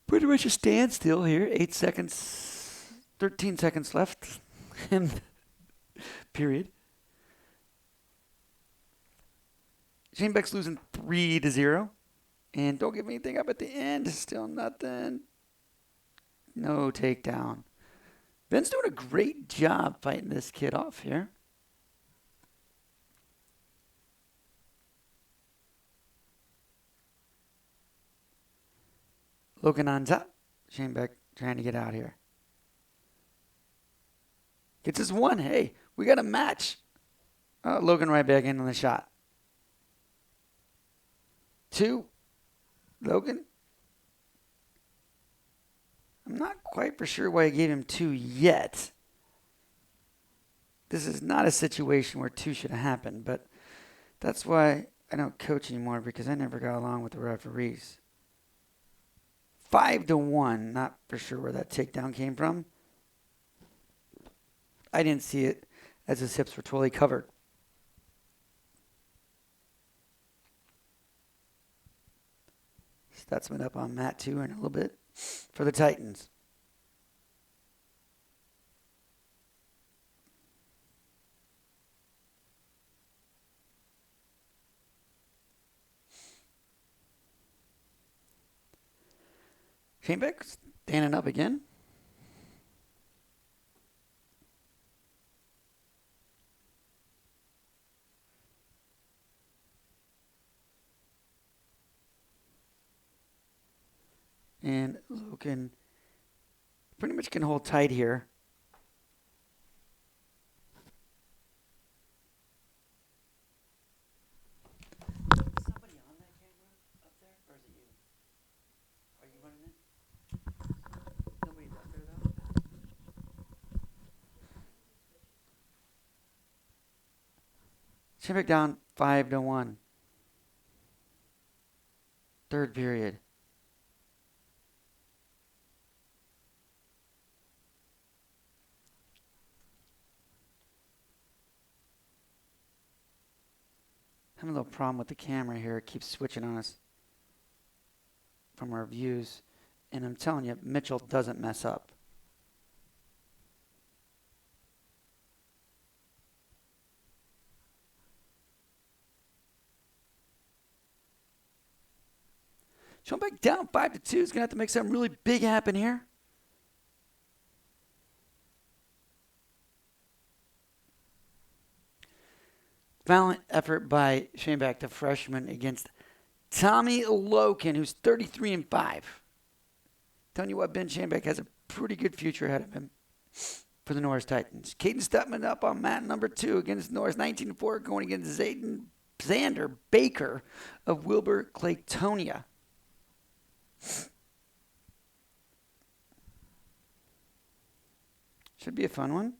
Pretty much a standstill here. 8 seconds, 13 seconds left in the period. Shane Beck's losing 3-0. And don't give me anything up at the end. Still nothing. No takedown. Ben's doing a great job fighting this kid off here. Logan on top. Shane Beck trying to get out here. Gets his one. Hey, we got a match. Logan right back in on the shot. 2. Logan. I'm not quite for sure why I gave him 2 yet. This is not a situation where 2 should have happened, but that's why I don't coach anymore, because I never got along with the referees. 5-1, not for sure where that takedown came from. I didn't see it as his hips were totally covered. Stutzman up on mat 2 in a little bit for the Titans. Shane Beck standing up again. And Logan pretty much can hold tight here. Is somebody on that camera up there, or is it you? Are you running it? Nobody's up there, though? Shimmick down 5-1. Third period. Having a little problem with the camera here. It keeps switching on us from our views. And I'm telling you, Mitchell doesn't mess up. Schoenbeck down 5-2. He's going to have to make something really big happen here. Valiant effort by Schoenbeck, the freshman, against Tommy Loken, who's 33-5. Telling you what, Ben Schoenbeck has a pretty good future ahead of him for the Norris Titans. Caden Stutman up on mat number 2 against Norris, 19-4, going against Xander Baker of Wilbur Claytonia. Should be a fun one.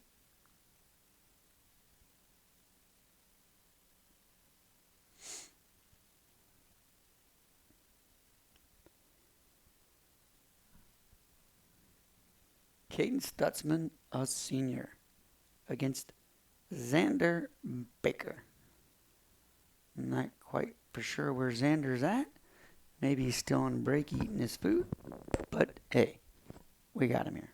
Caden Stutzman, a senior, against Xander Baker. Not quite for sure where Xander's at. Maybe he's still on break eating his food. But, hey, we got him here.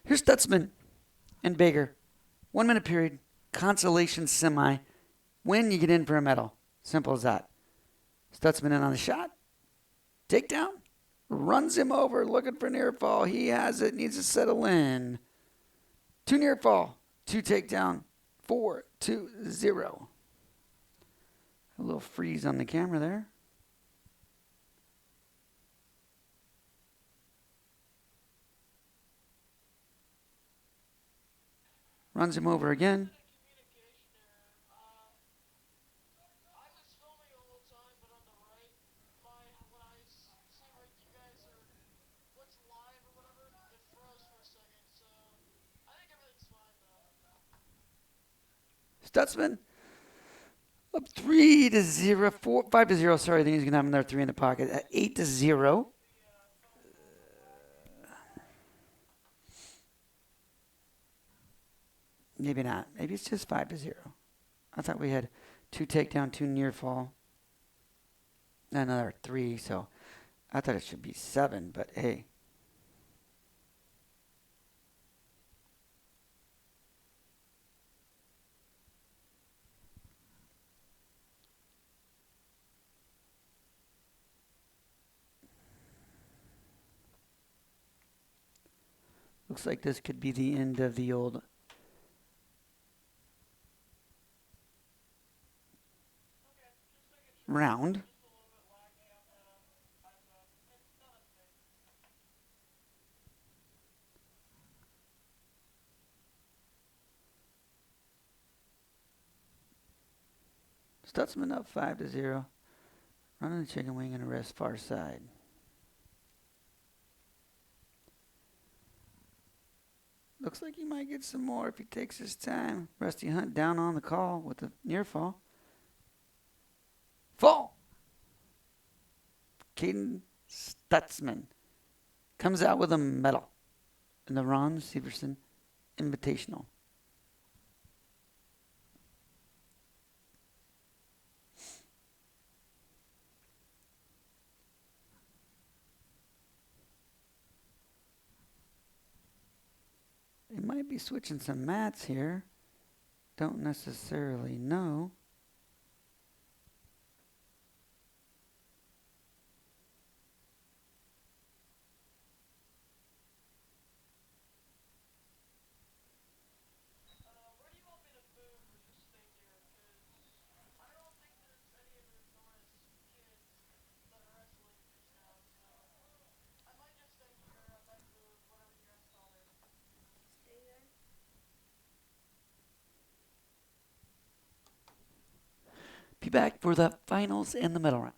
Here's Stutzman and Baker. 1 minute period. Consolation semi. Win, you get in for a medal. Simple as that. Stutzman in on the shot. Takedown. Runs him over, looking for near fall. He has it, needs to settle in. 2 near fall, 2 takedown, 4-2-0. A little freeze on the camera there. Runs him over again. Communication error. I was filming the whole time, but on the right, when I see like you guys are what's live or whatever, it froze for a second. So I think everything's fine though. Stutzman up 3-0, 5-0. Sorry, I think he's gonna have another 3 in the pocket. At 8-0. Maybe not. Maybe it's just 5-0. I thought we had 2 takedown, 2 near fall, and another 3. So I thought it should be 7. But hey. Looks like this could be the end of the old round. Stutzman up 5-0. Running the chicken wing and a rest far side. Looks like he might get some more if he takes his time. Rusty Hunt down on the call with a near fall. Fall! Caden Stutzman comes out with a medal in the Ron Severson Invitational. They might be switching some mats here. Don't necessarily know. Where do you want me to move or just stay here? Because I don't think there's any of the Norris kids that are wrestling just now. So I might just stay here. I might move, whatever you guys tell me. Stay there. Be back for the finals and the medal round.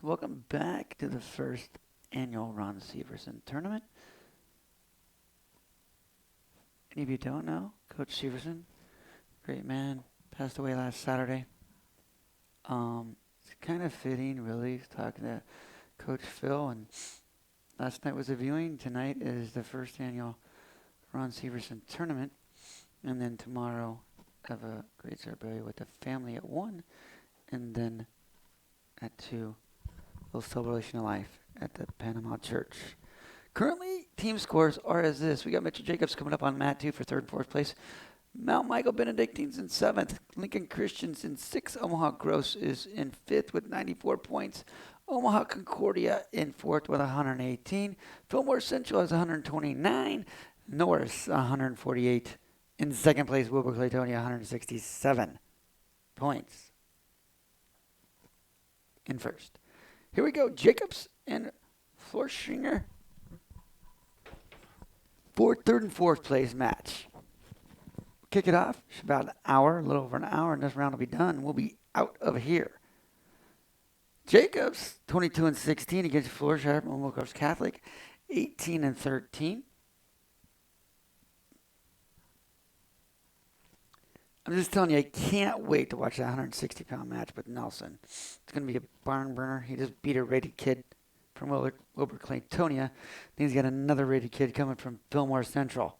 Welcome back to the first annual Ron Severson tournament. Any of you don't know, Coach Severson, great man, passed away last Saturday. It's kind of fitting, really, talking to Coach Phil, and last night was a viewing. Tonight is the first annual Ron Severson tournament, and then tomorrow have a great ceremony with the family at 1, and then at 2, a little celebration of life at the Panama Church. Currently, team scores are as this. We got Mitchell Jacobs coming up on mat 2 for 3rd and 4th place. Mount Michael Benedictines in 7th. Lincoln Christians in 6th. Omaha Gross is in 5th with 94 points. Omaha Concordia in 4th with 118. Fillmore Central has 129. Norris 148. In 2nd place, Wilbur Claytonia 167 points. In 1st. Here we go. Jacobs and Florschinger for 3rd and 4th place match. Kick it off. It's about an hour, a little over an hour, and this round will be done. We'll be out of here. Jacobs, 22 and 16 against Florschinger from Wilcox Catholic, 18 and 13. I'm just telling you, I can't wait to watch that 160-pound match with Nelson. It's going to be a barn burner. He just beat a rated kid from Wilbur Claytonia. Then he's got another rated kid coming from Fillmore Central.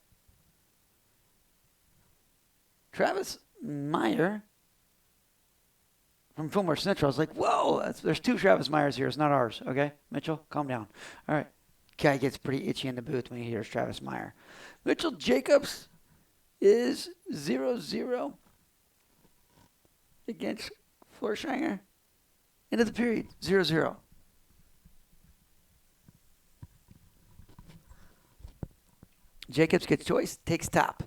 Travis Meyer from Fillmore Central. I was like, whoa, there's 2 Travis Meyers here. It's not ours, okay? Mitchell, calm down. All right. Guy gets pretty itchy in the booth when he hears Travis Meyer. Mitchell Jacobs is 0-0 against Florschinger. End of the period, 0-0. Jacobs gets choice, takes top.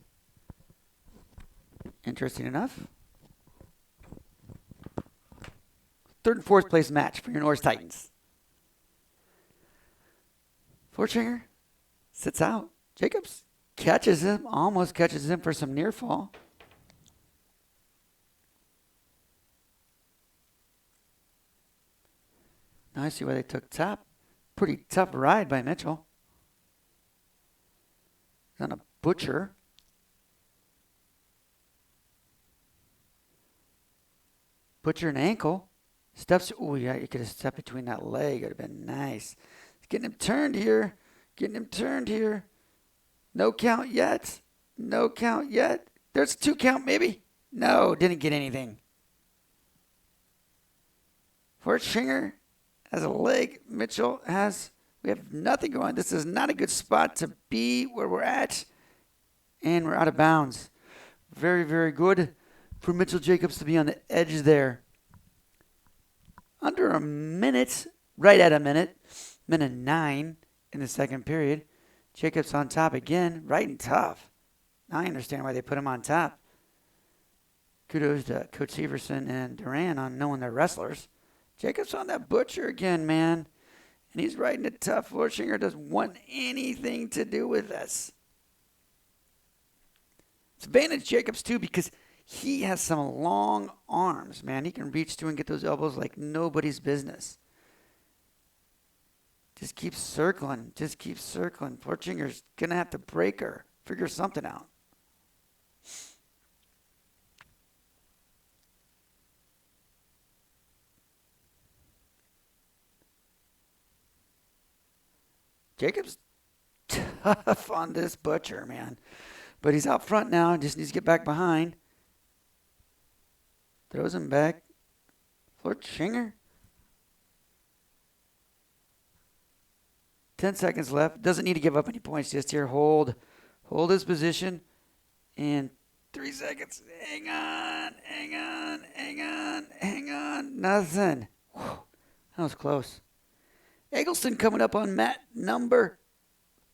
Interesting enough. 3rd and 4th place match for your Norris Titans. Florschinger sits out. Jacobs catches him, almost catches him for some near fall. Now I see why they took top. Pretty tough ride by Mitchell. He's on a butcher. Butcher an ankle. Steps. Oh, yeah, you could have stepped between that leg. It would have been nice. Getting him turned here. No count yet. There's 2 count maybe. No, didn't get anything. Florschinger has a leg. Mitchell has. We have nothing going. This is not a good spot to be where we're at. And we're out of bounds. Very, very good for Mitchell Jacobs to be on the edge there. Under a minute, right at a minute, minute 9 in the 2nd period. Jacobs on top again, right and tough. Now I understand why they put him on top. Kudos to Coach Severson and Duran on knowing their wrestlers. Jacobs on that butcher again, man. And he's riding it tough. Florschinger doesn't want anything to do with this. It's advantage Jacobs too because he has some long arms, man. He can reach through and get those elbows like nobody's business. Just keep circling. Floorschinger's going to have to break her. Figure something out. Jacobs tough on this butcher, man. But he's out front now. Just needs to get back behind. Throws him back. Florschinger. 10 seconds left. Doesn't need to give up any points just here. Hold his position. And 3 seconds. Hang on. Nothing. Whew. That was close. Eggleston coming up on mat number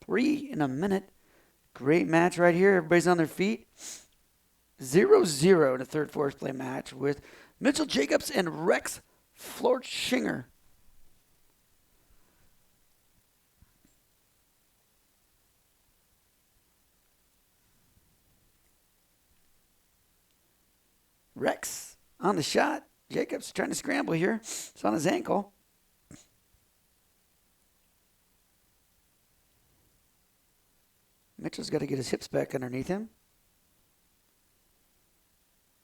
3 in a minute. Great match right here. Everybody's on their feet. 0-0 in a 3rd, 4th play match with Mitchell Jacobs and Rex Florschinger. Rex on the shot. Jacobs trying to scramble here. It's on his ankle. Mitchell's got to get his hips back underneath him.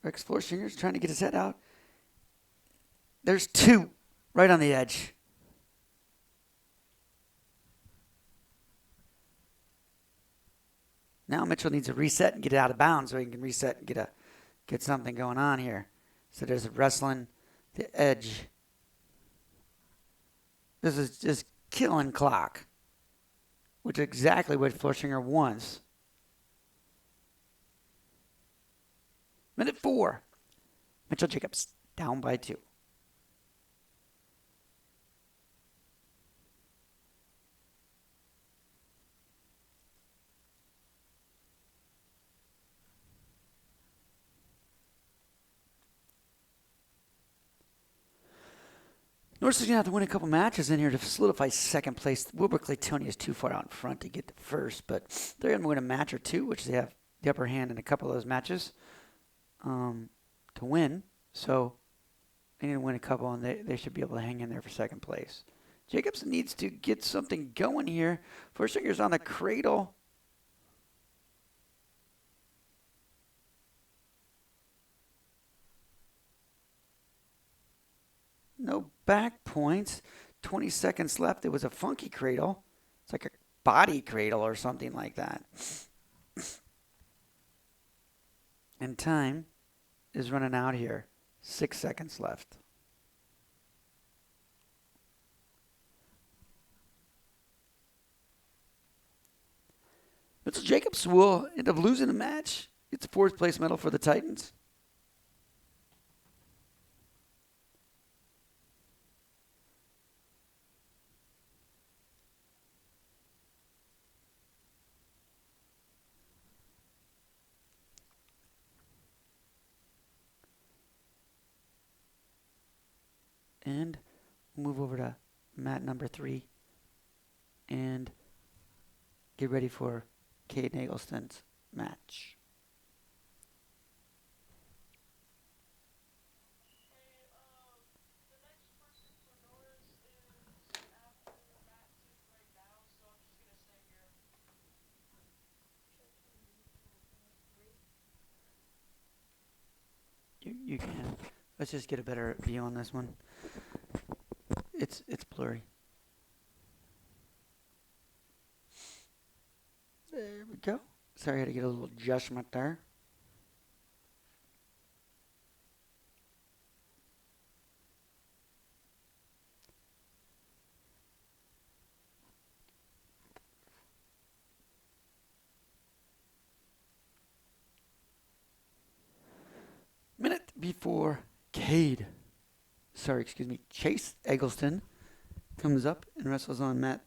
Rex Florshinger's trying to get his head out. There's 2 right on the edge. Now Mitchell needs to reset and get out of bounds so he can reset and get something going on here. So there's wrestling the edge. This is just killing clock, which is exactly what Florshinger wants. Minute 4. Mitchell Jacobs down by 2. Norris is going to have to win a couple matches in here to solidify second place. Wilbur Claytonia is too far out in front to get to first, but they're going to win a match or 2, which they have the upper hand in a couple of those matches to win. So they need to win a couple, and they should be able to hang in there for second place. Jacobs needs to get something going here. Forstinger's on the cradle. No back points. 20 seconds left. It was a funky cradle. It's like a body cradle or something like that. And time is running out here. 6 seconds left. Mitchell Jacobs will end up losing the match. It's a 4th place medal for the Titans. And we'll move over to mat number 3 and get ready for Caden Eggleston's match. The next person for Norris is after Matt 2 right now, so I'm just gonna stay here. You can. Let's just get a better view on this one. It's blurry. There we go. Sorry, I had to get a little adjustment there. Minute before Chase Eggleston comes up and wrestles on mat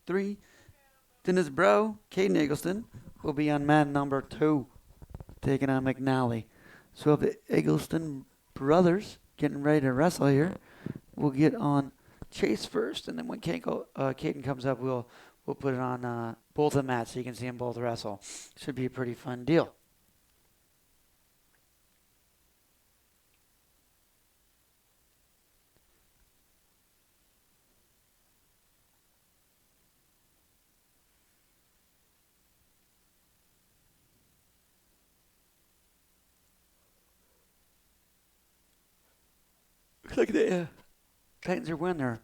3. Then his bro, Caden Eggleston, will be on mat number 2, taking on McNally. So the Eggleston brothers getting ready to wrestle here. We'll get on Chase first, and then when Caden comes up, we'll put it on both the mats so you can see them both wrestle. Should be a pretty fun deal. Looks like the Titans are wearing their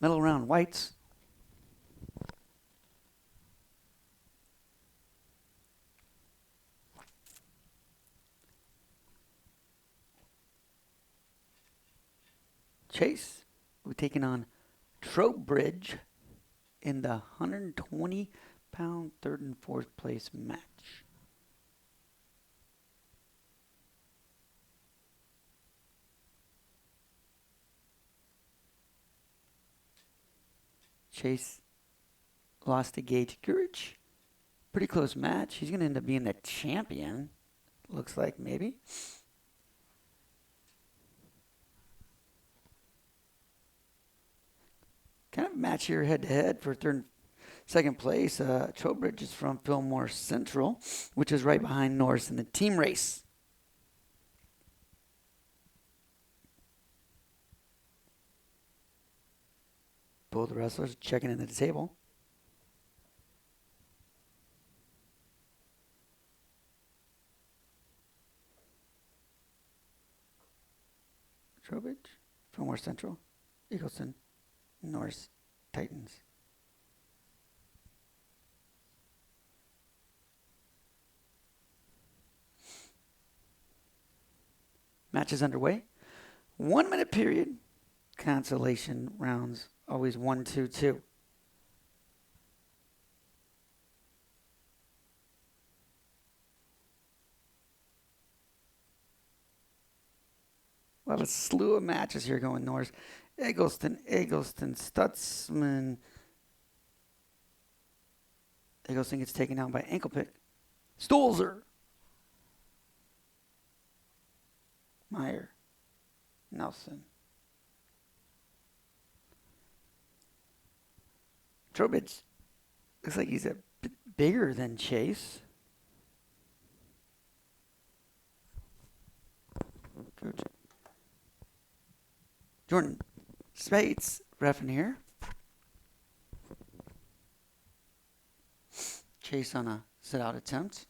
medal round whites. Chase will be taking on Trowbridge in the 120-pound 3rd and 4th place match. Chase lost to Gage Courage. Pretty close match. He's going to end up being the champion. Looks like maybe. Kind of match here head to head for second place. Trowbridge is from Fillmore Central, which is right behind Norris in the team race. Both wrestlers checking into the table. Trowbridge, Fillmore Central, Eagleton, Norris, Titans. Match is underway. 1 minute period. Consolation rounds always 1-2-2. We'll have a slew of matches here going Norris. Eggleston, Stutzman. Eggleston gets taken down by ankle pick. Stolzer. Meyer. Nelson. Trowbridge looks like he's a bit bigger than Chase. Coach. Jordan Spates, ref in here. Chase on a sit-out attempt.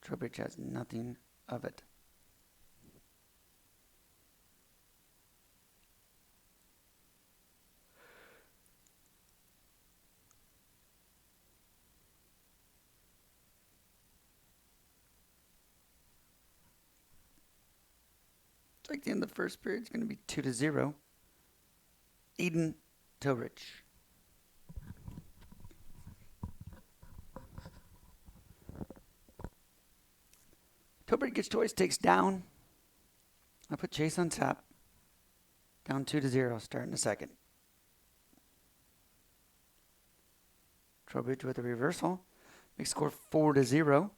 Trowbridge has nothing of it. Like the end of the first period, it's going to be 2-0. Eden Trowbridge. Trowbridge gets choice, takes down. I put Chase on top. Down 2-0, starting the second. Trowbridge with a reversal. Makes score 4-0.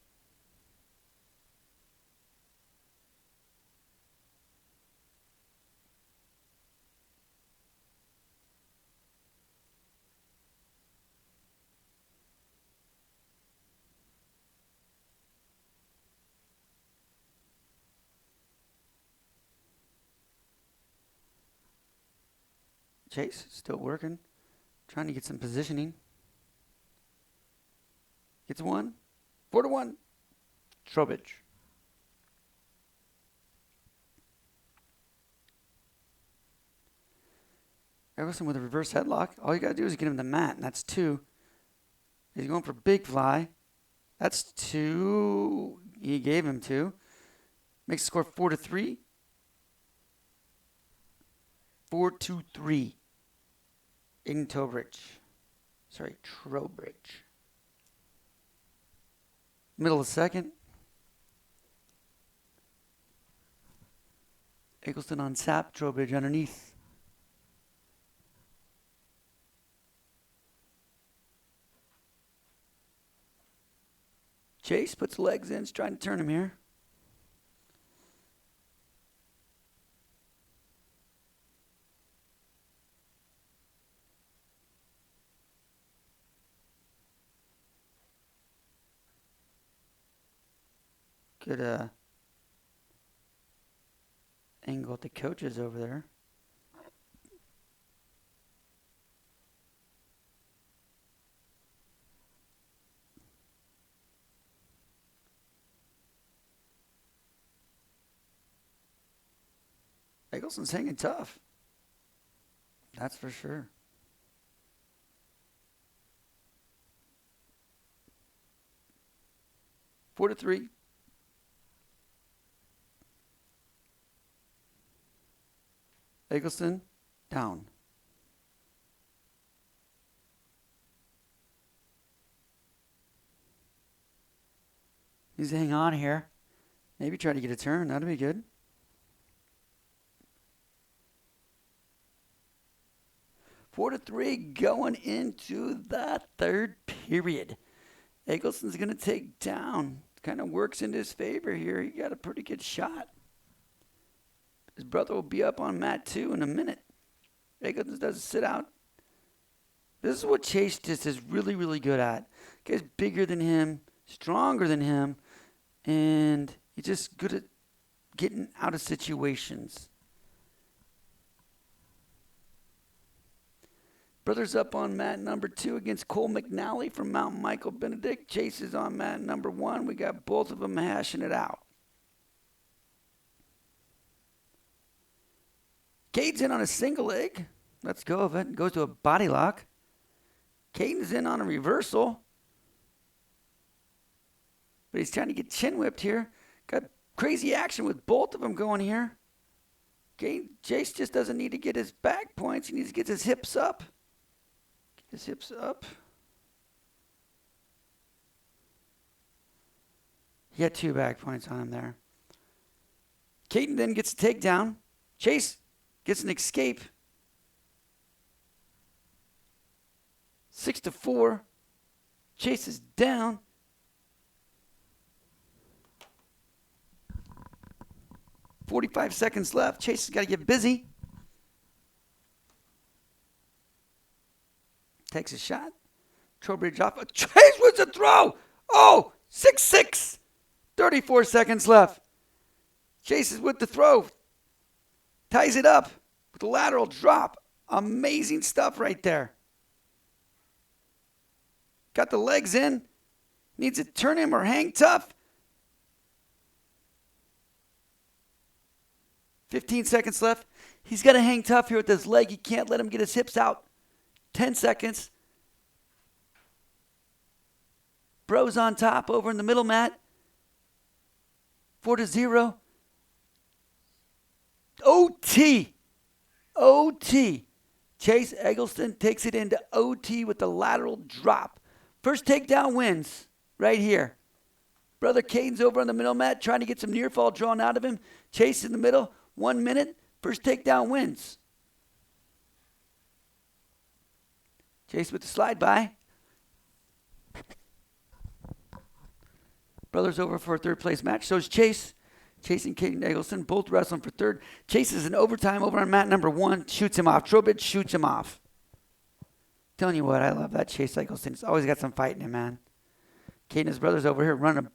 Chase still working, trying to get some positioning. Gets one, 4-1. Trowbridge. Everson with a reverse headlock. All you got to do is get him the mat, and that's 2. He's going for big fly. That's 2. He gave him 2. Makes the score 4-3. 4-3. In Trowbridge. Middle of the second. Eggleston on sap. Trowbridge underneath. Chase puts legs in. He's trying to turn him here. Good angle at the coaches over there. Eggleston's hanging tough. That's for sure. Four to 3. Eggleston down. Needs to hang on here. Maybe try to get a turn. That'd be good. Four to 3 going into the third period. Eggleston's going to take down. Kind of works into his favor here. He got a pretty good shot. His brother will be up on mat 2 in a minute. Eggleston does sit out. This is what Chase just is really, really good at. Guy's bigger than him, stronger than him, and he's just good at getting out of situations. Brothers up on mat number 2 against Cole McNally from Mount Michael Benedict. Chase is on mat number 1. We got both of them hashing it out. Cade's in on a single leg. Let's go of it. Goes to a body lock. Caden's in on a reversal. But he's trying to get chin whipped here. Got crazy action with both of them going here. Chase just doesn't need to get his back points. He needs to get his hips up. Get his hips up. He had 2 back points on him there. Caden then gets a takedown. Chase gets an escape. 6-4. Chase is down. .45 seconds left. Chase has got to get busy. Takes a shot. Trowbridge off. Chase wins a throw. Oh, 6-6. 34 seconds left. Chase is with the throw. Ties it up with a lateral drop. Amazing stuff right there. Got the legs in. Needs to turn him or hang tough. 15 seconds left. He's got to hang tough here with his leg. He can't let him get his hips out. 10 seconds. Bro's on top over in the middle mat. 4-0. OT. OT. Chase Eggleston takes it into OT with the lateral drop. First takedown wins right here. Brother Caden's over on the middle mat trying to get some near fall drawn out of him. Chase in the middle. 1 minute. First takedown wins. Chase with the slide by. Brothers over for a third place match. So is Chase. Chase and Caden Eggleston both wrestling for third. Chase is in overtime over on mat number 1. Shoots him off. Trowbridge shoots him off. Telling you what, I love that Chase Eggleston. He's always got some fight in him, man. Caden and his brothers over here run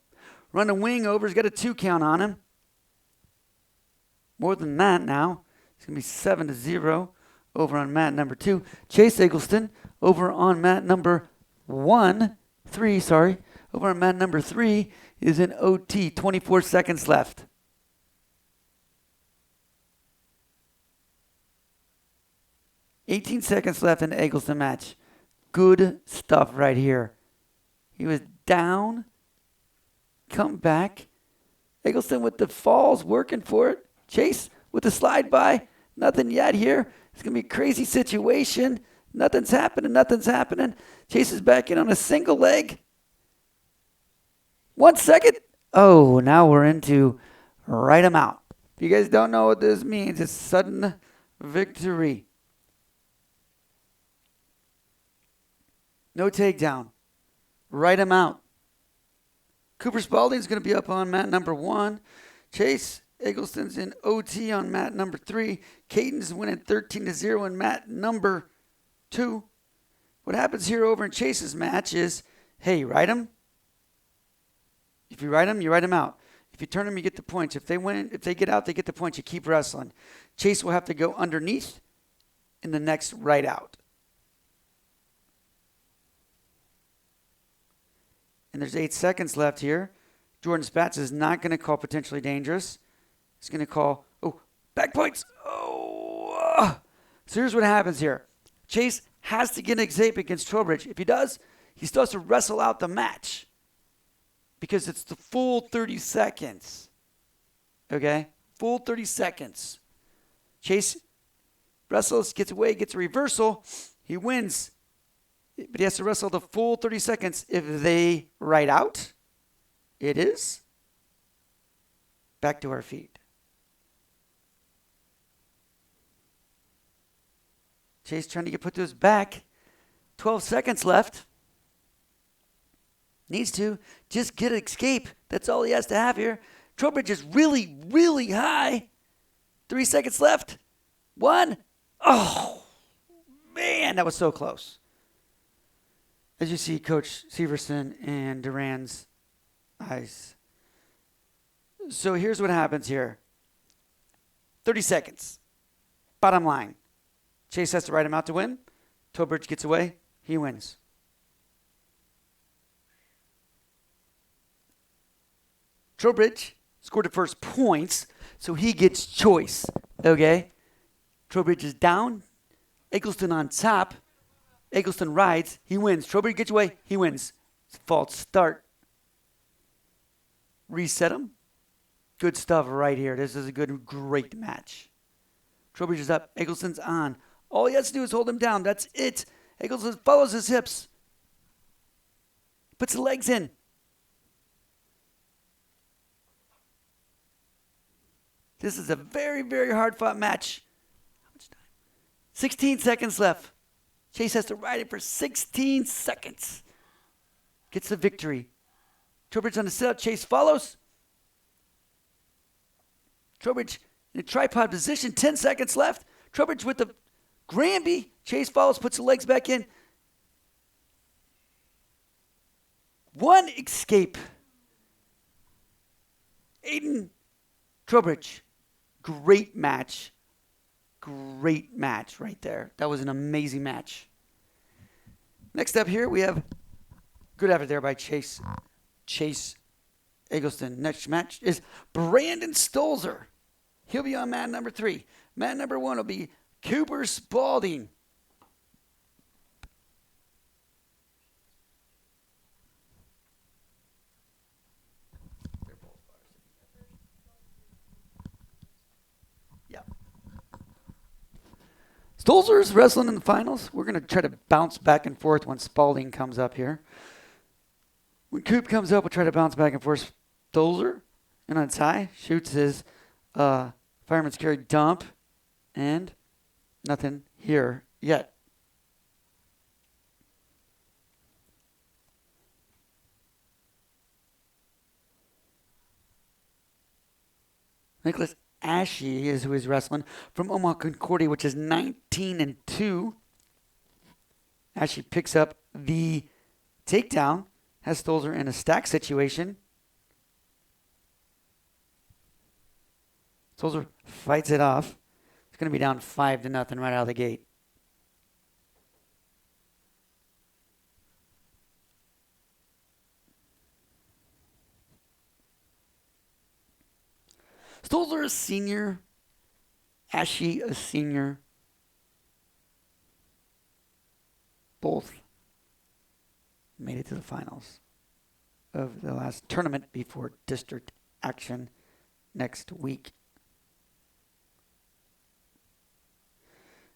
a wing over. He's got a 2 count on him. More than that now. It's going to be 7-0 over on mat number 2. Chase Eggleston over on mat number 3. Over on mat number 3 is in OT. 24 seconds left. $18 seconds left in the Eggleston match. Good stuff right here. He was down. Come back. Eggleston with the falls, working for it. Chase with the slide by. Nothing yet here. It's going to be a crazy situation. Nothing's happening. Chase is back in on a single leg. 1 second. Oh, now we're into right him out. If you guys don't know what this means, it's sudden victory. No takedown. Right him out. Cooper Spalding's going to be up on mat number 1. Chase Eggleston's in OT on mat number 3. Caden's winning 13-0 in mat number 2. What happens here over in Chase's match is, hey, you ride him. If you ride him, you ride him out. If you turn him, you get the points. If they win, if they get out, they get the points. You keep wrestling. Chase will have to go underneath in the next right out. And there's 8 seconds left here. Jordan Spatz is not going to call potentially dangerous. He's going to call, back points. So here's what happens here. Chase has to get an escape against Trowbridge. If he does, he still has to wrestle out the match because it's the full 30 seconds. Okay? Full 30 seconds. Chase wrestles, gets away, gets a reversal. He wins. But he has to wrestle the full 30 seconds. If they ride out, it is back to our feet. Chase trying to get put to his back. 12 seconds left. Needs to just get an escape. That's all he has to have here. Trowbridge is really, really high. 3 seconds left. 1. Oh, man, that was so close. As you see, Coach Severson and Duran's eyes. So here's what happens here. 30 seconds. Bottom line. Chase has to ride him out to win. Trowbridge gets away. He wins. Trowbridge scored the first points, so he gets choice. Okay? Trowbridge is down. Eggleston on top. Eggleston rides. He wins. Trowbridge gets away. He wins. False start. Reset him. Good stuff right here. This is a great match. Trowbridge is up. Eggleston's on. All he has to do is hold him down. That's it. Eggleston follows his hips. Puts the legs in. This is a very, very hard-fought match. How much time? 16 seconds left. Chase has to ride it for 16 seconds. Gets the victory. Trowbridge on the sit-up. Chase follows. Trowbridge in a tripod position. 10 seconds left. Trowbridge with the Granby. Chase follows, puts the legs back in. One escape. Aiden Trowbridge. Great match. Great match right there. That was an amazing match. Next up here, we have good effort there by Chase Eggleston. Next match is Brandon Stolzer. He'll be on mat number 3. Mat number 1 will be Cooper Spalding. Yeah. Stolzer's wrestling in the finals. We're going to try to bounce back and forth when Spalding comes up here. When Coop comes up, we'll try to bounce back and forth. Stolzer, and on its high, shoots his fireman's carry dump, and nothing here yet. Nicholas Ashe is who is wrestling from Omaha Concordia, which is 19-2. Ashe picks up the takedown, has Stolzer in a stack situation. Stolzer fights it off. It's going to be down 5-0 right out of the gate. Stolzer a senior. Ashe a senior. Both made it to the finals of the last tournament before district action next week.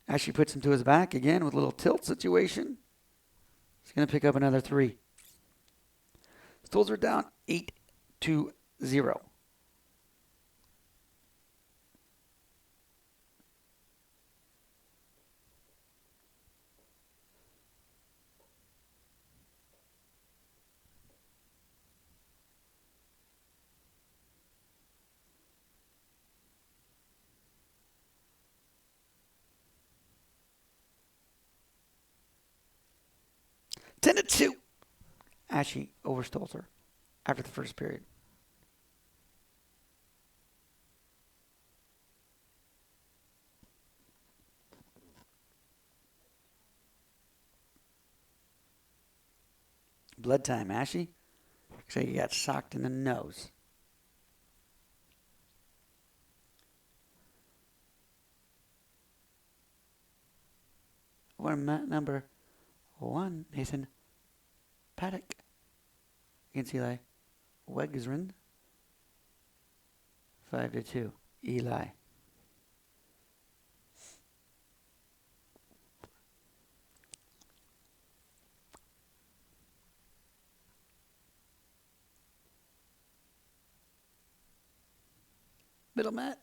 Ashe puts him to his back again with a little tilt situation. He's going to pick up another 3. Stolzer down 8-0. Ten to 2. Ashe over Stolzer after the first period. Blood time, Ashe. Looks like he got socked in the nose. We're mat number 1, Nathan Paddock against Eli Wegsren. 5-2, Eli. Middle mat,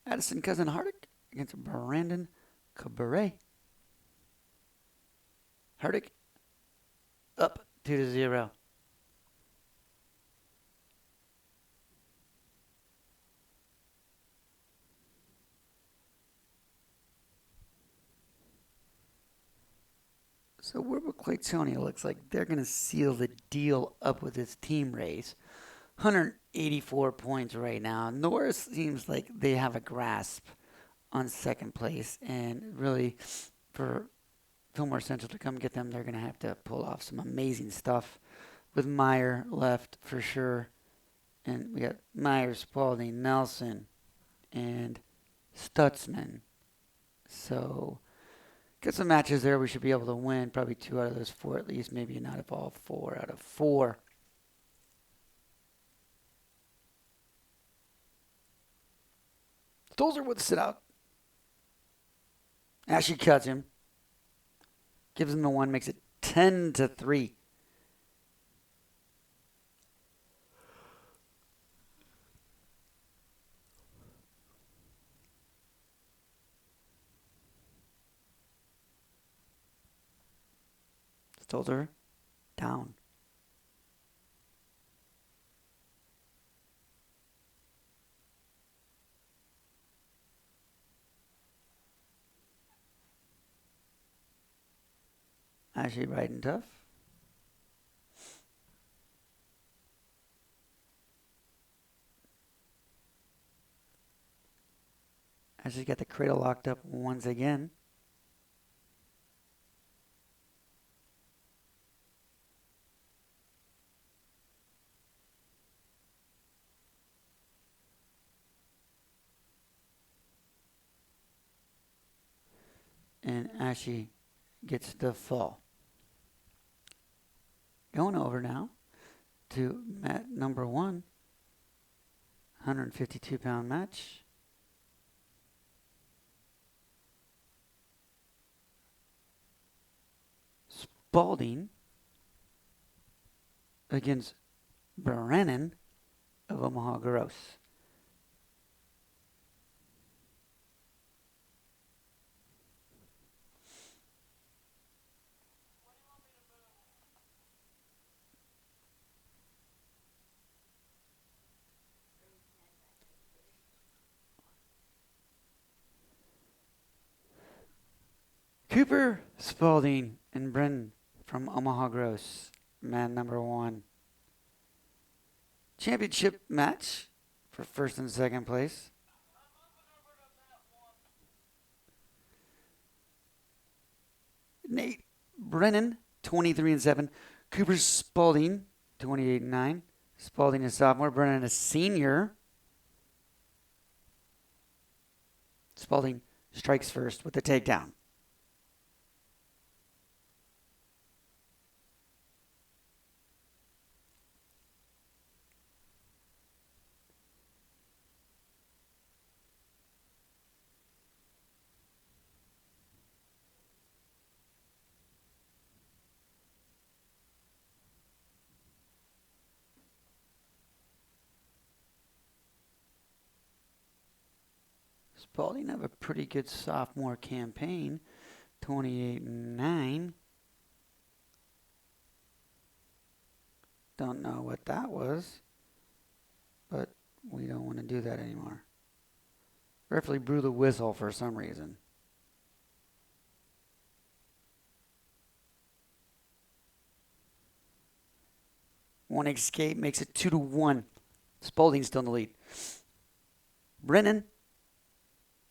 Addison Cousin Hardick against Brandon Cabaret. Hardick up 2-0. So Warwick Claytonia looks like they're going to seal the deal up with this team race. 184 points right now. Norris seems like they have a grasp on second place, and really for Fillmore Central to come get them, they're going to have to pull off some amazing stuff with Meyer left for sure. And we got Meyer, Spalding, Nelson, and Stutzman So, get some matches there we should be able to win. Probably 2 out of those 4 at least. Maybe not of all 4 out of 4. Stolzer with a sit out. Ashley cuts him. Gives him the 1, makes it 10-3. Stolzer down. Ashley riding tough. Ashley's got the cradle locked up once again. And Ashley gets the fall. Going over now to mat number 1. 152-pound match. Spalding against Brennan of Omaha Gross. Cooper, Spalding, and Brennan from Omaha Gross, man number 1. Championship match for first and second place. Nate Brennan, 23-7. Cooper Spalding, 28-9. Spalding a sophomore, Brennan a senior. Spalding strikes first with the takedown. Spalding have a pretty good sophomore campaign, 28-9. Don't know what that was, but we don't want to do that anymore. Referee blew the whistle for some reason. One escape makes it 2-1. Spalding still in the lead. Brennan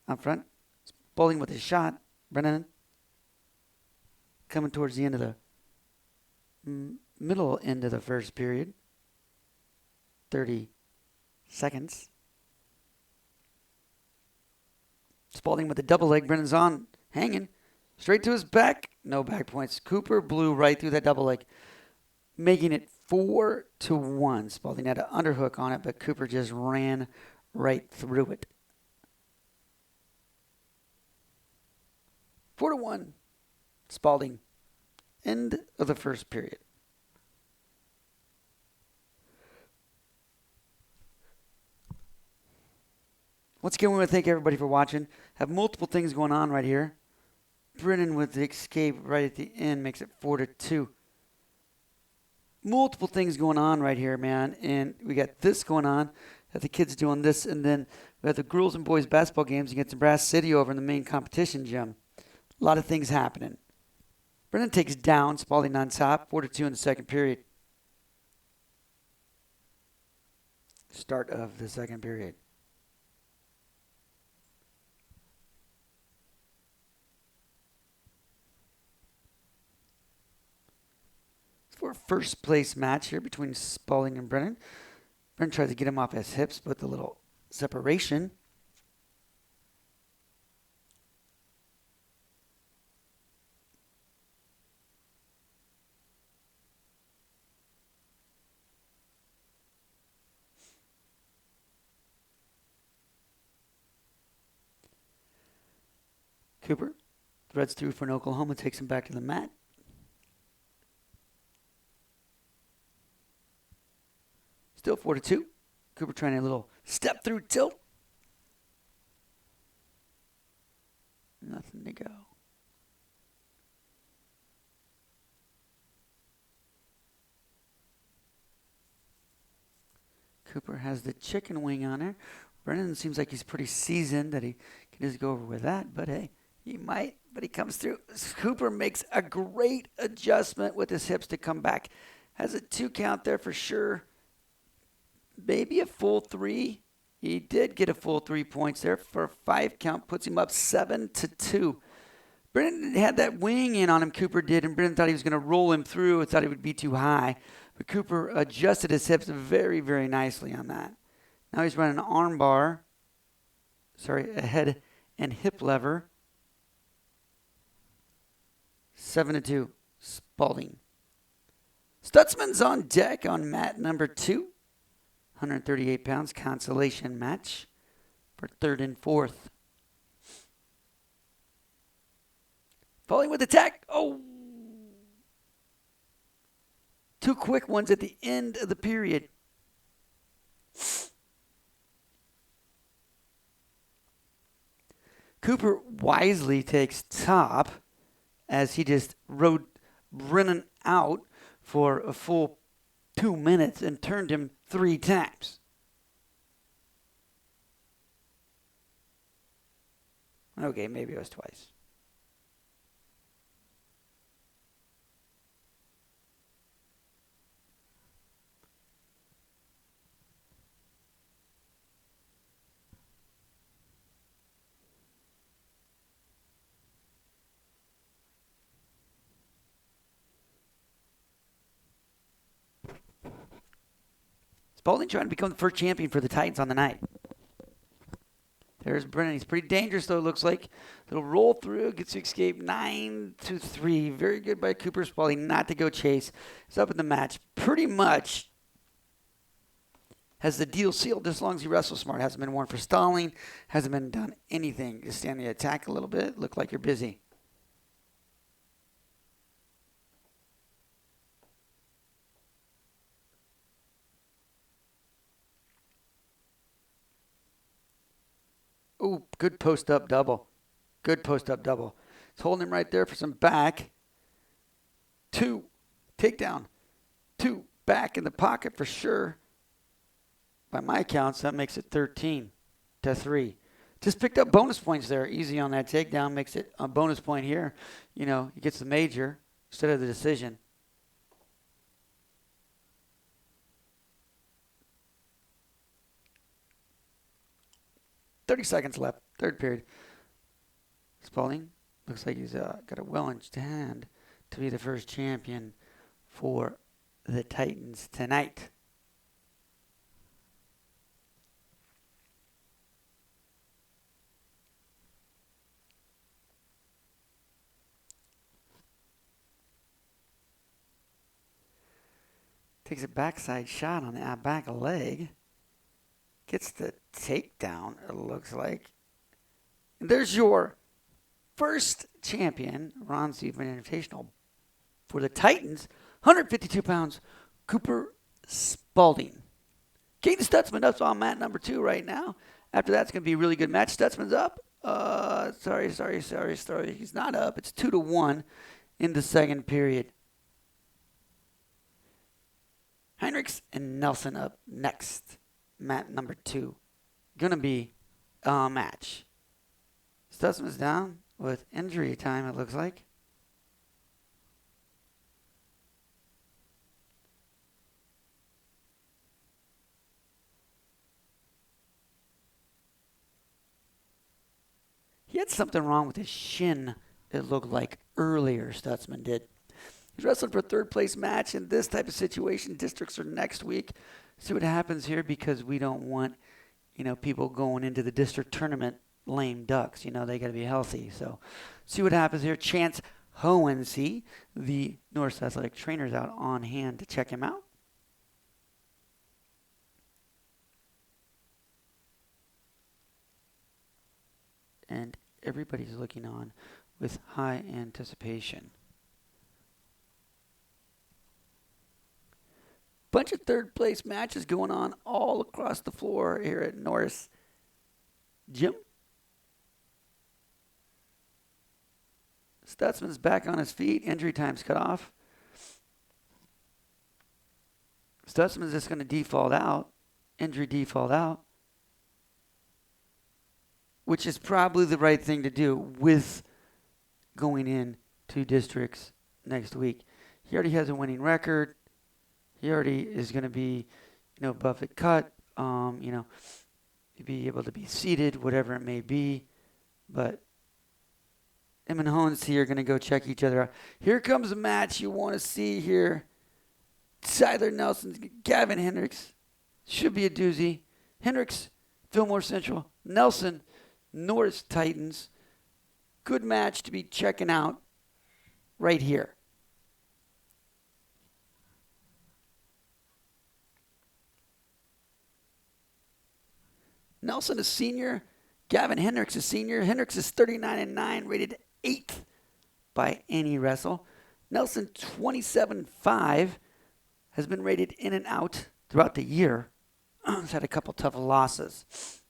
up front. Spalding with his shot. Brennan coming towards the end of the middle end of the first period. 30 seconds. Spalding with the double leg. Brennan's on, hanging. Straight to his back. No back points. Cooper blew right through that double leg, making it 4-1. Spalding had an underhook on it, but Cooper just ran right through it. 4-1. Spalding. End of the first period. Once again, we want to thank everybody for watching. Have multiple things going on right here. Brennan with the escape right at the end makes it 4-2. Multiple things going on right here, man. And we got this going on. Have the kids doing this. And then we have the girls and boys basketball games against Nebraska City over in the main competition gym. A lot of things happening. Brennan takes down Spalding on top. 4-2 in the second period. Start of the second period. For a first place match here between Spalding and Brennan. Brennan tries to get him off his hips with a little separation. Cooper threads through for an Oklahoma, takes him back to the mat. Still 4-2. Cooper trying a little step through tilt. Nothing to go. Cooper has the chicken wing on her. Brennan seems like he's pretty seasoned that he can just go over with that. But hey, he might. But he comes through. Cooper makes a great adjustment with his hips to come back. Has a 2 count there for sure. Maybe a full 3. He did get a full 3 points there for a 5 count. Puts him up 7-2. Brennan had that wing in on him, Cooper did, and Brennan thought he was going to roll him through. Thought it would be too high. But Cooper adjusted his hips very, very nicely on that. Now he's running an arm bar. A head and hip lever. 7-2. Spalding. Stutzman's on deck on mat number 2. 138 pounds consolation match for 3rd and 4th. Falling with attack. Oh! 2 quick ones at the end of the period. Cooper wisely takes top as he just rode Brennan out for a full 2 minutes and turned him 3 times. Okay, maybe it was twice. Spalding trying to become the first champion for the Titans on the night. There's Brennan. He's pretty dangerous, though, it looks like. It'll roll through, gets to escape 9-3. Very good by Cooper Spalding not to go chase. He's up in the match. Pretty much has the deal sealed as long as he wrestles smart. Hasn't been warned for stalling. Hasn't been done anything. Just stand the attack a little bit. Look like you're busy. Ooh, good post-up double. Good post-up double. He's holding him right there for some back. 2, takedown. 2, back in the pocket for sure. By my counts, that makes it 13-3. Just picked up bonus points there. Easy on that takedown. Makes it a bonus point here. You know, he gets the major instead of the decision. .30 seconds left, 3rd period. Spalding looks like he's got a well-inched hand to be the first champion for the Titans tonight. Takes a backside shot on the back leg. Gets the takedown, it looks like. And there's your first champion, Ron Stephen Invitational, for the Titans. 152 pounds, Cooper Spalding. Caden Stutzman up on mat number 2 right now. After that's going to be a really good match. Stutzman's up. Sorry. He's not up. It's 2-1 in the 2nd period. Heinrichs and Nelson up next. Mat number 2. Gonna be a match. Stutzman's down with injury time, it looks like. He had something wrong with his shin, it looked like earlier, Stutzman did. He's wrestling for a 3rd place match in this type of situation. Districts are next week. See what happens here because we don't want, people going into the district tournament lame ducks. They got to be healthy. So see what happens here. Chance Hohensee, the Norris Athletic trainers out on hand to check him out. And everybody's looking on with high anticipation. Bunch of third place matches going on all across the floor here at Norris Gym. Stutzman's back on his feet. Injury time's cut off. Stutzman's just going to default out. Injury default out. Which is probably the right thing to do with going in to districts next week. He already has a winning record. He already is going to be, above the cut. Be able to be seated, whatever it may be. But him and Honesty are going to go check each other out. Here comes a match you want to see here. Tyler Nelson, Gavin Hendricks. Should be a doozy. Hendricks, Fillmore Central. Nelson, Norris Titans. Good match to be checking out right here. Nelson is senior. Gavin Hendricks is senior. Hendricks is 39-9, rated 8th by any wrestle. Nelson, 27-5, has been rated in and out throughout the year. He's had a couple tough losses.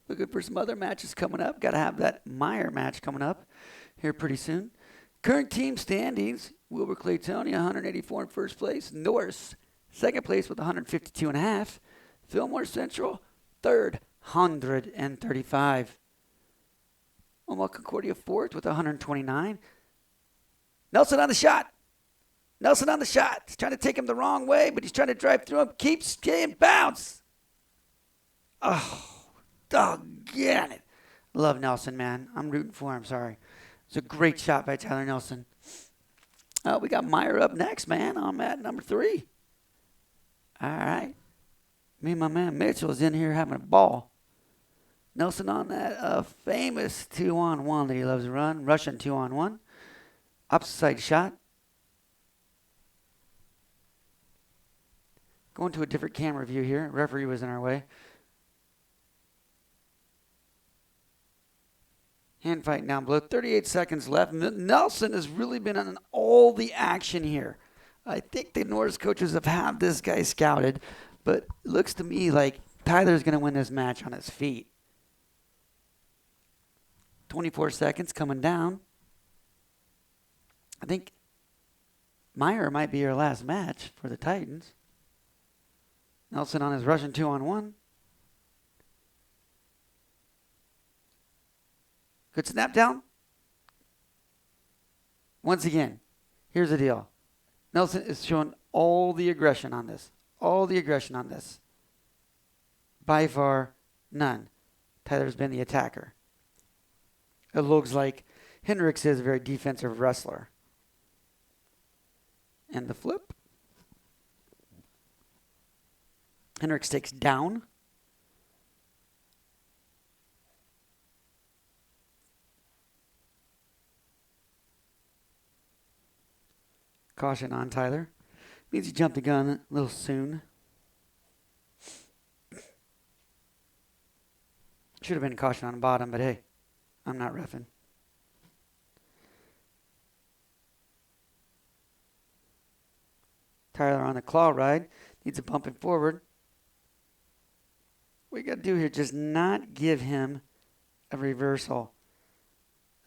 Looking for some other matches coming up. Got to have that Meyer match coming up here pretty soon. Current team standings, Wilbur Claytonia, 184 in first place. Norris, second place with 152.5. Fillmore Central, third, 135. Omaha Concordia, fourth with 129. Nelson on the shot. Nelson on the shot. He's trying to take him the wrong way, but he's trying to drive through him. Keeps getting bounce. Oh, doggone it. Love Nelson, man. I'm rooting for him, sorry. It's a great shot by Tyler Nelson. We got Meyer up next, man. I'm at number 3. All right. Me and my man Mitchell is in here having a ball. Nelson on that famous 2-on-1 that he loves to run. Russian 2-on-1. Opposite side shot. Going to a different camera view here. Referee was in our way. Hand fighting down below. 38 seconds left. Nelson has really been on all the action here. I think the Norris coaches have had this guy scouted, but it looks to me like Tyler's going to win this match on his feet. 24 seconds coming down. I think Meyer might be your last match for the Titans. Nelson on his Russian 2-on-1. Good snap down. Once again, here's the deal. Nelson is showing all the aggression on this. All the aggression on this. By far, none. Tyler's been the attacker. It looks like Hendricks is a very defensive wrestler. And the flip. Hendricks takes down. Caution on Tyler. Means he jumped the gun a little soon. Should have been caution on the bottom, but hey, I'm not reffing. Tyler on the claw ride. Needs a bumping forward. What you got to do here, just not give him a reversal.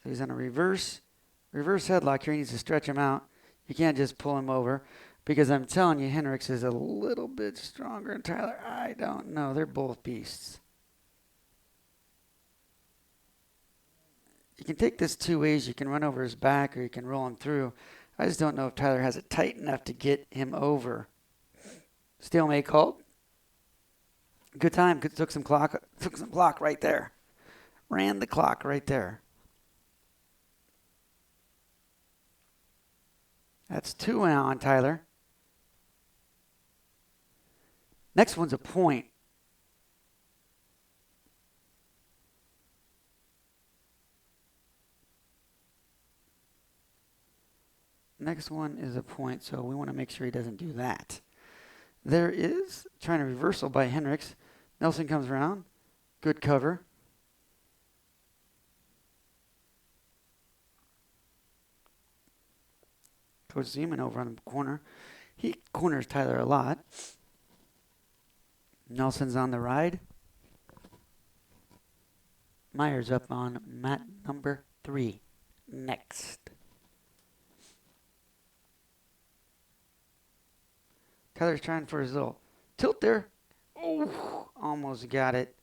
So he's on a reverse headlock here. He needs to stretch him out. You can't just pull him over because I'm telling you, Hendricks is a little bit stronger than Tyler. I don't know. They're both beasts. You can take this two ways. You can run over his back or you can roll him through. I just don't know if Tyler has it tight enough to get him over. Stalemate called. Good time. Took some clock right there. Ran the clock right there. That's 2 now on Tyler. Next one's a point. Next one is a point, so we want to make sure he doesn't do that. There is trying to reversal by Hendricks. Nelson comes around. Good cover. Coach Zeman over on the corner. He corners Tyler a lot. Nelson's on the ride. Myers up on mat number 3. Next. Tyler's trying for his little tilt there. Oh, almost got it.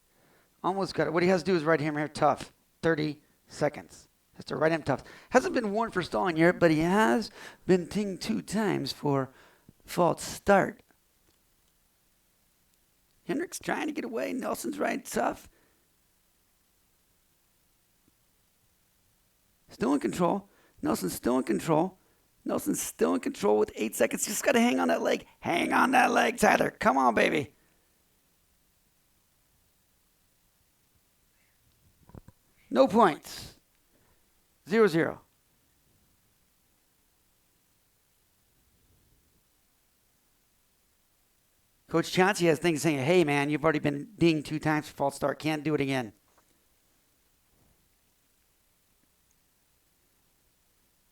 Almost got it. What he has to do is right hammer here tough. 30 seconds. Has to right hand tough. Hasn't been warned for stalling yet, but he has been dinged 2 times for false start. Hendricks trying to get away. Nelson's right tough. Still in control. Nelson's still in control. Nelson's still in control with 8 seconds. Just got to hang on that leg. Hang on that leg, Tyler. Come on, baby. No points. 0-0. Coach Chauncey has things saying, hey, man, you've already been dinged 2 times for false start. Can't do it again.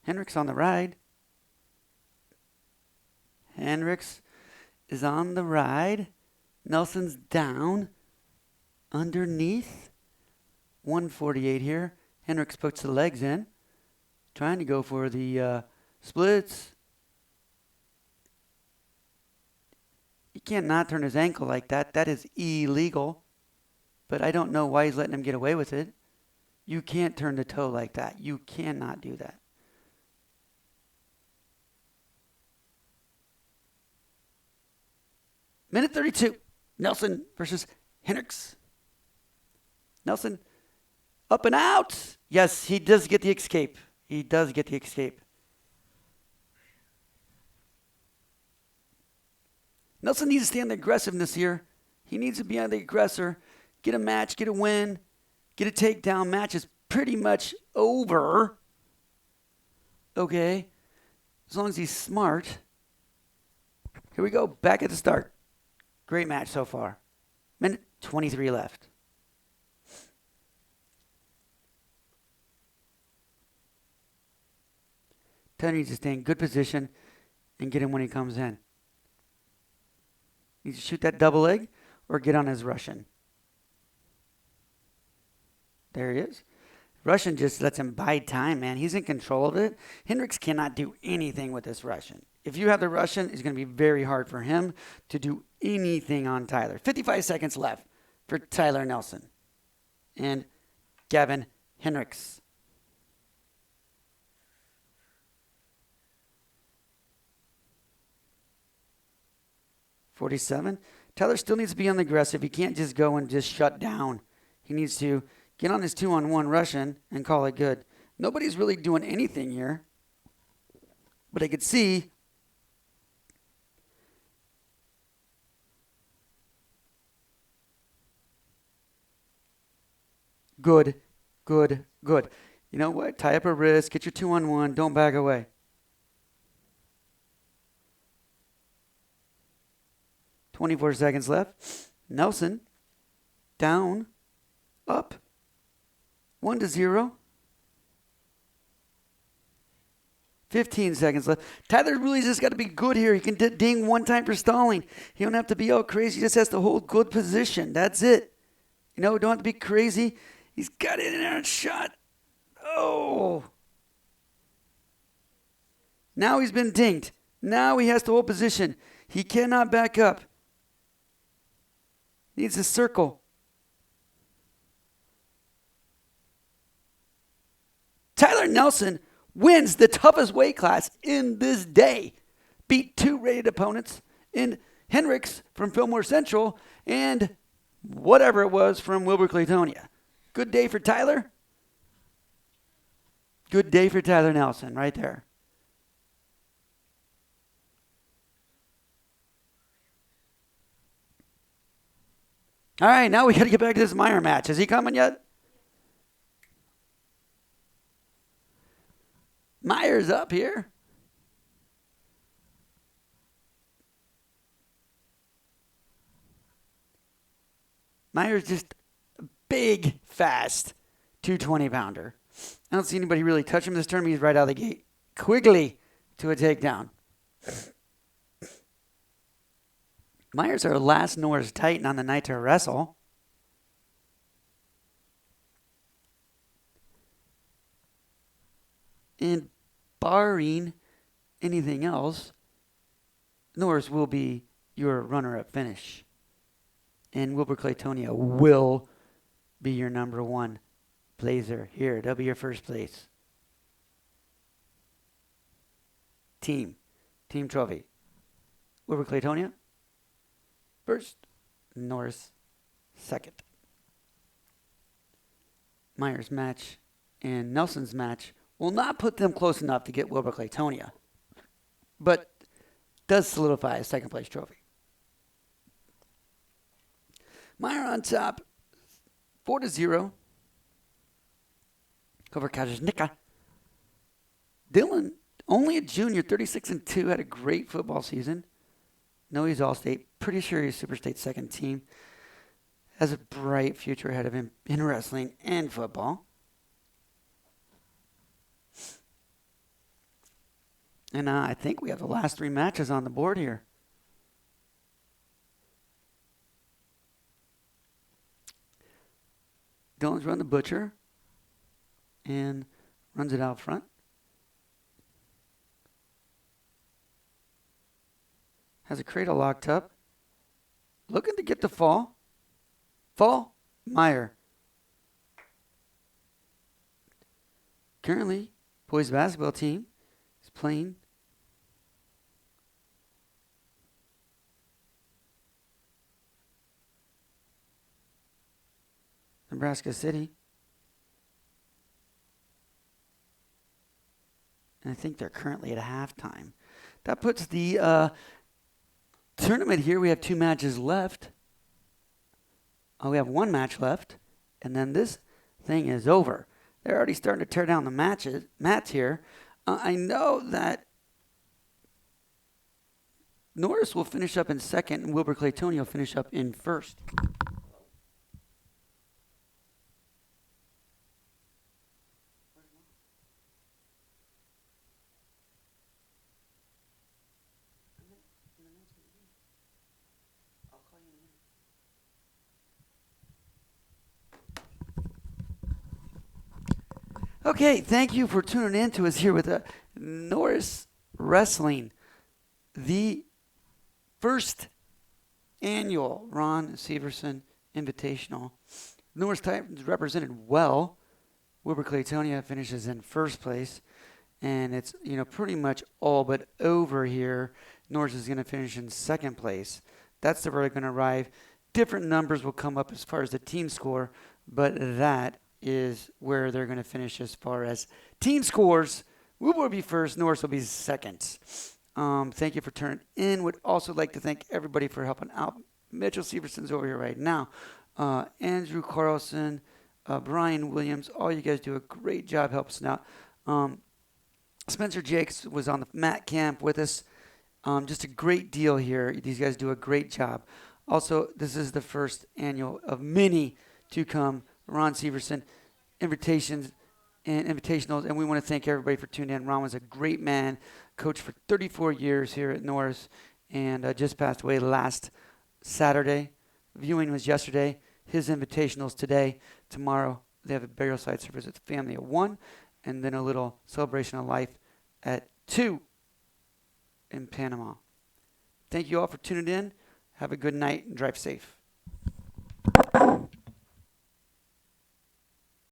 Hendricks on the ride. Hendricks is on the ride. Nelson's down. Underneath. 148 here. Hendricks puts the legs in. Trying to go for the splits. He can't not turn his ankle like that. That is illegal. But I don't know why he's letting him get away with it. You can't turn the toe like that. You cannot do that. Minute 32. Nelson versus Hendricks. Nelson up and out. Yes, he does get the escape. He does get the escape. Nelson needs to stay on the aggressiveness here. He needs to be on the aggressor. Get a match, get a win, get a takedown. Match is pretty much over. Okay. As long as he's smart. Here we go. Back at the start. Great match so far. Minute 23 left. Tyler needs to stay in good position and get him when he comes in. Needs to shoot that double leg or get on his Russian. There he is. Russian just lets him bide time, man. He's in control of it. Hendricks cannot do anything with this Russian. If you have the Russian, it's going to be very hard for him to do anything on Tyler. 55 seconds left for Tyler Nelson and Gavin Hendricks. .47. Tyler still needs to be on the aggressive. He can't just go and just shut down. He needs to get on his 2-on-1 Russian and call it good. Nobody's really doing anything here. But I could see good. You know what? Tie up a wrist. Get your 2-on-1. Don't back away. .24 seconds left. Nelson down, up, 1-0. 15 seconds left. Tyler really just got to be good here. He can ding 1 time for stalling. He don't have to be all crazy. He just has to hold good position. That's it. You know, don't have to be crazy. He's got it in there and shot. Oh. Now he's been dinged. Now he has to hold position. He cannot back up. Needs a circle. Tyler Nelson wins the toughest weight class in this day. Beat 2 rated opponents in Hendricks from Fillmore Central and whatever it was from Wilbur Claytonia. Good day for Tyler. Good day for Tyler Nelson right there. All right, now we got to get back to this Meyer match. Is he coming yet? Meyer's up here. Myers just a big, fast 220-pounder. I don't see anybody really touch him this term. He's right out of the gate. Quigley to a takedown. Myers, our last Norris Titan on the night to wrestle. And barring anything else, Norris will be your runner-up finish. And Wilbur Claytonia will be your number one blazer here. That'll be your first place. Team trophy. Wilbur Claytonia first, Norris second. Myers' match and Nelson's match will not put them close enough to get Wilbur Claytonia, but does solidify a second place trophy. Meyer on top, 4-0 over Kaznika. Dylan, only a junior, 36-2, had a great football season. No, he's All-State. Pretty sure he's Super State second team. Has a bright future ahead of him in wrestling and football. And I think we have the last three matches on the board here. Dylan's run the butcher and runs it out front. Has a cradle locked up. Looking to get the fall. Fall, Meyer. Currently, boys basketball team is playing Nebraska City. And I think they're currently at halftime. That puts the tournament here. We have two matches left. We have one match left. And then this thing is over. They're already starting to tear down the mats here. I know that Norris will finish up in second and Wilbur Claytonia will finish up in first. Okay, thank you for tuning in to us here with Norris Wrestling, the first annual Ron Severson Invitational. Norris Titans represented well. Wilbur Claytonia finishes in first place, and it's pretty much all but over here. Norris is going to finish in second place. That's where they're going to arrive. Different numbers will come up as far as the team score, but that is where they're going to finish as far as team scores. Wilbur will be first, Norris will be second. Thank you for tuning in. Would also like to thank everybody for helping out. Mitchell Severson's over here right now. Andrew Carlson, Brian Williams, all you guys do a great job helping us out. Spencer Jakes was on the mat camp with us. Just a great deal here. These guys do a great job. Also, this is the first annual of many to come. Ron Severson invitations and invitationals, and we want to thank everybody for tuning in. Ron was a great man, coached for 34 years here at Norris, and just passed away last Saturday. Viewing was yesterday. His invitationals today. Tomorrow, they have a burial site service with the family at 1, and then a little celebration of life at 2 in Panama. Thank you all for tuning in. Have a good night and drive safe.